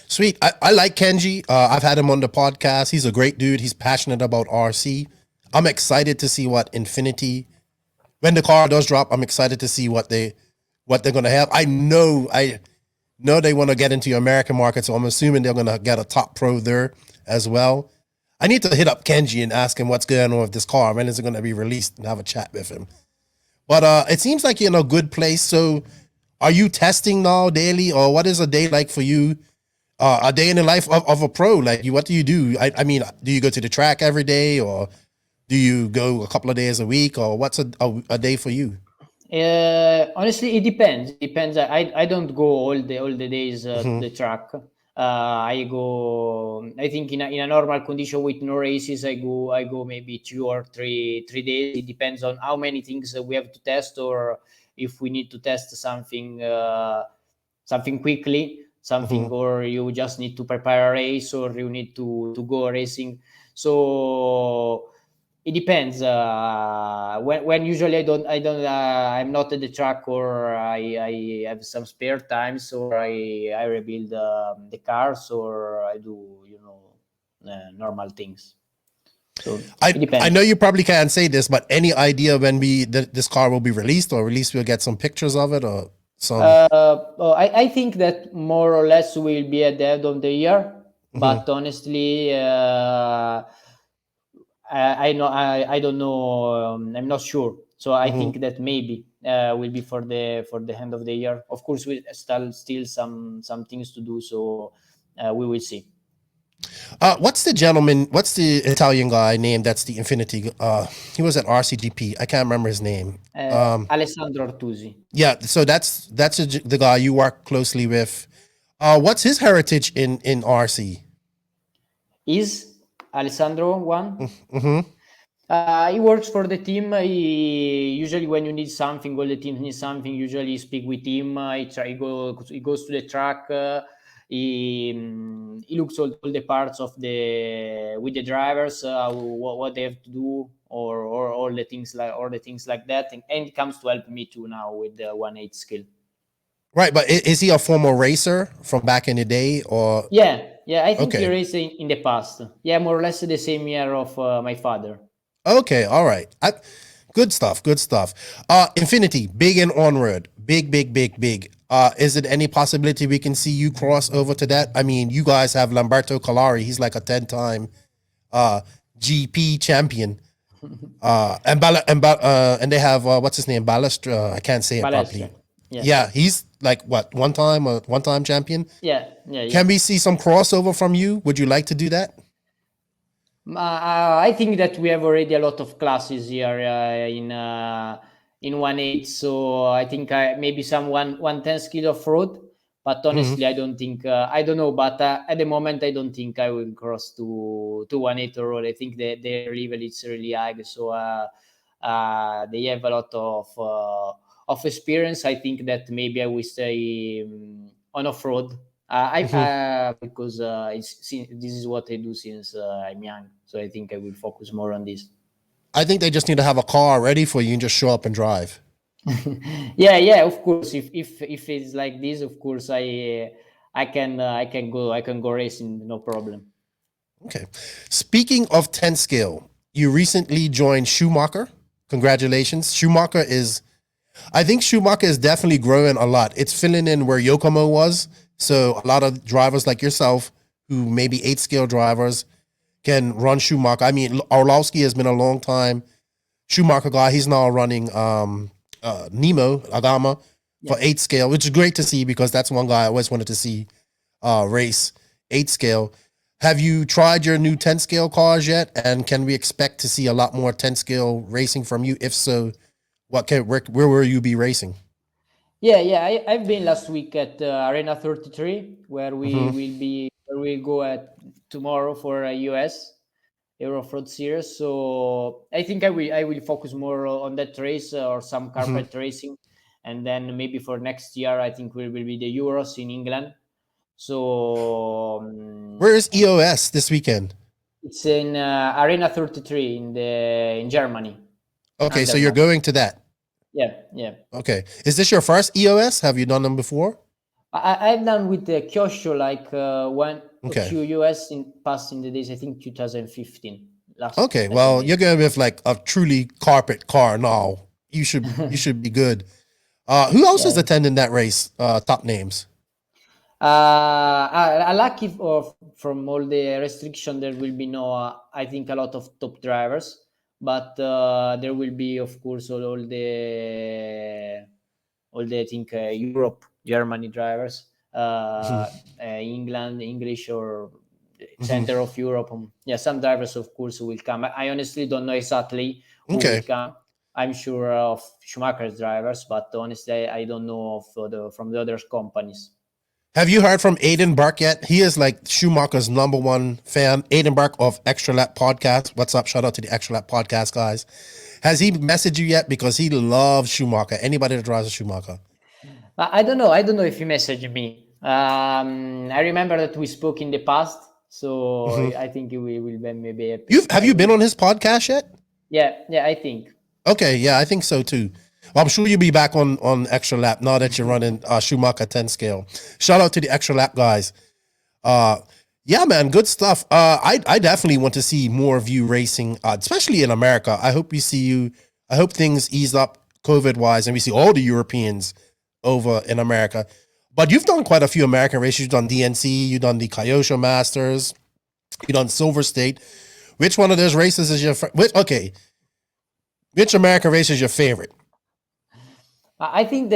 Sweet. I like Kenji. I've had him on the podcast. He's a great dude. He's passionate about RC. I'm excited to see what Infinity, when the car does drop, I'm excited to see what they're gonna have. I know they want to get into the American market, so I'm assuming they're gonna get a top pro there as well. I need to hit up Kenji and ask him what's going on with this car. When is it gonna be released, and have a chat with him? But it seems like you're in a good place. So are you testing now daily, or what is a day like for you? A day in the life of a pro, like what do you do? I mean, do you go to the track every day, or do you go a couple of days a week, or what's a day for you? Honestly, it depends. It depends. I don't go all the days to the track. I go. I think in a normal condition with no races, I go maybe 2 or 3 days. It depends on how many things we have to test, or if we need to test something quickly, or you just need to prepare a race, or you need to go racing. So it depends. When usually I'm not at the track, or I have some spare times, or I rebuild the cars, or I do normal things. So it depends. I know you probably can't say this, but any idea when this car will be released, or at least we'll get some pictures of it, or some? I think that more or less will be at the end of the year, but honestly, I don't know. I'm not sure. So I think that maybe will be for the end of the year. Of course, we still some things to do. So we will see. What's the Italian guy name that's the Infinity? He was at RCGP. I can't remember his name. Alessandro Artusi. Yeah, so that's the guy you work closely with. What's his heritage in RC? Is Alessandro one? He works for the team. He usually, when you need something, all the teams need something, usually you speak with him. He goes to the track. He looks all the parts with the drivers, what they have to do, or all the things like that, and it comes to help me too now with the 1.8 skill. Right, but is he a former racer from back in the day, or? Yeah, I think he raced in the past. Yeah, more or less the same year of my father. Okay, all right. Good stuff. Infinity, big and onward, big. Is it any possibility we can see you cross over to that? I mean, you guys have Lamberto Calari. He's like a 10-time GP champion. And they have what's his name? Balestra. I can't say it properly. Yeah, he's like what, one-time champion? Yeah. Can we see some crossover from you? Would you like to do that? I think that we have already a lot of classes here in 1.8, so I think maybe some 110 skill of road, but honestly I don't think I don't know, but at the moment I don't think I will cross to 1.8 road. I think their level is really high, so they have a lot of experience. I think that maybe I will stay on off-road. Because this is what I do since I'm young, so I think I will focus more on this. I think they just need to have a car ready for you and just show up and drive. Yeah, of course. If it's like this, of course I can go racing, no problem. Okay. Speaking of 10 scale, you recently joined Schumacher. Congratulations. I think Schumacher is definitely growing a lot. It's filling in where Yokomo was. So a lot of drivers like yourself, who maybe 8 scale drivers, can run Schumacher. I mean, Orlowski has been a long time Schumacher guy. He's now running Nemo Agama for 8 scale, which is great to see, because that's one guy I always wanted to see race 8 scale. Have you tried your new 10 scale cars yet? And can we expect to see a lot more 10 scale racing from you? If so, where will you be racing? Yeah. I've been last week at Arena 33, where we'll go at tomorrow for a US Eurofroad Series. So I think I will focus more on that race, or some carpet racing, and then maybe for next year I think will be the Euros in England. So where is EOS this weekend? It's in Arena 33 in Germany. Okay, so you're Andermatt. going to that. Yeah. Okay. Is this your first EOS? Have you done them before? I've done with the Kyosho like one or Okay. two US in the days, I think 2015. Okay. Last Well, year. you're going with like a truly carpet car now. You should be good. Who else is Yeah. attending that race? Top names. I like if from all the restriction there will be no I think a lot of top drivers, but there will be of course all the I think Europe, Germany drivers, England, English or center of Europe. Yeah, some drivers of course will come. I honestly don't know exactly who Okay. will come. I'm sure of Schumacher's drivers, but honestly I don't know of from the other companies. Have you heard from Aiden Burke yet? He is like Schumacher's #1 fan. Aiden Burke of Extra Lap Podcast. What's up? Shout out to the Extra Lap Podcast guys. Has he messaged you yet? Because he loves Schumacher. Anybody that drives a Schumacher. I don't know. I don't know if he messaged me. I remember that we spoke in the past, so I think we will be maybe. Have you been on his podcast yet? Yeah, I think. Okay, yeah, I think so too. Well, I'm sure you'll be back on Extra Lap now that you're running Schumacher 10 scale. Shout out to the Extra Lap guys. Yeah, man, good stuff. I definitely want to see more of you racing, especially in America. I hope we see you. I hope things ease up COVID wise, and we see all the Europeans over in America. But you've done quite a few American races. You've done DNC. You've done the Kyosho Masters. You've done Silver State. Which one of those races is your Which American race is your favorite? I think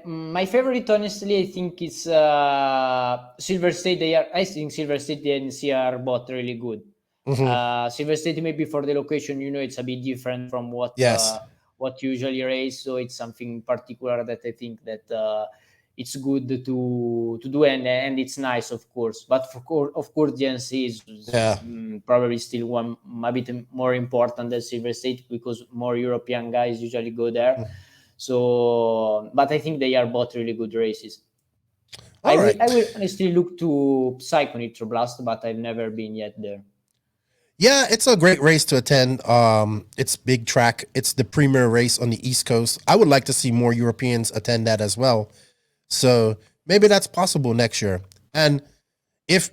my favorite, honestly, I think it's Silver State. I think Silver State and NC are both really good. Silver State maybe for the location, it's a bit different from what usually race. So it's something particular that I think that it's good to do, and it's nice, of course. But of course, the NC is probably still one a bit more important than Silver State because more European guys usually go there. So, but I think they are both really good races. I will honestly look to Psycho Nitroblast, but I've never been yet there. Yeah, it's a great race to attend. It's big track. It's the premier race on the East Coast. I would like to see more Europeans attend that as well. So maybe that's possible next year. And if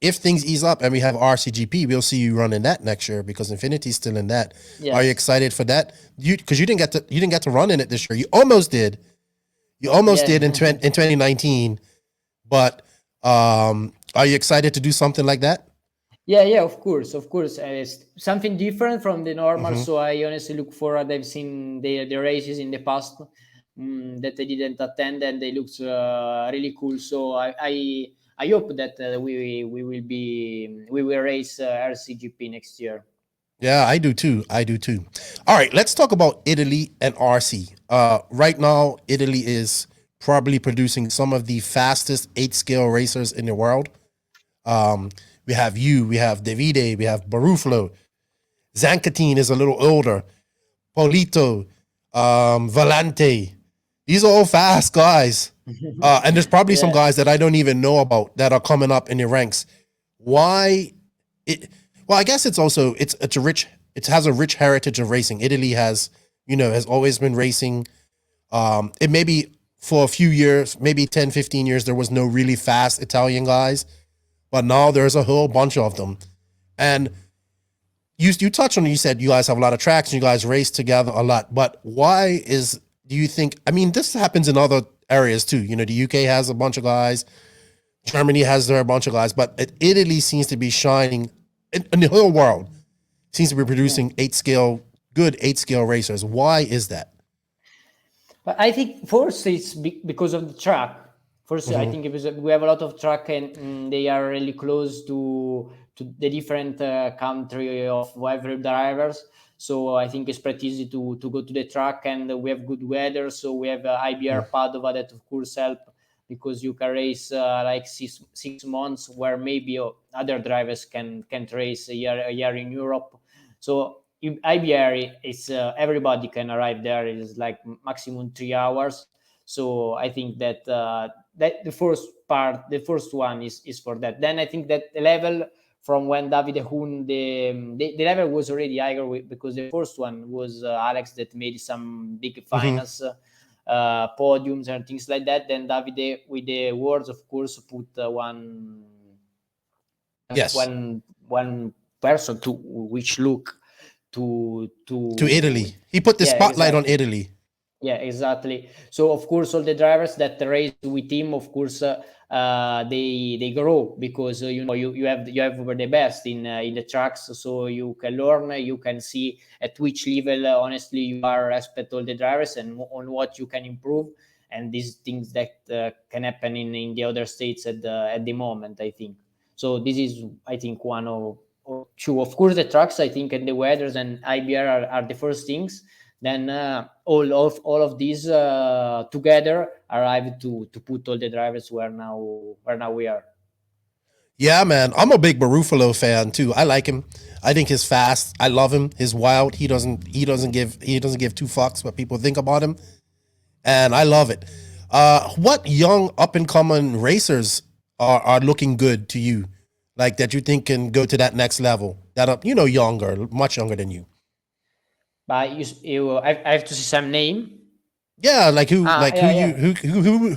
things ease up and we have RCGP, we'll see you running that next year because Infinity's still in that. Yes. Are you excited for that? Because you didn't get to run in it this year. You almost did. You almost did in 2019. But are you excited to do something like that? Yeah, of course. It's something different from the normal. So I honestly look forward. I've seen the races in the past that I didn't attend, and they looked really cool. So I hope that we will race RCGP next year. Yeah, I do too. All right, let's talk about Italy and RC. Right now, Italy is probably producing some of the fastest 8-scale racers in the world. We have we have Davide, we have Barufalo. Zancatine is a little older. Polito, Valente. These are all fast guys. And there's probably some guys that I don't even know about that are coming up in the ranks. Why? Well, I guess it's it has a rich heritage of racing. Italy has always been racing. It maybe for a few years, maybe 10, 15 years, there was no really fast Italian guys. But now there's a whole bunch of them. And you touched on it, you said you guys have a lot of tracks and you guys race together a lot. But do you think, this happens in other areas too. The UK has a bunch of guys. Germany has a bunch of guys. But Italy seems to be shining in the whole world. Seems to be producing good 8-scale racers. Why is that? I think first it's because of the track. First, I think we have a lot of track and they are really close to the different country of every drivers. So I think it's pretty easy to go to the track, and we have good weather. So we have IBR Padova that of course help because you can race like 6 months where maybe other drivers can't race a year in Europe. So IBR is everybody can arrive there. It is like maximum 3 hours. So I think that the first one is for that. Then I think that the level from when Davide won the level was already higher because the first one was Alex that made some big finals, podiums and things like that. Then Davide with the words, of course, put one person to which look to Italy. He put the spotlight on Italy. Yeah, exactly. So of course, all the drivers that race with him, of course, they grow because you have the best in the tracks, so you can learn, you can see at which level honestly you are respect all the drivers and on what you can improve, and these things that can happen in the other states at the moment. I think so. This is I think one or two. Of course, the tracks I think and the weathers and IBR are the first things. Then all of these together arrive to put all the drivers where now we are. Yeah, man, I'm a big Barufalo fan too. I like him. I think he's fast. I love him. He's wild. He doesn't give two fucks what people think about him, and I love it. What young up and coming racers are looking good to you, like that you think can go to that next level? That are younger, much younger than you. But I have to see some name. Yeah, like who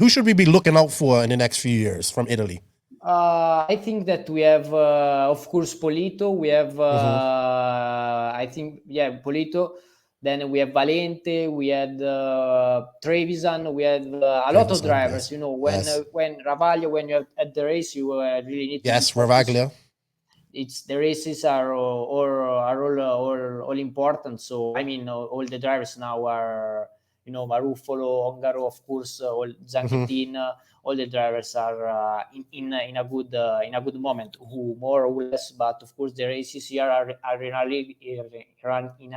should we be looking out for in the next few years from Italy? I think that we have, of course, Polito. We have, I think, Polito. Then we have Valente. We had Trevisan. We had a lot of drivers. Yes. When Ravaglio, when you're at the race, you really need to. Yes, Ravaglio. It's the races are all important. So I mean, all the drivers now are Marufolo, Ongaro, of course, all Zanquetin. All the drivers are in a good moment, who more or less. But of course, the races here are in a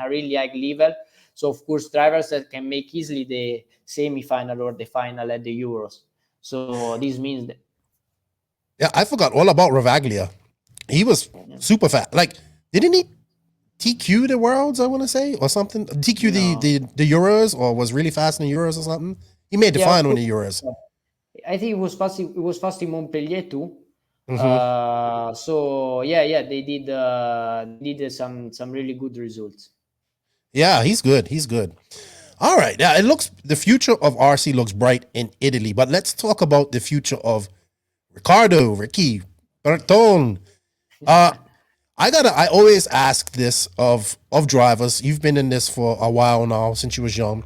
really high level. So of course, drivers that can make easily the semi-final or the final at the Euros. So this means that. Yeah, I forgot all about Ravaglio. He was super fast. Like, didn't he TQ the Worlds, I want to say, or something? TQ the Euros, or was really fast in the Euros or something? He made the final in the Euros. I think it was fast in Montpellier too. So they did some really good results. Yeah, he's good. He's good. All right. Yeah, the future of RC looks bright in Italy, but let's talk about the future of Riccardo, Ricky, Berton. I always ask this of drivers. You've been in this for a while now, since you was young.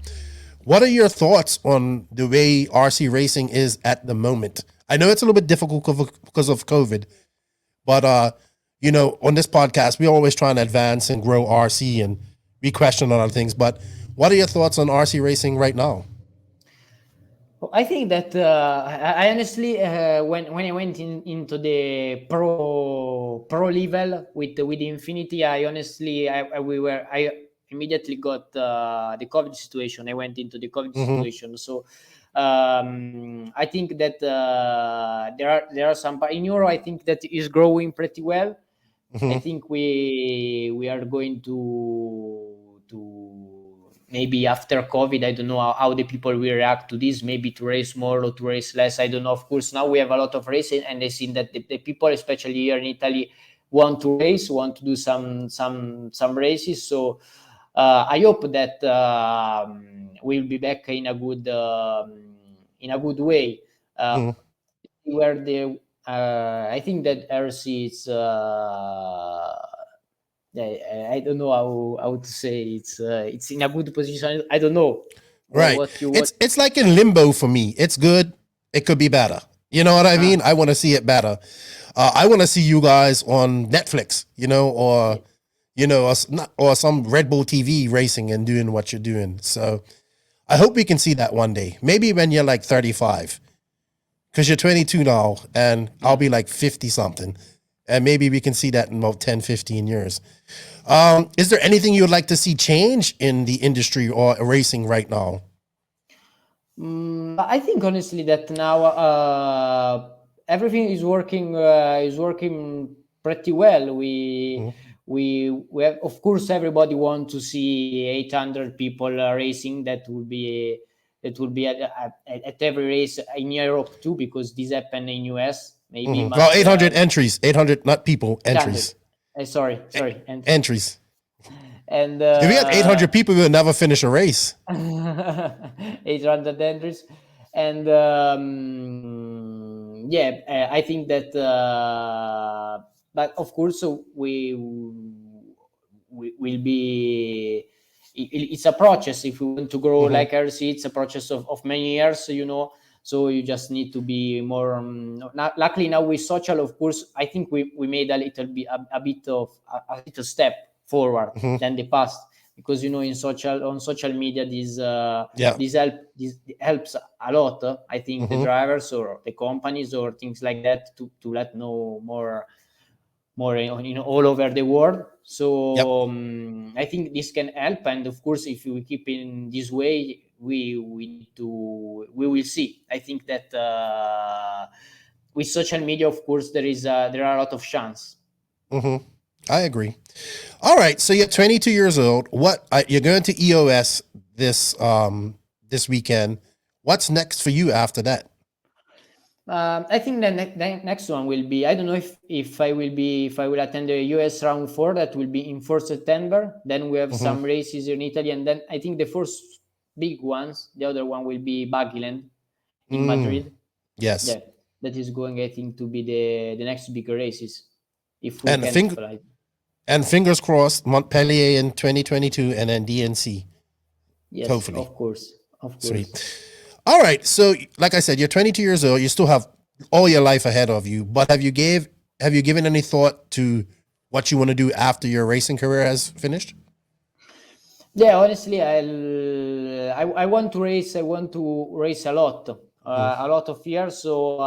What are your thoughts on the way RC racing is at the moment? I know it's a little bit difficult because of COVID, but on this podcast, we're always trying to advance and grow RC and we question other things. But what are your thoughts on RC racing right now? I think that I honestly, when I went into the pro level with Infinity, I immediately got the COVID situation. I went into the COVID situation, so I think that there are some in Euro. I think that is growing pretty well. I think we are going to maybe after COVID, I don't know how the people will react to this, maybe to race more or to race less. I don't know. Of course, now we have a lot of racing, and I see that the people, especially here in Italy, want to race, want to do some races. So I hope that we'll be back in a good way. Where I think that RC is. I don't know how to say it's in a good position. I don't know. Right. It's like in limbo for me. It's good. It could be better. You know what I mean? I want to see it better. I want to see you guys on Netflix, or some Red Bull TV racing and doing what you're doing. So I hope we can see that one day. Maybe when you're like 35, because you're 22 now and I'll be like 50 something. And maybe we can see that in about 10, 15 years. Is there anything you would like to see change in the industry or racing right now? I think honestly that now everything is working pretty well. We have, of course, everybody wants to see 800 people racing. That will be at every race in Europe too, because this happened in US. maybe. Well, 800 entries, 800 not people, entries. Sorry, entries. And if we had 800 people, we would never finish a race. 800 entries, and I think that. But of course, so we will be. It's a process. If we want to grow like RC, it's a process of many years. So you just need to be more. Luckily now with social, of course, I think we made a little bit a little step forward than the past, because on social media this helps a lot. I think the drivers or the companies or things like that to let know more all over the world. So I think this can help, and of course if we keep in this way, we will see. I think that with social media, of course, there are a lot of chance. I agree. All right, so you're 22 years old. You're going to EOS this weekend. What's next for you after that? I think the next one will be, I don't know if I will attend the US round 4. That will be in 4 September. Then we have some races in Italy, and then I think the first big ones, the other one will be Baggyland in Madrid. Yes. Yeah, that is going, I think, to be the next big races. If we and can fly. And fingers crossed, Montpellier in 2022, and then DNC. Yes, hopefully. Of course. Sweet. All right. So, like I said, you're 22 years old. You still have all your life ahead of you. But have you given any thought to what you want to do after your racing career has finished? Yeah, honestly, I want to race. I want to race a lot of years. So,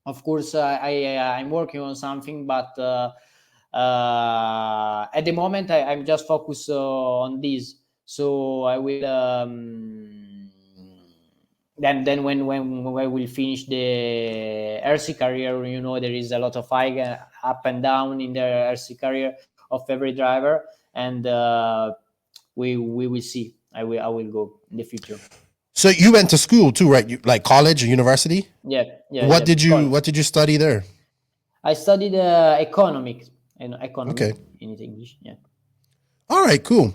of course, I'm working on something, but at the moment I'm just focused on this. So I will then when we will finish the RC career, there is a lot of up and down in the RC career of every driver, and we will see. I will go in the future. So you went to school too, right? Like college or university? Yeah. What did you study there? I studied economics in English. Yeah. All right, cool.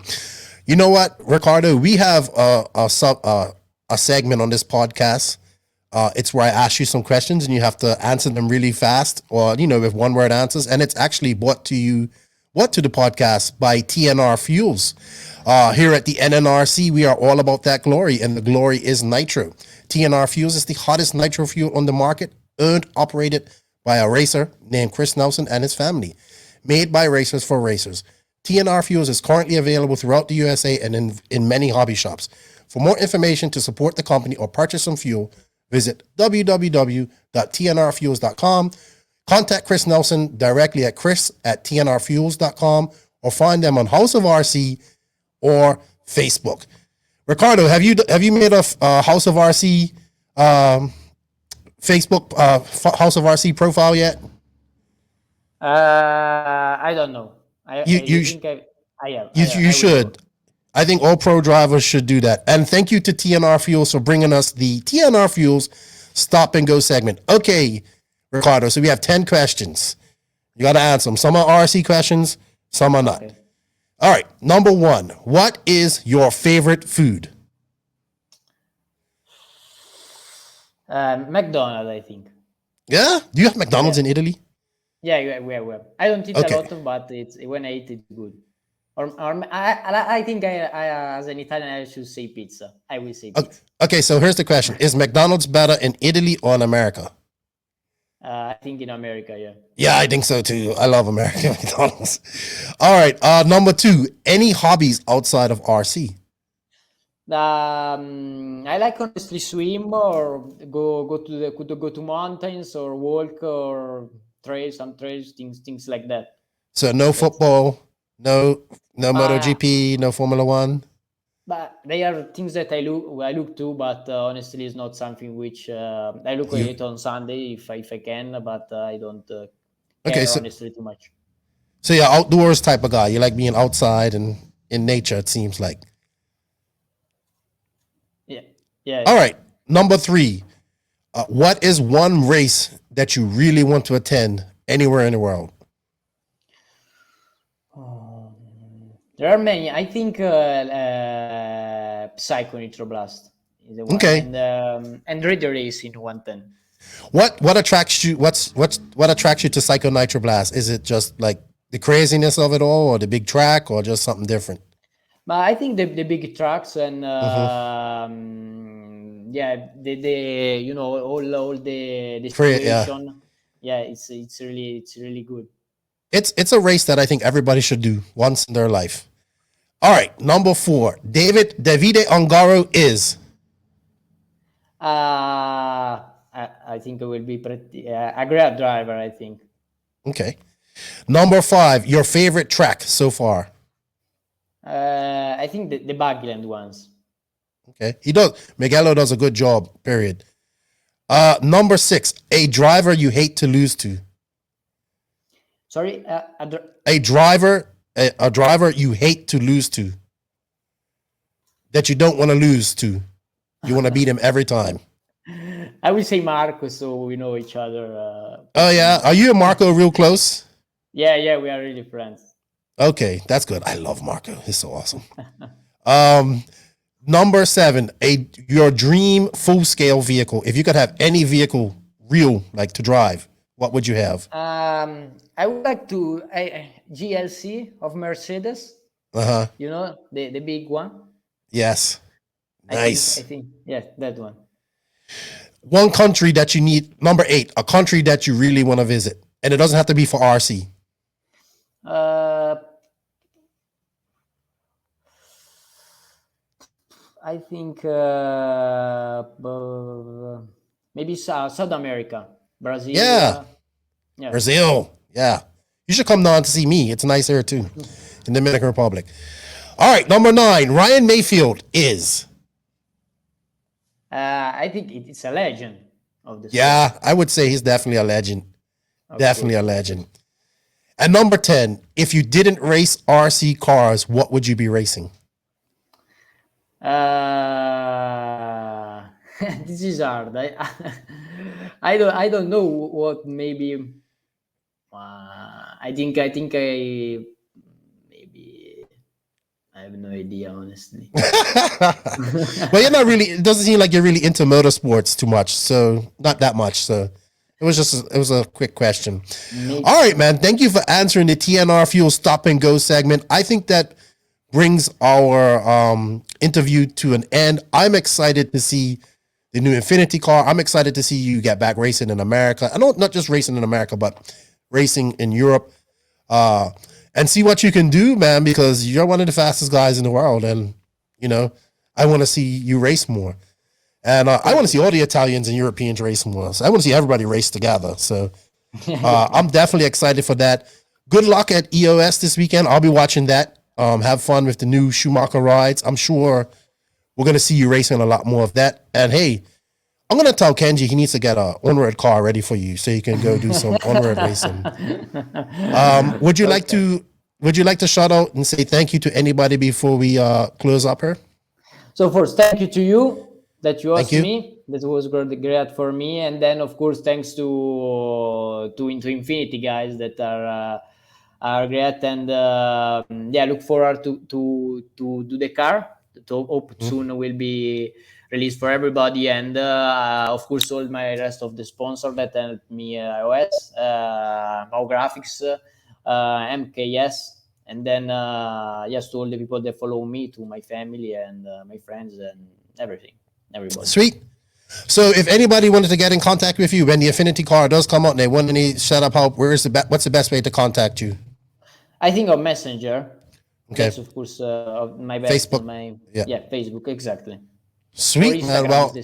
You know what, Riccardo? We have a segment on this podcast. It's where I ask you some questions and you have to answer them really fast, or with one word answers. And it's actually brought to the podcast by TNR Fuels. Here at the NNRC, we are all about that glory, and the glory is nitro. TNR Fuels is the hottest nitro fuel on the market, operated by a racer named Chris Nelson and his family. Made by racers for racers. TNR Fuels is currently available throughout the USA and in many hobby shops. For more information to support the company or purchase some fuel, visit www.tnrfuels.com. Contact Chris Nelson directly at chris@tnrfuels.com, or find them on House of RC or Facebook. Riccardo, have you made a House of RC Facebook House of RC profile yet? I don't know. You should. I think all pro drivers should do that. And thank you to TNR Fuels for bringing us the TNR Fuels Stop and Go segment. Okay, Riccardo, so we have 10 questions. You got to answer them. Some are RC questions, some are not. Okay. All right, number 1. What is your favorite food? McDonald's, I think. Yeah? Do you have McDonald's in Italy? Yeah, we have. I don't eat a lot, but when I eat, it's good. Or I think as an Italian, I should say pizza. I will say pizza. Okay, so here's the question. Is McDonald's better in Italy or in America? I think in America, yeah. Yeah, I think so too. I love American McDonald's. All right, number 2. Any hobbies outside of RC? I like honestly swim, or go to mountains, or walk, or some trails, things like that. So no football, no MotoGP, no Formula 1. But they are things that I look to, but honestly, it's not something which I look at it on Sunday if I can, but I don't care honestly too much. So you're outdoors type of guy. You like being outside and in nature, it seems like. Yeah. All right, number 3. What is one race that you really want to attend anywhere in the world? There are many. I think Psycho Nitroblast is the one. Okay. And Raider Race in 110. What attracts you? What attracts you to Psycho Nitroblast? Is it just like the craziness of it all, or the big track, or just something different? But I think the big tracks and the you know all the situation. It's really good. It's a race that I think everybody should do once in their life. All right, number 4, Davide Ongaro is. I think it will be pretty a great driver. I think. Okay. Number 5, your favorite track so far. I think the Bugland ones. Okay, Miguelo does a good job. Period. Number 6, a driver you hate to lose to. Sorry, a driver you hate to lose to. That you don't want to lose to. You want to beat him every time. I will say Marco, so we know each other. Oh yeah, are you and Marco real close? Yeah, we are really friends. Okay, that's good. I love Marco. He's so awesome. Number 7, your dream full-scale vehicle. If you could have any vehicle real, like to drive, what would you have? I would like to GLC of Mercedes. You know, the big one. Yes. Nice. I think yeah, that one. One country that you need, number 8, a country that you really want to visit. And it doesn't have to be for RC. I think maybe South America, Brazil. Yeah. Brazil. Yeah. You should come down to see me. It's nice here too, in the Dominican Republic. All right, number 9, Ryan Mayfield is. I think it's a legend of the sport. Yeah, I would say he's definitely a legend. Okay. Definitely a legend. And number 10, if you didn't race RC cars, what would you be racing? This is hard. I don't know what maybe. I think maybe I have no idea, honestly. Well, you're not really. It doesn't seem like you're really into motorsports too much. So not that much. So it was a quick question. Maybe. All right, man. Thank you for answering the TNR Fuel Stop and Go segment. I think that brings our interview to an end. I'm excited to see the new Infinity car. I'm excited to see you get back racing in America. I know not just racing in America, but racing in Europe. And see what you can do, man, because you're one of the fastest guys in the world. And, you know, I want to see you race more. And I want to see all the Italians and Europeans race more. So I want to see everybody race together. So I'm definitely excited for that. Good luck at EOS this weekend. I'll be watching that. Have fun with the new Schumacher rides. I'm sure we're going to see you racing a lot more of that. And hey, I'm going to tell Kenji he needs to get a on-road car ready for you so you can go do some on-road racing. Would you like to shout out and say thank you to anybody before we close up here? So first, thank you to you that you asked me. That was great for me. And then, of course, thanks to Infinity guys that are great. And look forward to do the car. Hope soon will be released for everybody, and of course all my rest of the sponsor that helped me, iOS, Mau Graphics, MKS, and then yes, to all the people that follow me, to my family and my friends and everybody. Sweet. So if anybody wanted to get in contact with you when the Infinity car does come out and they want any setup help, what's the best way to contact you? I think on Messenger. Okay. Yes, of course, my best, Facebook. Facebook, exactly. Sweet, man. Well,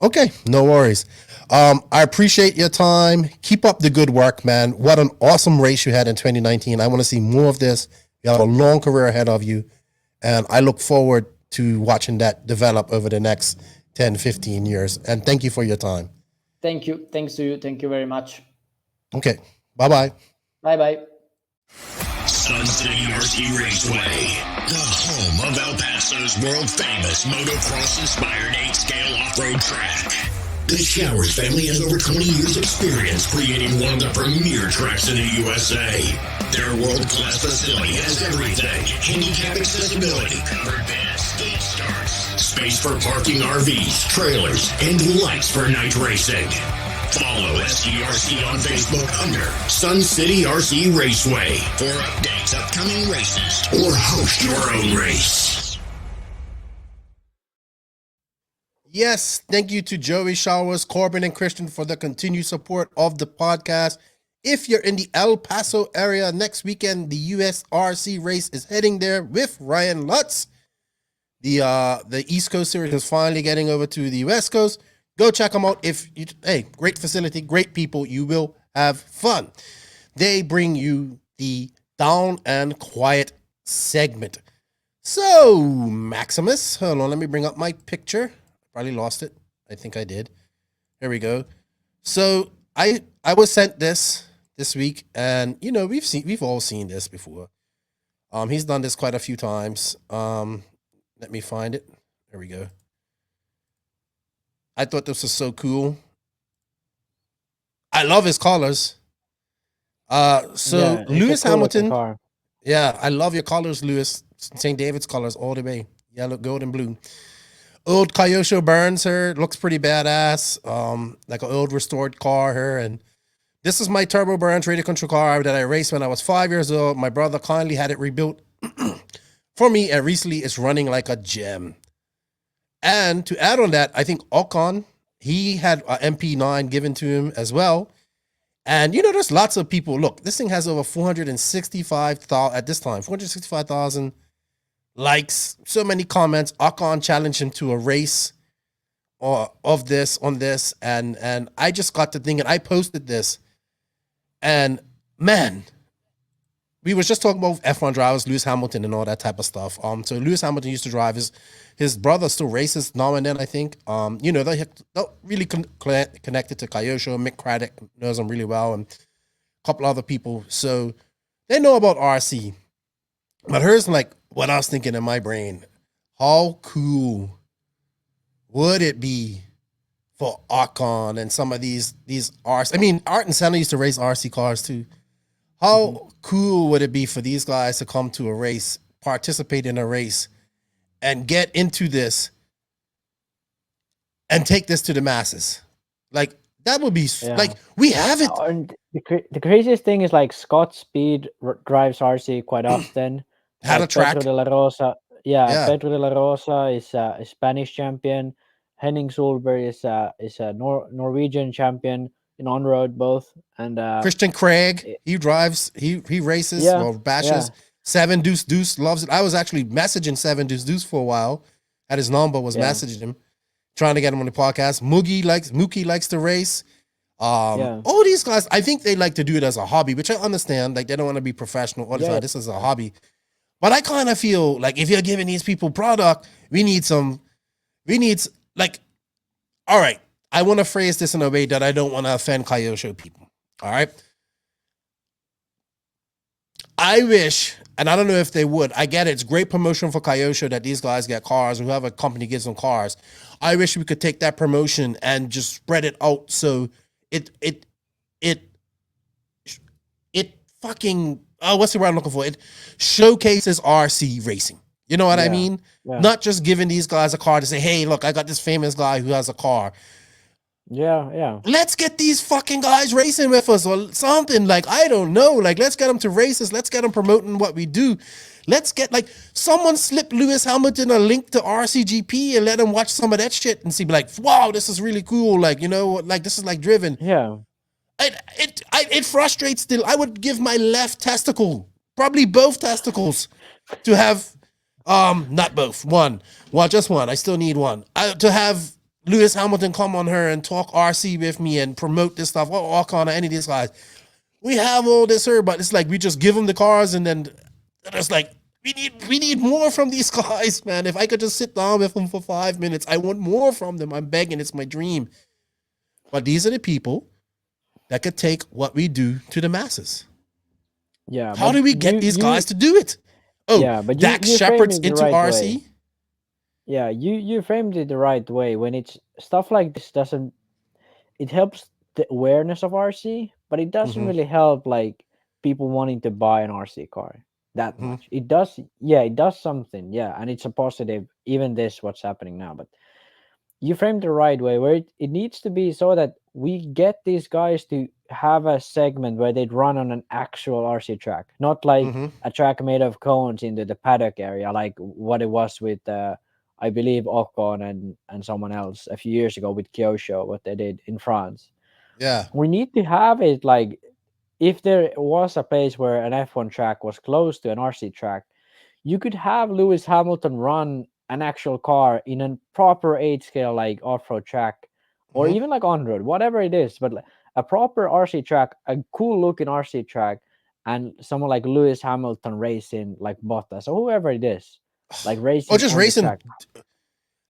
okay, no worries. I appreciate your time. Keep up the good work, man. What an awesome race you had in 2019. I want to see more of this. You have a long career ahead of you, and I look forward to watching that develop over the next 10, 15 years. And thank you for your time. Thank you. Thanks to you. Thank you very much. Okay. Bye-bye. Bye-bye. Sun City RC Raceway, the home of El Paso's world-famous motocross-inspired 8-scale off-road track. The Showers family has over 20 years experience creating one of the premier tracks in the USA. Their world-class facility has everything: handicap accessibility, advanced stage starts, space for parking RVs, trailers, and lights for night racing. Follow SCRC on Facebook under Sun City RC Raceway for updates, upcoming races, or host your own race. Yes, thank you to Joey Showers, Corbin, and Christian for the continued support of the podcast. If you're in the El Paso area next weekend, the USRC race is heading there with Ryan Lutz. The East Coast series is finally getting over to the West Coast. Go check them out. Great facility, great people. You will have fun. They bring you the down and quiet segment. So, Maximus, hold on, let me bring up my picture. Probably lost it. I think I did. Here we go. So I was sent this week, and we've all seen this before. He's done this quite a few times. Let me find it. There we go. I thought this was so cool. I love his colors. Lewis Hamilton. Yeah, I love your colors, Lewis. St. David's colors all the way. Yellow, gold, and blue. Old Kyosho Burns her, looks pretty badass. Like an old restored car her. And this is my Turbo Burns radio control car that I raced when I was 5 years old. My brother kindly had it rebuilt for me, and recently it's running like a gem. And to add on that, I think Ocon, he had an MP9 given to him as well. And there's lots of people. Look, this thing has over 465,000 at this time, 465,000 likes, so many comments. Ocon challenged him to a race on this, and I just got to thinking. I posted this, and man, we was just talking about F1 drivers, Lewis Hamilton, and all that type of stuff. So Lewis Hamilton used to drive. His brother still races now and then, I think. They're really connected to Kyosho. Mick Craddock knows him really well, and a couple other people. So they know about RC. But here's like what I was thinking in my brain. How cool would it be for Ocon and some of these RC? I mean, Art and Senna used to race RC cars too. How cool would it be for these guys to come to a race, participate in a race, and get into this and take this to the masses? Like, that would be like, we have it. And the craziest thing is like Scott Speed drives RC quite often. Had a track. Pedro de la Rosa. Pedro de la Rosa is a Spanish champion. Henning Solberg is a Norwegian champion in on-road both. And Christian Craig, he drives, he races, bashes. Seven Deuce loves it. I was actually messaging Seven Deuce for a while. Had his number, was messaging him, trying to get him on the podcast. Mookie likes to race. All these guys, I think they like to do it as a hobby, which I understand. Like, they don't want to be professional all the time. This is a hobby. But I kind of feel like if you're giving these people product, all right, I want to phrase this in a way that I don't want to offend Kyosho people. All right. I wish, and I don't know if they would, I get it, it's great promotion for Kyosho that these guys get cars, whoever company gives them cars. I wish we could take that promotion and just spread it out so it fucking, what's the word I'm looking for? It showcases RC racing. You know what I mean? Yeah. Not just giving these guys a car to say, hey, look, I got this famous guy who has a car. Yeah. Let's get these fucking guys racing with us or something. Like, I don't know. Like, let's get them to races. Let's get them promoting what we do. Let's get, like, someone slip Lewis Hamilton a link to RCGP and let him watch some of that shit and see, be like, wow, this is really cool. Like, like, this is like driven. Yeah. It frustrates still. I would give my left testicle, probably both testicles, to have, not both, one. Well, just one. I still need one. To have Lewis Hamilton come on her and talk RC with me and promote this stuff, or Ocon or any of these guys. We have all this here, but it's like we just give them the cars and then it's like, we need more from these guys, man. If I could just sit down with them for 5 minutes, I want more from them. I'm begging. It's my dream. But these are the people that could take what we do to the masses. Yeah. How do we get these guys to do it? Oh, yeah, but Dax Shepard's into RC? Way. Yeah, you framed it the right way. When it's stuff like this doesn't it helps the awareness of RC, but it doesn't Mhm. really help like people wanting to buy an RC car that Mhm. much. It does, yeah, it does something, yeah, and it's a positive. Even this, what's happening now, but you framed the right way, where it needs to be so that we get these guys to have a segment where they'd run on an actual RC track, not like Mhm. a track made of cones into the paddock area, like what it was with I believe Ocon and someone else a few years ago with Kyosho, what they did in France. Yeah. We need to have it like, if there was a place where an F1 track was close to an RC track, you could have Lewis Hamilton run an actual car in a proper 8 scale like off-road track, or Mhm. even like on-road, whatever it is, but like a proper RC track, a cool looking RC track, and someone like Lewis Hamilton racing like Bottas or whoever it is, like Or racing just on the racing, track.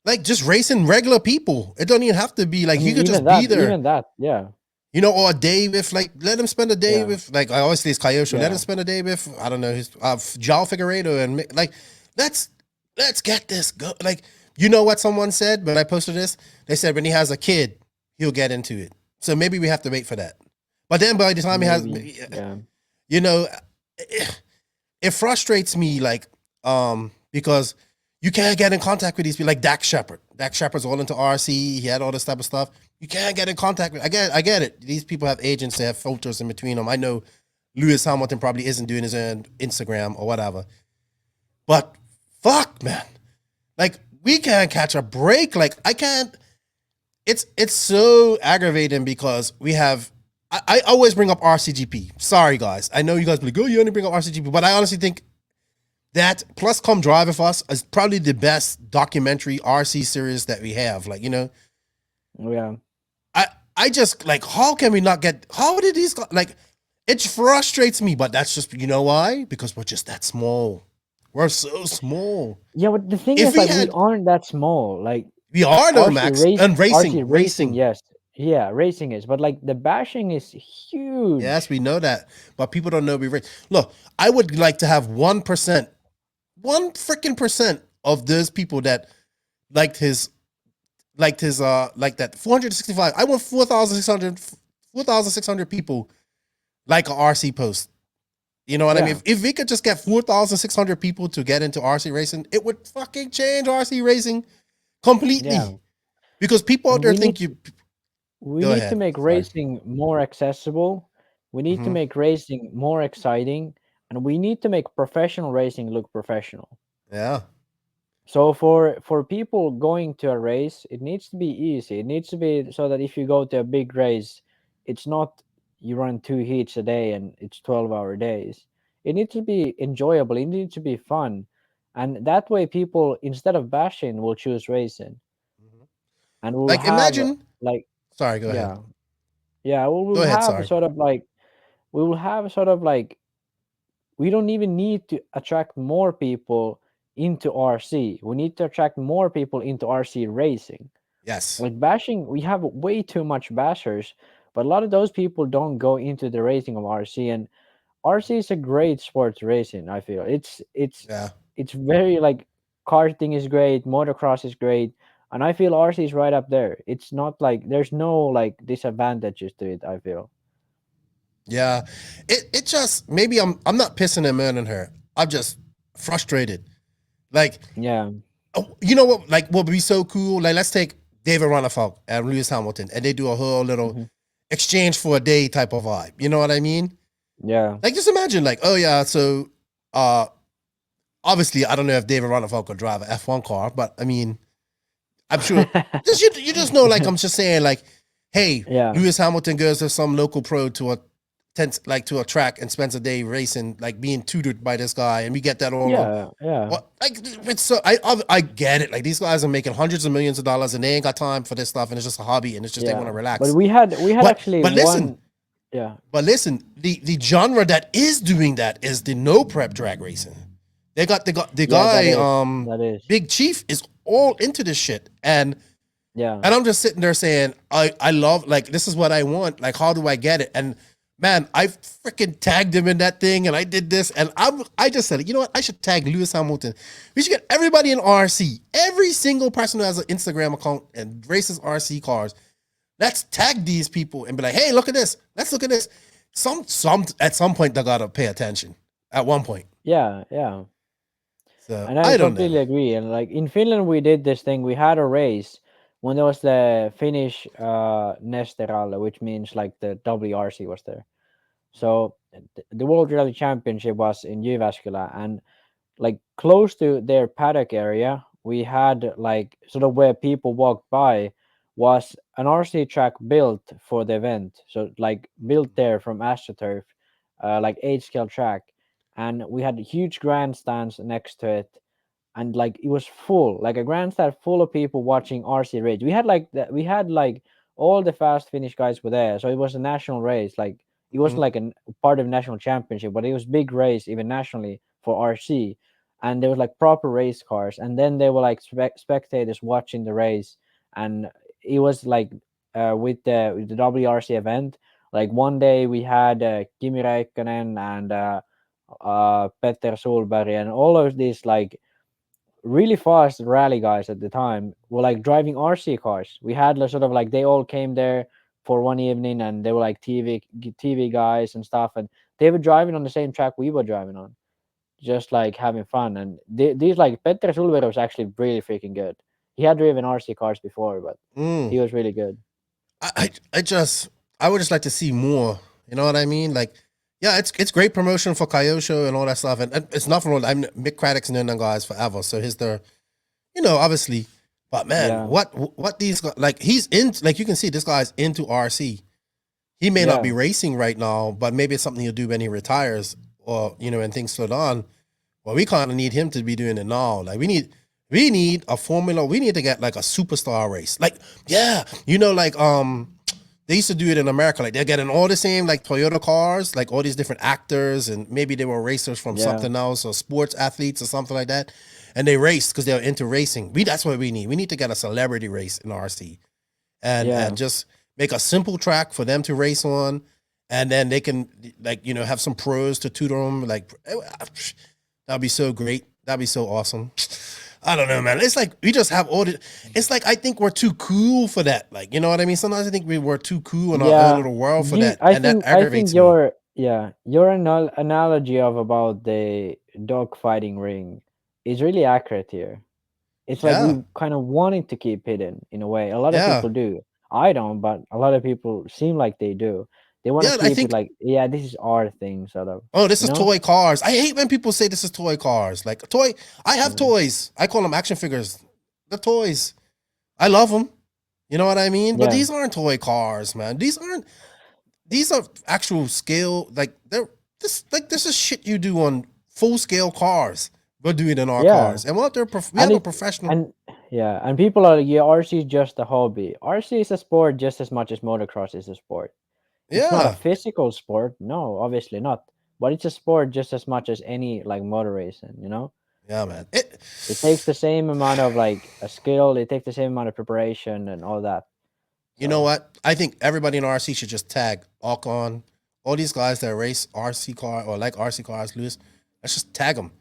like just racing regular people. It don't even have to be like I you mean, could just be there. even that, yeah, You know, or a day with like let him spend a day yeah, with like I always say it's Kyosho. Let him yeah, spend a day with I don't know his João Figueiredo and like let's get this go. Like you know what someone said when I posted this? They said when he has a kid, he'll get into it. So maybe we have to wait for that. But then by the time he has, maybe, yeah, you know, it frustrates me like because you can't get in contact with these people like Dak Shepard. Dak Shepard's all into RC. He had all this type of stuff. You can't get in contact with. I get it. These people have agents. They have filters in between them. I know Lewis Hamilton probably isn't doing his own Instagram or whatever. But fuck, man, like we can't catch a break. Like I can't. It's so aggravating because we have. I always bring up RCGP. Sorry, guys. I know you guys will go. You only bring up RCGP, but I honestly think that plus Come Drive With Us is probably the best documentary RC series that we have. Like, you know, yeah. I just like, how can we not get, how did these, like, it frustrates me, but that's just, you know why? Because we're just that small. We're so small. Yeah, but the thing If is, we like, we had, aren't that small. Like, we are though, RC Max, race, and RC racing, racing, racing. yes, yeah, racing is, but like the bashing is huge. Yes, we know that, but people don't know we race. Look, I would like to have 1%, 1% of those people that liked his like that 465. I want 4,600 people like a RC post. You know what I Yeah. mean? If we could just get 4,600 people to get into RC racing, it would fucking change RC racing completely. Yeah. Because people out And there we think need you we go need to ahead. make Sorry. racing more accessible. We need to Mhm. make racing more exciting, and we need to make professional racing look professional. Yeah. So for people going to a race, it needs to be easy. It needs to be so that if you go to a big race, it's not you run 2 heats a day and it's 12-hour days. It needs to be enjoyable. It needs to be fun. And that way people, instead of bashing, will choose racing. And we'll Like have imagine, like, sorry, go ahead. yeah. Yeah, Go we'll ahead, have sorry. sort of like, we will have sort of like, we don't even need to attract more people into RC. We need to attract more people into RC racing. Yes. Like bashing, we have way too much bashers, but a lot of those people don't go into the racing of RC. And RC is a great sport racing. I feel Yeah. it's very like, karting is great, motocross is great, and I feel RC is right up there. It's not like there's no like disadvantages to it. I feel. Yeah. It just maybe I'm not pissing him in on her. I'm just frustrated. Like, Yeah. oh, you know what? Like, what would be so cool? Like, let's take David Ronnefalk and Lewis Hamilton, and they do a whole little Hmm. exchange for a day type of vibe. You know what I mean? Yeah. Like, just imagine, like, oh yeah, so obviously, I don't know if David Ronnefalk could drive an F1 car, but I mean, I'm sure. Just you just know, like, I'm just saying, like, hey, Yeah. Lewis Hamilton goes to some local pro to a track and spends a day racing, like being tutored by this guy, and we get that all on. Yeah. Yeah. Well, like it's so I get it. Like these guys are making hundreds of millions of dollars, and they ain't got time for this stuff, and it's just a hobby, and it's just they want to relax. But we had actually but listen, one. Yeah. but listen, the genre that is doing that is the no prep drag racing. They got the Yeah, guy that is. Big Chief is all into this shit, and Yeah. I'm just sitting there saying I love, like, this is what I want. Like, how do I get it? And man, I freaking tagged him in that thing, and I did this, and I just said, you know what? I should tag Lewis Hamilton. We should get everybody in RC, every single person who has an Instagram account and races RC cars. Let's tag these people and be like, hey, look at this. Let's look at this. Some at some point they gotta pay attention. At one point. Yeah. So And I don't know. completely agree. And like in Finland, we did this thing. We had a race when there was the Finnish Nesteralle, which means like the WRC was there. So the World Rally Championship was in Jyväskylä, and like close to their paddock area, we had like sort of where people walked by was an RC track built for the event. So like built there from AstroTurf, like 8 scale track, and we had huge grandstands next to it, and like it was full, like a grandstand full of people watching RC race. We had like all the fast Finnish guys were there, so it was a national race. Like it wasn't like a part of national championship, but it was big race even nationally for RC, and there was like proper race cars, and then there were like spectators watching the race, and it was like with the WRC event. Like one day we had Kimi Räikkönen and Petter Solberg and all of these like really fast rally guys at the time were like driving RC cars. We had like, sort of like they all came there for one evening, and they were like TV guys and stuff, and they were driving on the same track we were driving on, just like having fun. And these like Petter Solberg was actually really freaking good. He had driven RC cars before, but he was really good. I would just like to see more. You know what I mean? Like, yeah, it's great promotion for Kyosho and all that stuff, and it's nothing wrong. I'm Mick Craddock's known them guys forever, so he's the, obviously. But man, what these guys, like, he's in, like you can see this guy's into RC. He may not be racing right now, but maybe it's something he'll do when he retires, or and things slow down. Well, we kind of need him to be doing it now. Like we need a formula. We need to get like a superstar race. Like, like they used to do it in America. Like they're getting all the same like Toyota cars, like all these different actors, and maybe they were racers from something else or sports athletes or something like that. And they raced because they're into racing. That's what we need. We need to get a celebrity race in RC and just make a simple track for them to race on. And then they can have some pros to tutor them. Like that'd be so great. That'd be so awesome. I don't know, man. It's like we just have all the. It's like I think we're too cool for that. Like, you know what I mean? Sometimes I think we were too cool in our own little world for that, and that aggravates me. Your analogy of about the dog fighting ring is really accurate here. It's like we kind of wanted to keep hidden in a way. A lot of people do. I don't, but a lot of people seem like they do. They want to keep it like, this is our thing, sort of. Oh, this is toy cars. I hate when people say this is toy cars. Like I have toys. I call them action figures. The toys. I love them. You know what I mean? But these aren't toy cars, man. These are actual scale. Like this is shit you do on full scale cars. We're doing it in our cars, and we have a professional. And people are like, RC is just a hobby. RC is a sport just as much as motocross is a sport. It's not a physical sport, no, obviously not. But it's a sport just as much as any like motor racing, Yeah, man. It takes the same amount of like a skill. It takes the same amount of preparation and all that. You know what? I think everybody in RC should just tag Ocon, all these guys that race RC car or like RC cars, Lewis. Let's just tag them.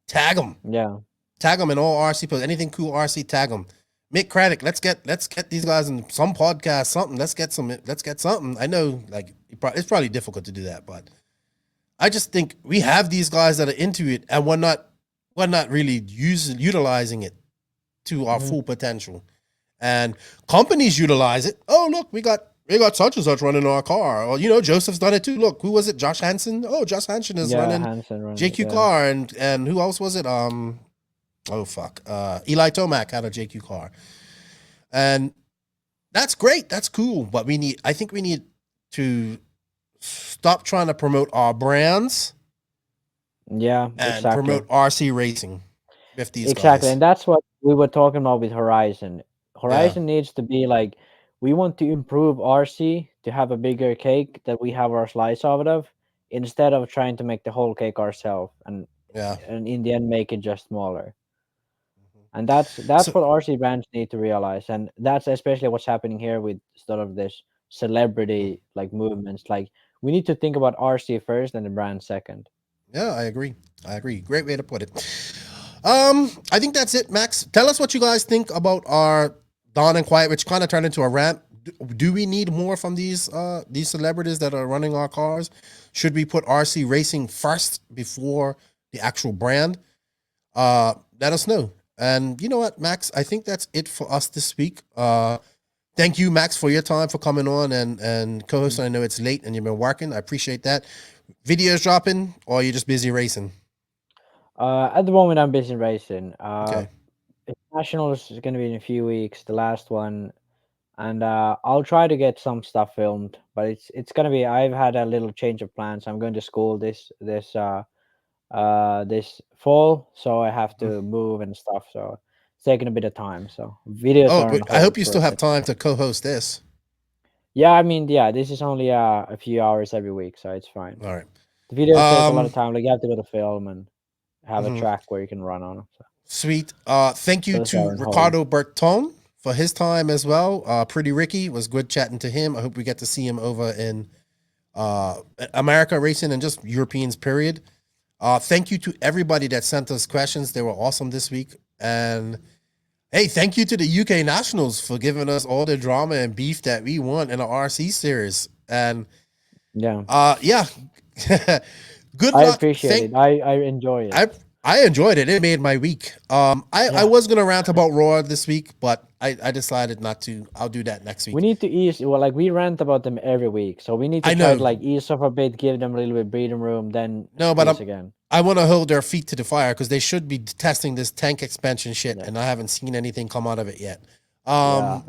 Tag them. Yeah. Tag them in all RC posts. Anything cool RC, tag them. Mick Craddock, let's get these guys in some podcast, something. Let's get something. I know, like it's probably difficult to do that, but I just think we have these guys that are into it, and we're not really utilizing it to our full potential. And companies utilize it. Oh, look, we got such and such running our car. Or Joseph's done it too. Look, who was it? Josh Hansen. Oh, Josh Hansen is running JQ car, and who else was it? Oh fuck! Eli Tomac had a JQ car, and that's great. That's cool. But I think we need to stop trying to promote our brands. Yeah, and promote RC racing with these guys. Guys. And that's what we were talking about with Horizon. Horizon needs to be like, we want to improve RC to have a bigger cake that we have our slice out of, instead of trying to make the whole cake ourselves and in the end make it just smaller. And that's what RC brands need to realize, and that's especially what's happening here with sort of this celebrity like movements. Like we need to think about RC first and the brand second. Yeah, I agree. Great way to put it. I think that's it, Max. Tell us what you guys think about our Dawn and Quiet, which kind of turned into a rant. do we need more from these celebrities that are running our cars? Should we put RC racing first before the actual brand? Let us know. And you know what, Max? I think that's it for us this week. Thank you, Max, for your time, for coming on and co-hosting. I know it's late and you've been working. I appreciate that. Videos dropping, or are you just busy racing? At the moment, I'm busy racing. Okay. Nationals is going to be in a few weeks, the last one, and I'll try to get some stuff filmed. But it's going to be. I've had a little change of plans. I'm going to school this fall, so I have to move and stuff. So it's taking a bit of time. So videos are on but I hold hope you for still a have bit. time to co-host this. Yeah, I mean, yeah, this is only a few hours every week, so it's fine. All right. The videos take a lot of time. Like you have to go to film and have a Mhm. track where you can run on. So. Sweet. Thank you Those to are on hold. Riccardo Berton for his time as well. Pretty Ricky, was good chatting to him. I hope we get to see him over in America racing and just Europeans, period. Thank you to everybody that sent us questions. They were awesome this week. And hey, thank you to the UK Nationals for giving us all the drama and beef that we want in the RC series. And yeah, good I luck. appreciate it. I enjoy it. I enjoyed it. It made my week. I was gonna rant about Raw this week, but I decided not to. I'll do that next week. We need to ease. Well, like we rant about them every week, so we need to I try know. to like ease off a bit, give them a little bit breathing room, then No, but squeeze again. I want to hold their feet to the fire because they should be testing this tank expansion shit, and I haven't seen anything come out of it yet. Yeah.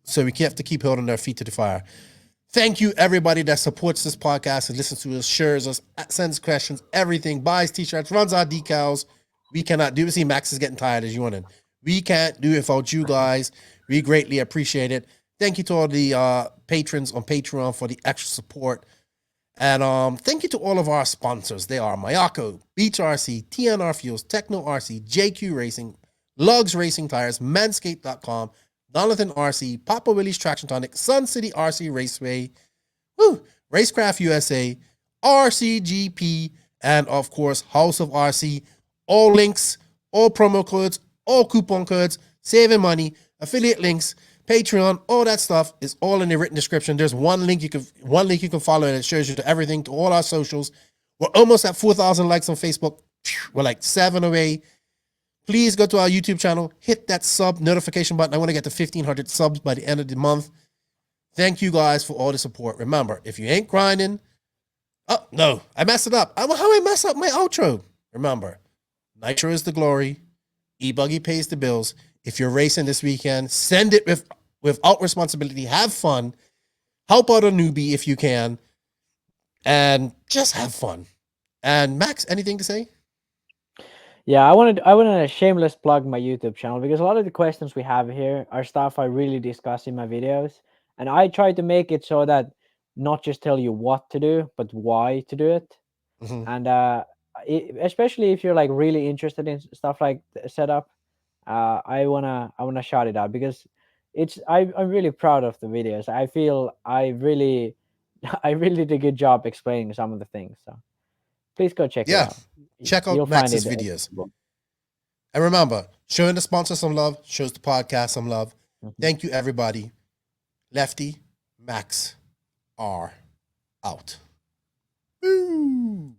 So we have to keep holding their feet to the fire. Thank you, everybody that supports this podcast and listens to us, shares us, sends questions, everything, buys t-shirts, runs our decals. We cannot do it. See, Max is getting tired as you want. We can't do it without you guys. We greatly appreciate it. Thank you to all the patrons on Patreon for the extra support. And thank you to all of our sponsors. They are Mayako, Beach RC, TNR Fuels, Tekno RC, JQ Racing, Lugs Racing Tires, Manscaped.com, Donathan RC, Papa Willie's Traction Tonic, Sun City RC Raceway, Racecraft USA, RCGP, and of course, House of RC. All links, all promo codes, all coupon codes, saving money, affiliate links, Patreon, all that stuff is all in the written description. There's one link you can follow, and it shows you to everything, to all our socials. We're almost at 4,000 likes on Facebook. We're like 7 away. Please go to our YouTube channel, hit that sub notification button. I want to get to 1,500 subs by the end of the month. Thank you guys for all the support. Remember, if you ain't grinding, oh no, I messed it up. How I mess up my outro? Remember, Nitro is the glory. E-Buggy pays the bills. If you're racing this weekend, send it without responsibility. Have fun. Help out a newbie if you can. And just have fun. And Max, anything to say? Yeah, I wanted to shameless plug my YouTube channel because a lot of the questions we have here are stuff I really discuss in my videos. And I try to make it so that not just tell you what to do, but why to do it. Mm-hmm. And especially if you're like really interested in stuff like the setup, I wanna shout it out because I'm really proud of the videos. I feel I really did a good job explaining some of the things. So please go check it out. Check out Max's videos. And remember, showing the sponsor some love shows the podcast some love. Mm-hmm. Thank you, everybody. Lefty, Max are out. Woo!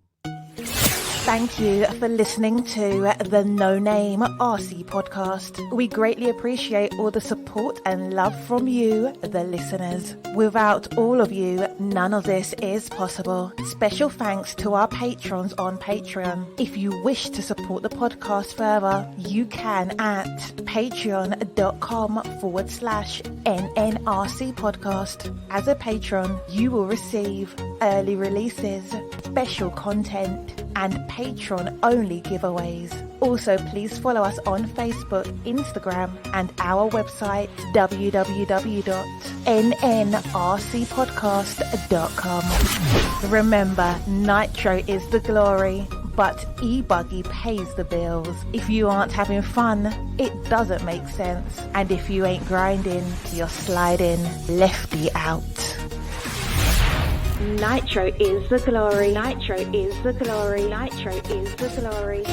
Thank you for listening to the No Name RC podcast. We greatly appreciate all the support and love from you, the listeners. Without all of you, none of this is possible. Special thanks to our patrons on Patreon. If you wish to support the podcast further, you can at patreon.com/NNRC podcast. As a patron, you will receive early releases, special content, and patron-only giveaways. Also, please follow us on Facebook, Instagram, and our website, www.nnrcpodcast.com. Remember, Nitro is the glory, but E-Buggy pays the bills. If you aren't having fun, it doesn't make sense. And if you ain't grinding, you're sliding. Lefty out. Nitro is the glory. Nitro is the glory. Nitro is the glory.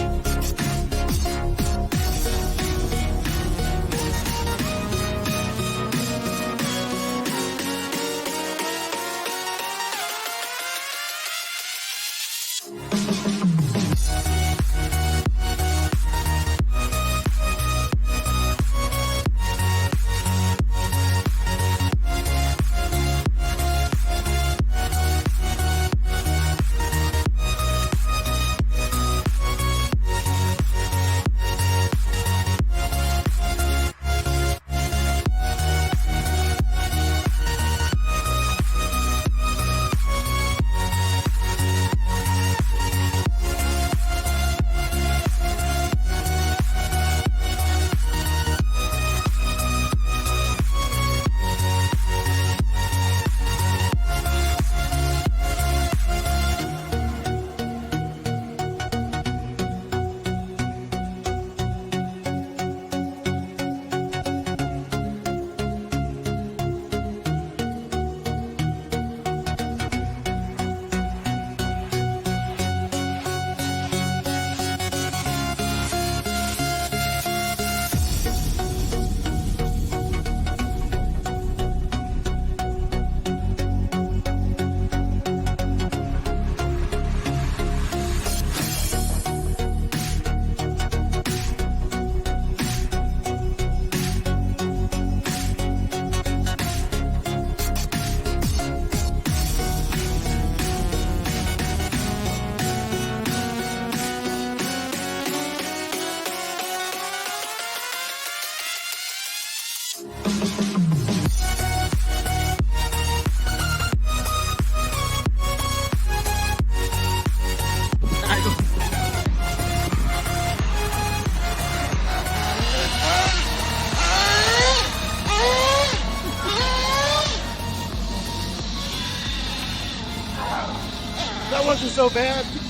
so bad.